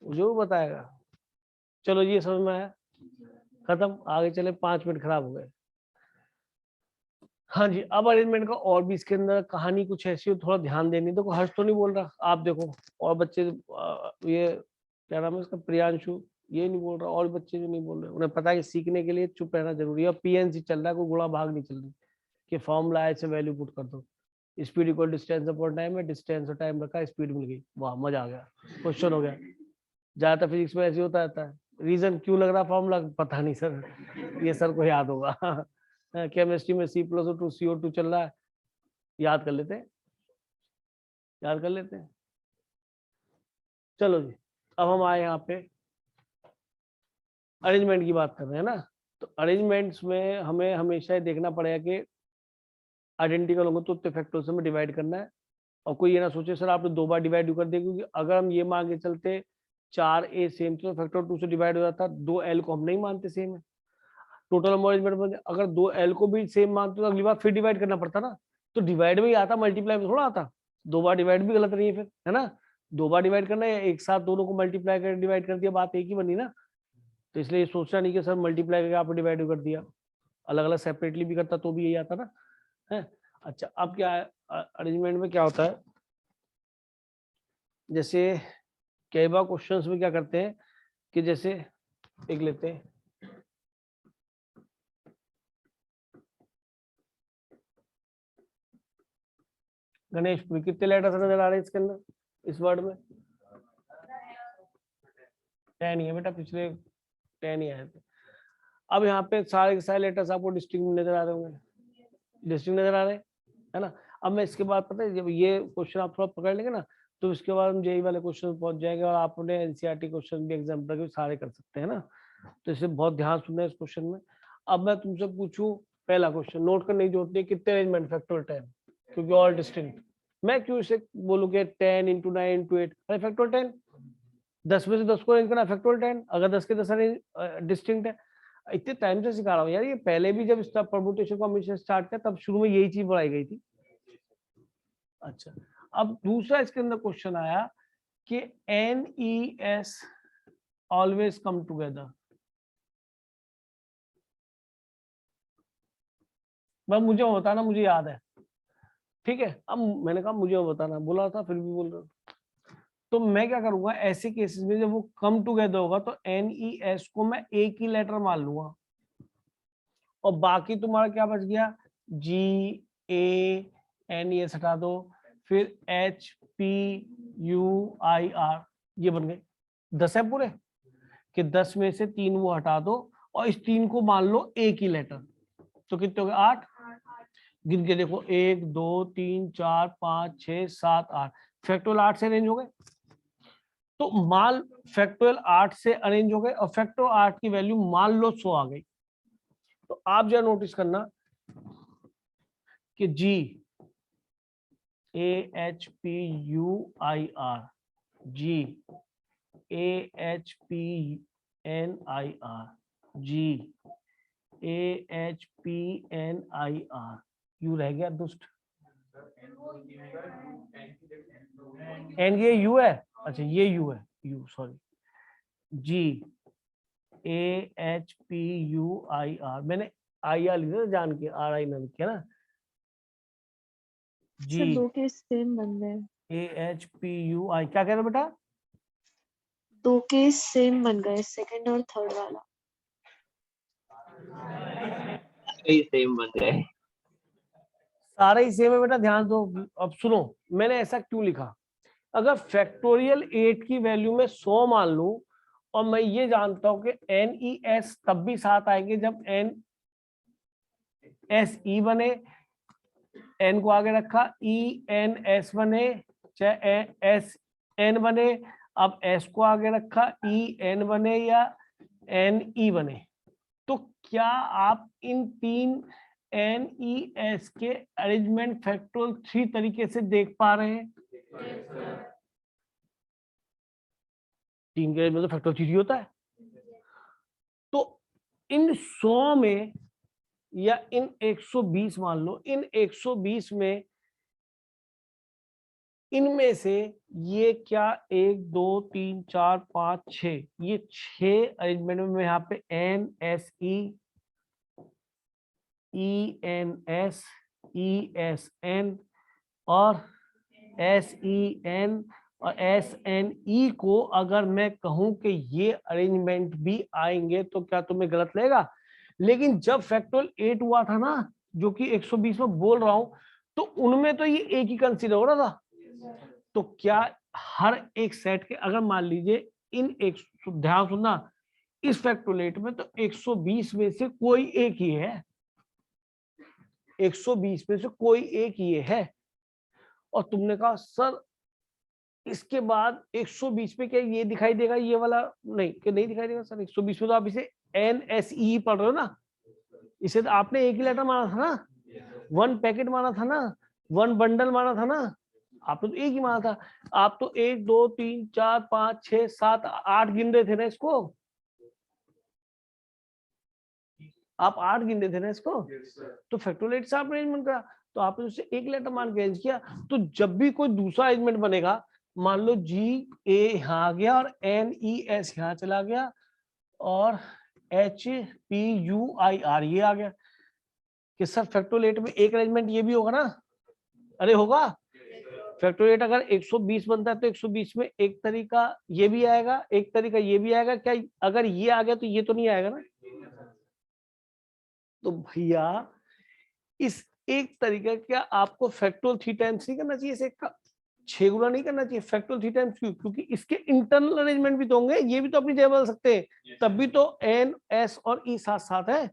मुझे वो बताएगा। चलो ये समझ में आया, खत्म, आगे चले, 5 मिनट खराब हो गए। हाँ जी, अब अरेंजमेंट का और भी इसके अंदर कहानी कुछ ऐसी हो, थोड़ा ध्यान देनी। देखो हर्ष तो नहीं बोल रहा, आप देखो, और बच्चे ये क्या नाम है इसका, प्रियांशु, ये नहीं बोल रहा, और बच्चे जो नहीं बोल रहे, उन्हें पता है कि सीखने के लिए चुप रहना जरूरी है। और पीएनसी चल रहा है, कोई गुणा भाग नहीं चल रही कि फॉर्मूला ऐसे वैल्यू पुट कर दो, speed equal distance upon time है, डिस्टेंस और टाइम रखा, स्पीड मिल गई, वाह मजा आ गया, क्वेश्चन हो गया। ज्यादातर फिजिक्स में ऐसे होता रहता है, रीजन क्यों लग रहा फॉर्मूला, पता नहीं सर, ये सर को याद होगा। केमिस्ट्री में C+O2 CO2 चल रहा है, याद कर लेते हैं, याद कर लेते हैं। चलो जी, अब हम आए यहाँ पे अरेंजमेंट की बात कर रहे हैं ना। तो अरेंजमेंट्स में हमें हमेशा ये देखना पड़ेगा कि आइडेंटिकल होंगे तो उतने फैक्टर्स में डिवाइड करना है। और कोई ये ना सोचे सर आपने 2 बार डिवाइड कर दिया, क्योंकि अगर हम ये मान के चलते 4A सेम तो फैक्टर 2 से डिवाइड हो जाता, 2L को हम नहीं मानते सेम है। टोटल अरेंजमेंट में अगर 2L को भी सेम मानते तो अगली बार फिर डिवाइड करना पड़ता ना, तो डिवाइड में ही आता, मल्टीप्लाई में थोड़ा आता। 2 बार डिवाइड भी गलत नहीं है फिर, है ना। 2 बार डिवाइड करना है, एक साथ दोनों को मल्टीप्लाई कर डिवाइड कर दिया, बात एक ही बनी ना। तो इसलिए सोचना नहीं कि सर मल्टीप्लाई करके आपने डिवाइड कर दिया, अलग अलग सेपरेटली भी करता तो भी यही आता ना, है। अच्छा, अब क्या है अरेंजमेंट में क्या होता है, जैसे कई बार क्वेश्चंस में क्या करते हैं कि जैसे एक लेते हैं, गणेश कितने लेटर्स नजर आ रहे हैं इसके अंदर, इस वर्ड में 10 ही है बेटा, पिछले 10 ही आए थे। अब यहाँ पे सारे के सारे लेटर्स आपको डिस्टिंक्ट नजर आ रहे होंगे, डिस्टिंक्ट नजर आ रहे हैं, है ना। अब मैं इसके बाद पता है जब ये क्वेश्चन आप थोड़ा पकड़ लेंगे ना, तो इसके बाद हम जेई वाले क्वेश्चन पहुंच जाएंगे, और आपने एनसीईआरटी क्वेश्चन भी एग्जाम्पल के सारे कर सकते हैं ना। तो इसे बहुत ध्यान सुनना है इस क्वेश्चन में। अब मैं तुमसे पूछूं, पहला क्वेश्चन नोट करने की जरूरत नहीं, कितने अरेंजमेंट फैक्टोरियल 10, क्योंकि ऑल डिस्टिंक्ट। मैं क्यों इसे बोलूँ कि 10 × 9 × 8, अरे फैक्टोरियल 10, 10 में से 10 को अरेंज करना फैक्टोरियल 10, अगर 10 के 10 डिस्टिंक्ट है। इतने टाइम से सिखा रहा हूँ यार, ये पहले भी जब इसका परम्यूटेशन को हमेशा स्टार्ट किया तब शुरू में यही चीज पढ़ाई गई थी। अच्छा, अब दूसरा इसके अंदर क्वेश्चन आया कि NES ऑलवेज कम टुगेदर। बस मुझे बताना, मुझे याद है, ठीक है। अब मैंने कहा मुझे बताना, बोला था फिर भी बोल रहा हूँ। तो मैं क्या करूंगा ऐसे केसेस में, जब वो कम टुगेदर होगा तो NES को मैं एक ही लेटर मान लूंगा, और बाकी तुम्हारा क्या बच गया, GANES हटा दो, फिर HPUIR, ये बन गए 10 है पूरे, कि 10 में से 3 वो हटा दो और इस 3 को मान लो एक ही लेटर, तो कितने हो गए 8, गिन के देखो 1 2 3 4 5 6 7 8, फैक्टोरियल 8 से अरेंज हो गए। तो मान फैक्टोरियल 8 से अरेंज हो गए, और फैक्टोरियल 8 की वैल्यू मान लो 100 आ गई। तो आप जरा नोटिस करना कि GAHPUIR, GAHPNIR यू रह गया दुष्ट, एन ये यू है, अच्छा ये यू है, यू सॉरी, GAHPUIR, मैंने IR लिखा जान के, RI ना लिखा ना, सर 2 के सेम बन गए, GAHPUI, क्या कह रहे हो बेटा, 2 के सेम बन गए, सेकंड और थर्ड वाला। सेम बन गए। सारे ही सेम है बेटा, ध्यान दो। अब सुनो मैंने ऐसा क्यों लिखा, अगर फैक्टोरियल 8 की वैल्यू में 100 मान लूं, और मैं ये जानता हूं कि NES तब भी साथ आएंगे जब NSE बने, N को आगे रखा, ENS बने, चाहे SN बने, अब S को आगे रखा, EN बने या NE बने। तो क्या आप इन 3 NES के अरेंजमेंट फैक्टोरियल 3 तरीके से देख पा रहे हैं? 3 के अरेंजमेंट तो फैक्टोरियल 3 होता है। तो इन 100 में या इन 120 मान लो, इन 120 में इनमें से ये क्या 1 2 3 4 5 6, ये 6 अरेंजमेंट में मैं यहाँ पे NSE ENS ESN और SEN और SNE को अगर मैं कहूं कि ये अरेंजमेंट भी आएंगे तो क्या तुम्हें गलत लगेगा? लेकिन जब फैक्टोरियल 8 हुआ था ना, जो कि 120 में बोल रहा हूं, तो उनमें तो ये एक ही कंसीडर हो रहा था। तो क्या हर एक सेट के, अगर मान लीजिए इन एक, ध्यान सुनना, इस फैक्टोरियल में तो 120 में से कोई एक ही है, 120 में से कोई एक ये है। और तुमने कहा सर इसके बाद 120 पे क्या ये दिखाई देगा, ये वाला नहीं, कि नहीं दिखाई देगा सर? 120 में तो आप इसे NSE पढ़ रहे हो ना, इसे तो आपने एक ही लेटर माना था ना, 1 पैकेट माना था ना, 1 बंडल माना था ना, आपने तो एक ही माना था। आप तो 1 2 3 4 5 6 7 8 गिन रहे थे ना इसको, आप 8 गिन रहे थे ना इसको। तो फैक्टोरियल से आप अरेंजमेंट करा, तो आपने उसे एक लेटर मान के अरेंज किया। तो जब भी कोई दूसरा अरेंजमेंट बनेगा, मान लो GA यहाँ आ गया और NES यहाँ चला गया और HPUIR ये आ गया, कि सर फैक्टोरियल में एक अरेंजमेंट ये भी होगा ना? अरे होगा। फैक्टोरियल अगर 120 बनता है तो 120 में एक तरीका ये भी आएगा, एक तरीका ये भी आएगा। क्या अगर ये आ गया तो ये तो नहीं आएगा ना? तो भैया इस एक तरीका क्या आपको फैक्टोरियल 3 टाइम्स नहीं करना चाहिए, इसे 6 गुना नहीं करना चाहिए फैक्टोरियल 3 टाइम्स? क्यों? क्योंकि इसके इंटरनल अरेंजमेंट भी तो होंगे, ये भी तो अपनी जगह बदल सकते हैं, तब भी तो N S और E साथ साथ है।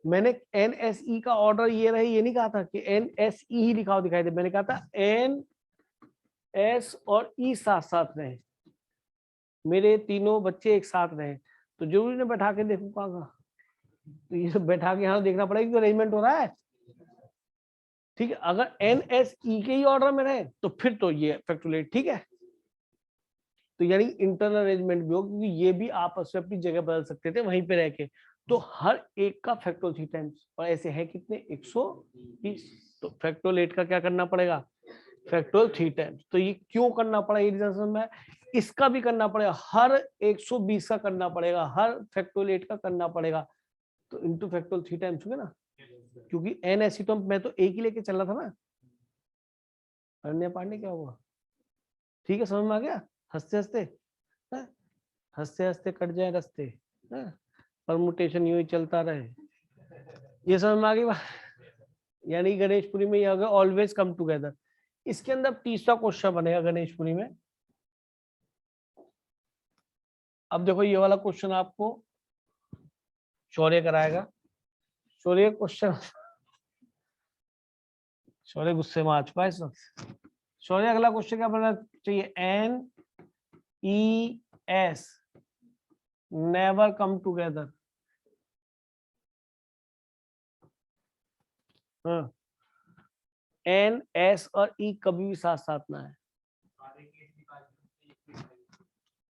मैंने NSE का ऑर्डर ये रहे ये नहीं कहा था कि NSE ही लिखा हुआ दिखाई दे, मैंने कहा था N S और E साथ साथ रहे, मेरे तीनों बच्चे एक साथ रहे। तो जरूरी ने बैठा के देखूं कहाँ का, तो ये बैठा के यहाँ देखना पड़ेगा कि अरेंजमेंट हो रहा है। ठीक है, अगर NSE के ही ऑर्डर में रहे तो फिर तो ये फैक्टोरियल ठीक है। तो यानी इंटरनल अरेंजमेंट भी हो, क्योंकि ये भी आपस में अपनी जगह बदल सकते थे वहीं पे रह के। तो हर एक का फैक्टोरियल 3 टाइम्स, और ऐसे है कितने 120। तो फैक्टोरियल 8 का क्या करना पड़ेगा? Factorial 3 times. तो ये क्यों करना पड़ा, ये रीजन में इसका भी करना पड़ेगा, हर 120 का करना पड़ेगा, हर फैक्टोरियल 8 का करना पड़ेगा। तो इंटू फैक्टोरियल 3 टाइम्स होगा ना, क्योंकि NSE तो मैं तो एक ही लेके चल रहा था ना। अन्य पांडे क्या हुआ? ठीक है, समझ में आ गया? हंसते हंसते, हंसते हंसते कट जाए रास्ते, परमुटेशन यूं ही चलता रहे, ये समझ में आ गई बात? यानी गणेशपुरी में ये होगा ऑलवेज कम टुगेदर। इसके अंदर तीसरा क्वेश्चन बनेगा गणेशपुरी में। अब देखो ये वाला क्वेश्चन आपको शौर्य कराएगा। शौर्य क्वेश्चन, शौर्य गुस्से में आ चुका है इस वक्त। शौर्य अगला क्वेश्चन क्या बनना चाहिए? NES never come together. NS और E कभी भी साथ साथ ना है,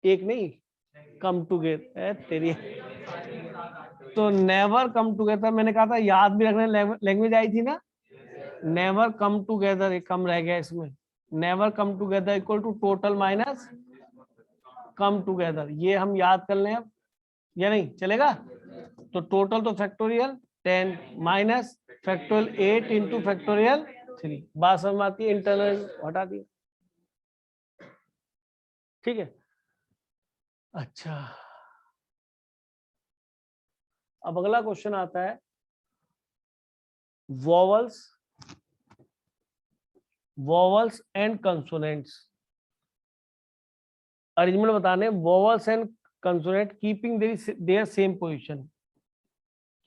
एक नहीं, कम टुगेदर तेरी। तो नेवर कम टुगेदर मैंने कहा था, याद भी रखने लैंग्वेज आई थी ना, नेवर कम टुगेदर, एक कम रह गया इसमें। Never come together equal to total minus come together, ये हम याद कर लें अब, या नहीं चलेगा? तो टोटल तो factorial 10 minus factorial 8 into factorial 3। बात समझ में आती है? इंटरनल हटा दिया, ठीक है। अच्छा, अब अगला क्वेश्चन आता है vowels, vowels and consonants. Arrangement बताने, vowels and consonant keeping their same position,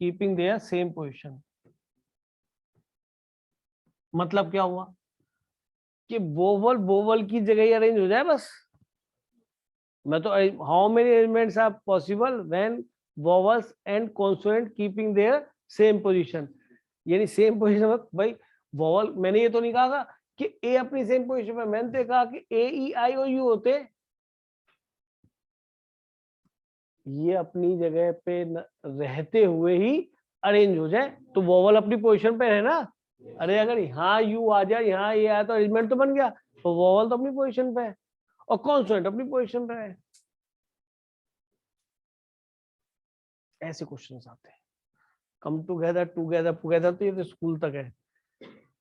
keeping their same position. मतलब क्या हुआ कि वोवल वोवल की जगह ही अरेंज हो जाए बस। मैं तो how many arrangements are possible when vowels and consonant keeping their same position. यानी सेम पोजीशन भाई, वोवल मैंने ये तो नहीं कहा कि ए अपनी सेम पोजीशन पे, मैंने तो कहा कि A E I O U होते। ये अपनी जगह पे रहते हुए ही अरेंज हो जाए, तो वोवल अपनी पोजीशन पे है ना। अरे अगर यहाँ यू आ जाए, यहाँ ये आया, तो अरेंजमेंट तो बन गया, तो वोवल तो अपनी पोजीशन पे है और कॉन्सोनेंट अपनी पोजीशन पे है। ऐसे क्वेश्चंस आते हैं। कम टुगेदर टुगेदर टुगेदर तो ये तो स्कूल तक है।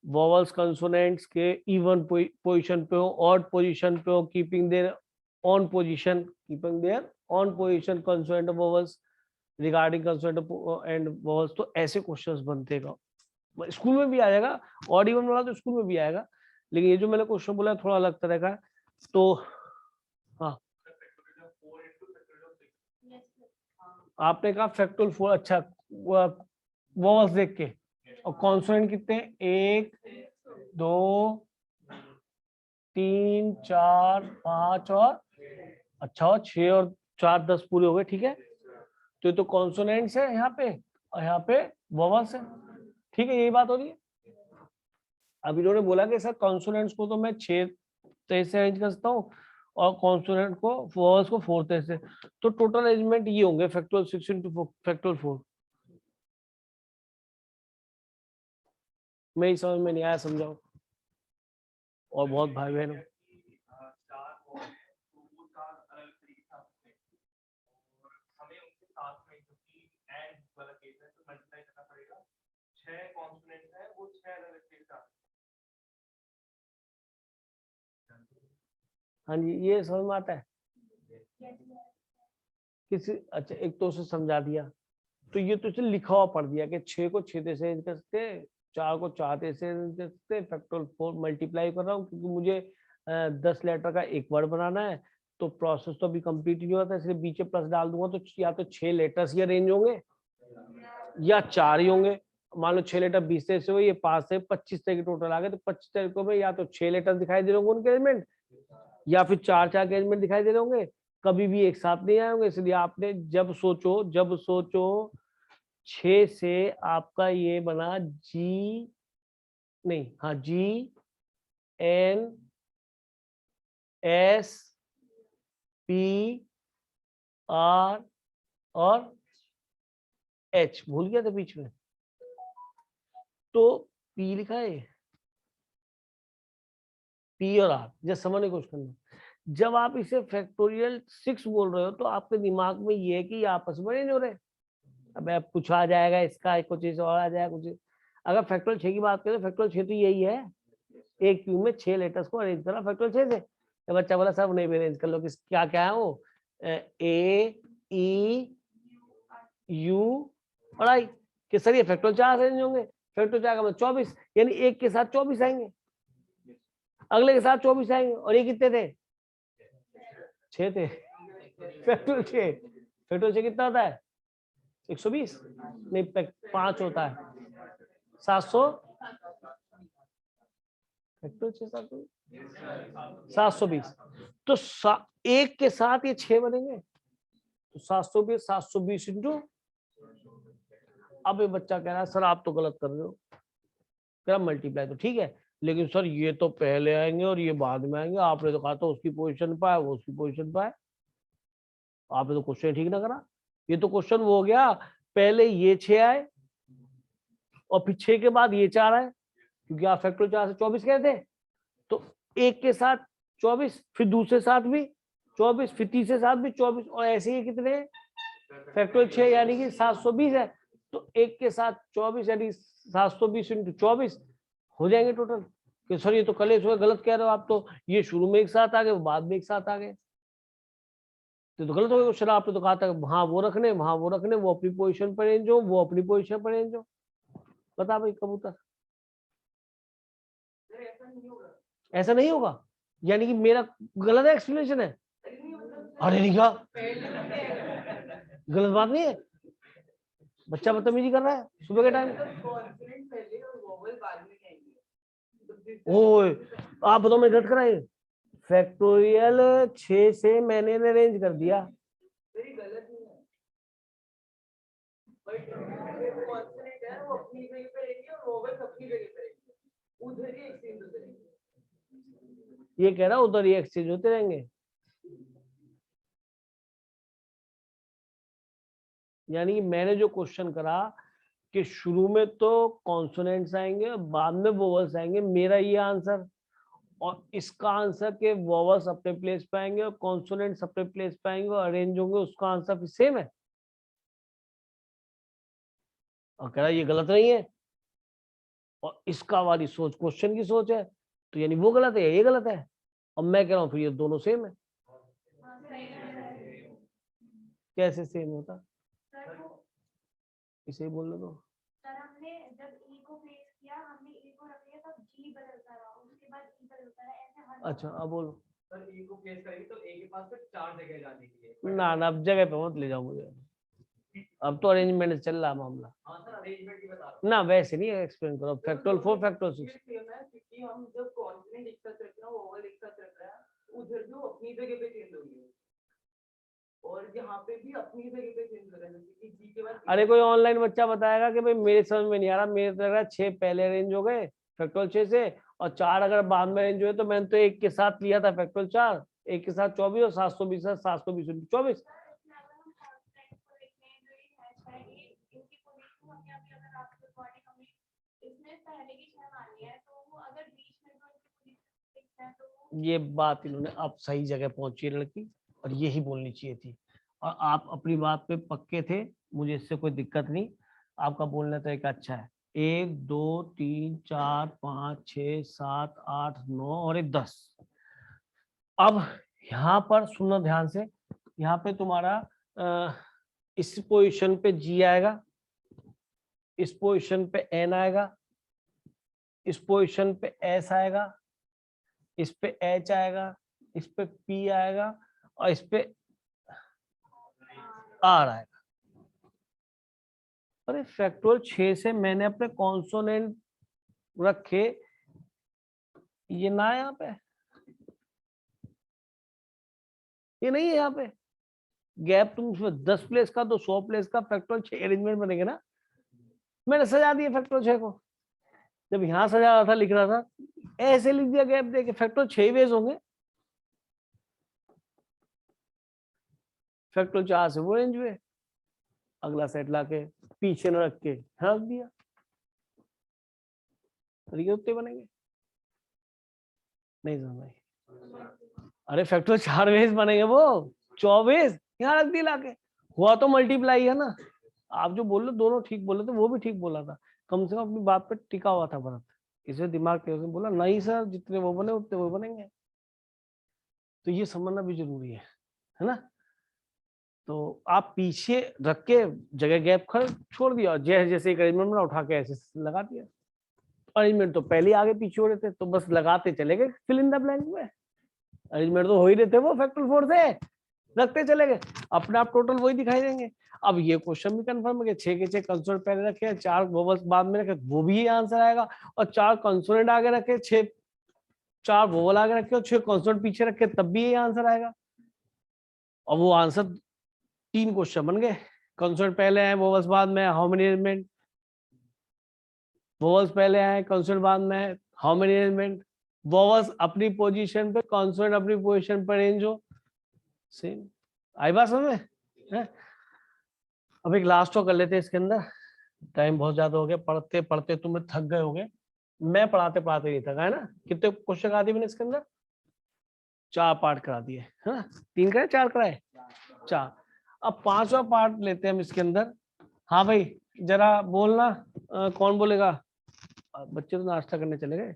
वोवल्स कंसोनेंट्स के इवन पोजीशन पे हो, ऑड पोजीशन पे हो, keeping their on position, consonant of vowels regarding consonant and vowels. तो ऐसे क्वेश्चंस बनते हैं, स्कूल में भी आ जाएगा। ऑड इवन वाला तो स्कूल में भी आएगा, लेकिन ये जो मैंने क्वेश्चन बोला है थोड़ा अलग तरह का है। तो हाँ, आपने कहा फैक्टोरियल 4, अच्छा वोवल्स देख के। और कॉन्सोनेंट कितने हैं? 1 2 3 4 5 और अच्छा, और 6 और 4 10 पूरे हो गए, ठीक है। तो ये तो कॉन्सोनेंट्स है यहाँ पे, और यहाँ पे वोवल्स है, ठीक है, यही बात हो रही है। अब इन्होंने बोला कि सर कॉन्सोनेंट्स को तो मैं 6 तरह से अरेंज कर सकता हूँ और कॉन्सोनेंट को, वोवल्स को 4 तरह से। तो टोटल अरेंजमेंट ये होंगे फैक्टोरियल 6 into फैक्टोरियल 4। मेरी समझ में नहीं आया, समझाओ। और बहुत भाई बहन हाँ जी, ये समझ में आता है किसी। अच्छा, एक तो उसे समझा दिया, तो ये तो इसे लिखा हुआ पढ़ दिया कि 6 को 6 से अरेंज कर सकते, 4 को 4 से अरेंज कर सकते, फैक्टोरियल 4 मल्टीप्लाई कर रहा हूँ क्योंकि मुझे 10 लेटर का एक वर्ड बनाना है, तो प्रोसेस तो अभी कंप्लीट नहीं होता, इसलिए बीच में प्लस डाल दूंगा, तो या तो 6 लेटर्स ही अरेंज होंगे या 4 ही होंगे। मान लो 6 लेटर 20 से हुए, ये 5 से 25 तरह के टोटल आ गए, तो 25 तरीकों में या तो 6 लेटर दिखाई दे रहे होंगे उनके अरेंजमेंट, या फिर 4 के अरेंजमेंट दिखाई दे रहे होंगे, कभी भी एक साथ नहीं आए होंगे। इसलिए आपने जब सोचो 6 से आपका ये बना जी, नहीं, हाँ, GNS PR और H, भूल गया था बीच में, तो P लिखा है, P और R, जब समझने की कोशिश करना। जब आप इसे फैक्टोरियल 6 बोल रहे हो, तो आपके दिमाग में ये है कि ये आपस में नहीं हो रहे। अब कुछ आ जाएगा इसका, कुछ चीज और आ जाएगा कुछ। अगर फैक्टोरियल 6 की बात करें तो फैक्टोरियल 6 तो यही है, एक क्यू में 6 लेटर्स को अरेंज करना फैक्टोरियल 6 से। तो बच्चा बोला सर नहीं भी अरेंज कर लो, किस क्या क्या है वो, AEU और I, कि सर ये फैक्टोरियल 4 अरेंज होंगे। फैक्टोरियल 4 का मतलब 24, यानी एक के साथ 24 आएंगे, अगले के साथ 24 आएंगे, और ये कितने थे? 6 थे। फैक्टोरियल 6 कितना होता है? 120 नहीं, 5 होता है, 700, फैक्टोरियल 720। तो एक के साथ ये 6 बनेंगे, तो 720 इंटू। अब ये बच्चा कह रहा है सर आप तो गलत कर रहे हो, कह रहा मल्टीप्लाई तो ठीक है, लेकिन सर ये तो पहले आएंगे और ये बाद में आएंगे, आपने तो कहा था उसकी पोजीशन पर है, वो उसकी पोजीशन पर है, आपने तो क्वेश्चन ठीक ना करा। ये तो क्वेश्चन वो हो गया, पहले ये 6 आए और फिर 6 के बाद ये 4 आए, क्योंकि आप फैक्टोरियल 4 से 24 कह थे, तो एक के साथ 24, फिर दूसरे साथ भी 24, फिर तीसरे साथ भी 24, और ऐसे ही कितने फैक्टोरियल 6 यानी कि 720 है, तो एक के साथ 24 यानी 720 इंटू 24 हो जाएंगे टोटल। कि सर ये तो कल सुबह गलत कह रहे हो आप, तो ये शुरू में एक साथ आ गए, बाद में एक साथ आ गए, तो गलत हो गया क्वेश्चन। आपने तो कहा था वहां वो रखने, वहां वो रखने, वो अपनी पोजीशन पर रेंज हो, वो अपनी पोजीशन पर रेंज हो। बता भाई कबूतर, ऐसा नहीं होगा, यानी कि मेरा गलत एक्सप्लेनेशन है? अरे नहीं, क्या गलत बात नहीं है, बच्चा बदतमीजी कर रहा है सुबह के टाइम। ओए आप बताओ मैं गलत कराए? फैक्टोरियल 6 से मैंने अरेंज कर दिया, ये कह रहा उधर ही एक्सचेंज होते रहेंगे। यानी मैंने जो क्वेश्चन करा कि शुरू में तो कॉन्सोनेंट्स आएंगे और बाद में वोवल्स आएंगे, मेरा ये आंसर, और इसका आंसर के वोवल्स अपने प्लेस पे आएंगे और कॉन्सोनेंट्स अपने प्लेस पे आएंगे और अरेंज होंगे, उसका आंसर फिर सेम है। और कह रहा ये गलत नहीं है, और इसका वाली सोच क्वेश्चन की सोच है, तो यानी वो गलत है, ये गलत है, और मैं कह रहा हूँ फिर ये दोनों सेम है। कैसे सेम होता, इसे ही बोलने दो। सर हमने जब ई को प्लेस किया, हमने ई को रख लिया, तब जी बदलता रहा, उसके बाद ई बदलता रहा, ऐसे हर अच्छा अब बोलो। सर ए को प्लेस करेंगे तो ए के पास फिर 4 जगह जाने के लिए। ना अब जगह पे मत ले जाओ मुझे, अब तो अरेंजमेंट चल रहा है मामला। हाँ सर अरेंजमेंट की बता रहा ना वैसे नहीं एक्सप्लेन करो, फैक्टोरियल 4 फैक्टोरियल 6। क्योंकि हम जब कॉन्फिडेंट एक साथ रखना ओवल एक साथ रख रहा है, उधर जो अपनी जगह पे चेंज होंगे और यहाँ पे भी अपनी जगह पे चेंज हो रहा है, क्योंकि जी के बाद अरे कोई ऑनलाइन बच्चा बताएगा कि भाई मेरे समझ में नहीं आ रहा, मेरे तो लग रहा है 6 पहले अरेंज हो गए फैक्टोरियल 6 से, और 4 अगर बाद में अरेंज हुए, तो मैंने तो एक के साथ लिया था फैक्टोरियल 4, एक के साथ 24 और 720 720 24। ये बात इन्होंने अब सही जगह पहुंची है लड़की, और यही बोलनी चाहिए थी, और आप अपनी बात पे पक्के थे, मुझे इससे कोई दिक्कत नहीं, आपका बोलने तरीका अच्छा है। 1 2 3 4 5 6 7 8 9 और 1 10। अब यहाँ पर सुनना ध्यान से, यहाँ पे तुम्हारा इस पोजीशन पे जी आएगा, इस पोजीशन पे एन आएगा, इस पोजीशन पे एस आएगा, इस पे एच आएगा, इस पे पी आएगा, और इस पे आर आएगा। अरे फैक्टोरियल 6 से मैंने अपने कॉन्सोनेंट रखे, ये ना है यहाँ पे, ये नहीं है यहाँ पे गैप, तुम 10 प्लेस का तो 100 प्लेस का फैक्टोरियल 6 अरेंजमेंट बनेगा ना। मैंने सजा दिया फैक्टोरियल 6 को, जब यहाँ सजा रहा था लिख रहा था, ऐसे लिख दिया गैप देके, फैक्टोरियल 6 वेज होंगे, फैक्टोरियल 4 से वो अरेंज हुए, अगला सेट लाके पीछे न रख के रख दिया, तरीके उतने बनेंगे। नहीं समझ आई? अरे फैक्टोरियल 4 वेज बनेंगे, वो 24 यहाँ रख दिया लाके, हुआ तो मल्टीप्लाई है ना। आप जो बोल रहे दोनों ठीक बोले थे, वो भी ठीक बोला था, कम से कम अपनी बात पे टिका हुआ था भरत, इसे दिमाग के उसने बोला नहीं सर जितने वो बने उतने वो बनेंगे, तो ये समझना भी जरूरी है ना। तो आप पीछे रख के जगह गैप खड़ छोड़ दिया, जैसे जैसे एक अरेंजमेंट बना उठा के ऐसे लगा दिया, अरेंजमेंट तो पहले आगे पीछे हो रहे थे, तो बस लगाते चले गए फिल इन द ब्लैंक में, अरेंजमेंट तो हो ही रहे थे, वो फैक्टोरियल 4 से रखते चले गए, अपने आप टोटल वही दिखाई देंगे। अब ये क्वेश्चन भी कंफर्म है कि 6 के 6 कंसोनेंट पहले रखे, 4 वोवल्स बाद में रखे, वो भी ये आंसर आएगा, और 4 कंसोनेंट आगे रखे, 4 वोवल आगे रखे और 6 कंसोनेंट पीछे रखे, तब भी ये आंसर आएगा। और वो आंसर 3 क्वेश्चन बन गए, कंसोनेंट पहले आए वोवल्स बाद में, हाउ मेनी अरेंजमेंट, वोवल्स पहले आए कंसोनेंट बाद में, हाउ मेनी अरेंजमेंट, वोवल्स अपनी पोजीशन पे, कंसोनेंट अपनी पोजीशन पर अरेंज हो, सेम। आई बात समझ में? अब एक लास्ट कर लेते हैं इसके अंदर, टाइम बहुत ज्यादा हो गया, पढ़ते पढ़ते तुम्हें थक गए होगे, मैं पढ़ाते पढ़ाते नहीं थका है ना। कितने क्वेश्चन करा दिए मैंने इसके अंदर? 4 पार्ट करा दिए है ना, 3 कराए 4 कराए 4। अब 5वां पार्ट लेते हैं हम इसके अंदर। हाँ भाई जरा बोलना, कौन बोलेगा? बच्चे तो नाश्ता करने चले गए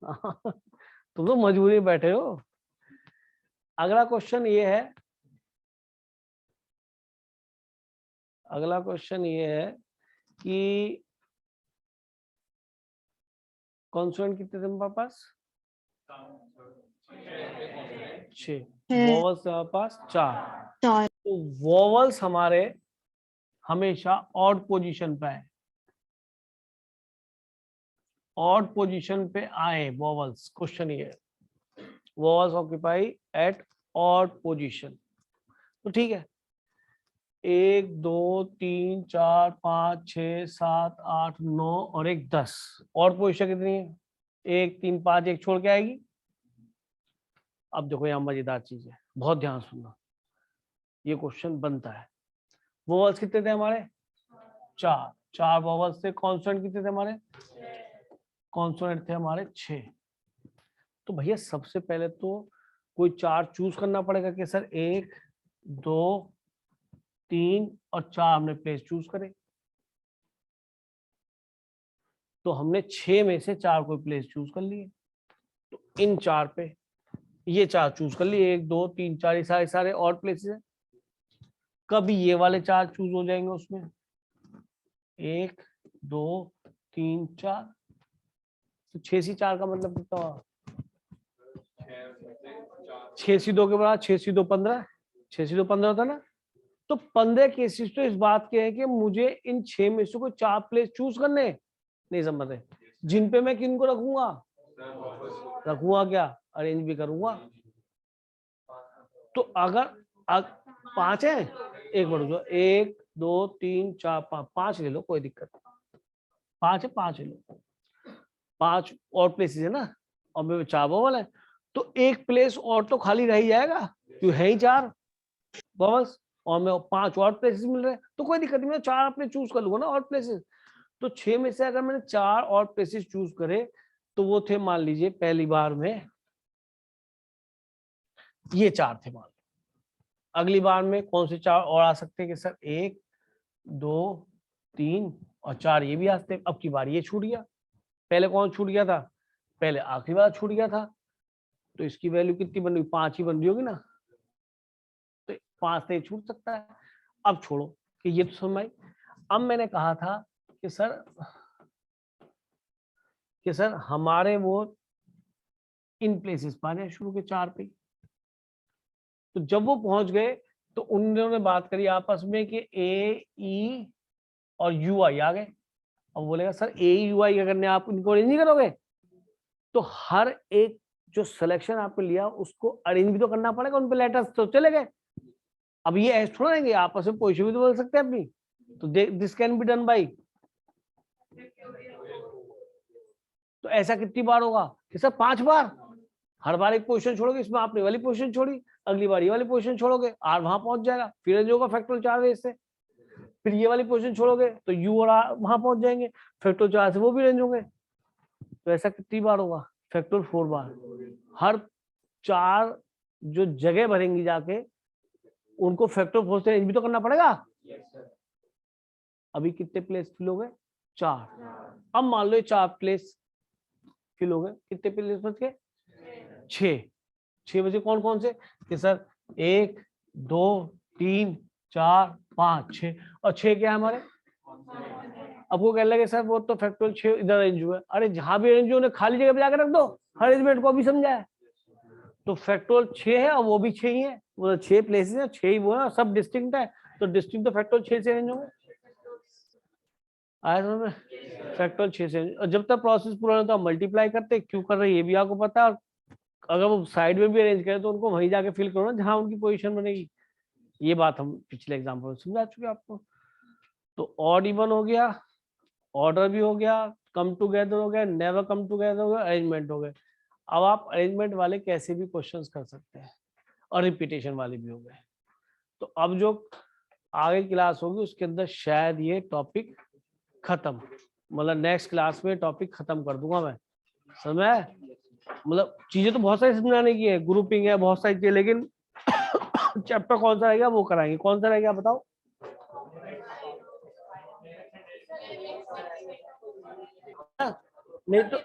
तुम तो मजबूरी में बैठे हो। अगला क्वेश्चन ये है, अगला क्वेश्चन ये है कि कॉन्सोनेंट कितने थे हमारे पास? 6, वोवल्स हमारे पास 4। तो वोवल्स हमारे हमेशा ऑड पोजीशन पे आए, ऑड पोजीशन पे आए वोवल्स, क्वेश्चन ये है vowels occupy at odd position. तो ठीक है, 1 2 3 4 5 6 7 8 9 और 1 10, और पोजीशन कितनी है? 1 3 5 1 छोड़ के आएगी। अब देखो यहाँ मजेदार चीज है, बहुत ध्यान सुनना, ये क्वेश्चन बनता है। वोवल्स कितने थे हमारे? 4। 4 वोवल्स थे। कॉन्सोनेंट कितने थे हमारे? कॉन्सोनेंट थे हमारे 6। तो भैया सबसे पहले तो कोई 4 चूज करना पड़ेगा कि सर 1 2 3 और 4 हमने प्लेस चूज करे। तो हमने 6 में से 4 कोई प्लेस चूज कर लिए। तो इन 4 पे ये 4 चूज कर लिए, 1 2 3 4, ये सारे सारे और प्लेसेस है। कभी ये वाले 4 चूज हो जाएंगे उसमें, 1 2 3 4। तो 6 सी 4 का मतलब कितना हुआ? 6 सी 2 के बराबर, 6 सी 2 15, 6 सी 2 15 होता ना। तो 15 केसेस तो इस बात के हैं कि मुझे इन 6 में से कोई 4 प्लेस चूज करने हैं। नहीं समझ रहे? जिन पे मैं किन को रखूंगा? रखूंगा क्या? अरेंज भी करूंगा। तो अगर 5 है, एक बढ़ दो, 1 2 3 4 5, 5 ले लो, कोई दिक्कत नहीं। 5 है, 5 ले लो। 5 और प्लेसेस है ना, और मेरे 4 बबल है, तो एक प्लेस और तो खाली रह ही जाएगा, क्यों है ही 4 बबल्स, और मैं 5 और प्लेसेस मिल रहे हैं, तो कोई दिक्कत नहीं, मैं 4 अपने चूज कर लूंगा ना और प्लेसेस। तो 6 में से अगर मैंने 4 और प्लेसेस चूज करे, तो वो थे मान लीजिए पहली बार में ये 4 थे मान लो। अगली बार में कौन से 4 और आ सकते हैं कि सर 1 2 3 और 4 ये भी आ सकते हैं। अब की बार ये छूट गया, पहले कौन छूट गया था? पहले आखिरी बार छूट गया था। तो इसकी वैल्यू कितनी बन रही? 5 ही बन रही होगी ना। तो 5 से छूट सकता है। अब छोड़ो कि ये तो समझ आई। अब मैंने कहा था कि सर हमारे वो इन प्लेसेस पाने शुरू के 4 पे। तो जब वो पहुंच गए तो उन दोनों ने बात करी आपस में कि ए ई और यू आई आ गए। अब बोलेगा सर ए यू आई करने आप इनको अरेंज नहीं करोगे? तो हर एक जो सिलेक्शन आपने लिया उसको अरेंज भी तो करना पड़ेगा, उन पे लेटर्स तो चले गए। अब ये ऐसे थोड़ा रहेंगे, आपस में पोजीशन भी तो बोल सकते हैं अपनी। तो this can be done by. तो ऐसा कितनी बार होगा कि सर 5 बार। हर बार एक पोजीशन छोड़ोगे, इसमें आपने वाली पोजीशन छोड़ी, अगली बार ये वाली पोजीशन छोड़ोगे, आर वहां पहुंच जाएगा, फिर रेंज होगा फैक्टोरियल 4 वेज से। फिर ये वाली पोजीशन छोड़ोगे तो यू और आर वहां पहुंच जाएंगे, फैक्टोरियल 4 से वो भी रेंज होंगे। तो ऐसा कितनी बार होगा? फैक्टोरियल 4 बार। हर 4 जो जगह भरेंगी जाके उनको फैक्टोरियल 4 से रेंज भी तो करना पड़ेगा। अभी कितने प्लेस फिल हो गए? 4। अब मान लो 4 प्लेस फिल हो गए, कितने प्लेस बच गए? 6 बजे कौन कौन से कि सर 1 2 3 4 5 6, और 6 क्या है हमारे? अब वो कहने लगे सर वो तो फैक्टोरियल 6 इधर अरेंज हुआ है। अरे जहां भी अरेंज हुआ खाली जगह पे जाकर रख दो, हर एलिमेंट को भी समझा है। तो फैक्टोरियल 6 है और वो भी 6 ही है, वो 6 प्लेसेस है, 6 ही वो है, सब डिस्टिंक्ट है। तो डिस्टिंक्ट तो फैक्टोरियल 6 से अरेंज होंगे। आया समझ में? फैक्टोरियल 6 से। और जब तक प्रोसेस पूरा नहीं होता मल्टीप्लाई करते, क्यों कर रहे हैं ये भी आपको पता है। अगर वो साइड में भी अरेंज करें तो उनको वहीं जाके फिल करो ना जहां उनकी पोजीशन बनेगी। ये बात हम पिछले एग्जांपल में समझा चुके आपको। तो ऑड इवन हो गया, ऑर्डर भी हो गया, कम टुगेदर हो गया, नेवर कम टुगेदर हो गया, अरेंजमेंट हो गए। अब आप अरेंजमेंट वाले कैसे भी क्वेश्चंस कर सकते हैं, और रिपीटेशन वाले भी हो गए। तो अब जो आगे क्लास होगी उसके अंदर शायद ये टॉपिक खत्म, मतलब नेक्स्ट क्लास में टॉपिक खत्म कर दूंगा मैं। समझ? मतलब चीजें तो बहुत सारी समझाने की है, ग्रुपिंग है, बहुत सारी चीजें, लेकिन चैप्टर कौन सा रहेगा वो कराएंगे। कौन सा रहेगा बताओ? नहीं तो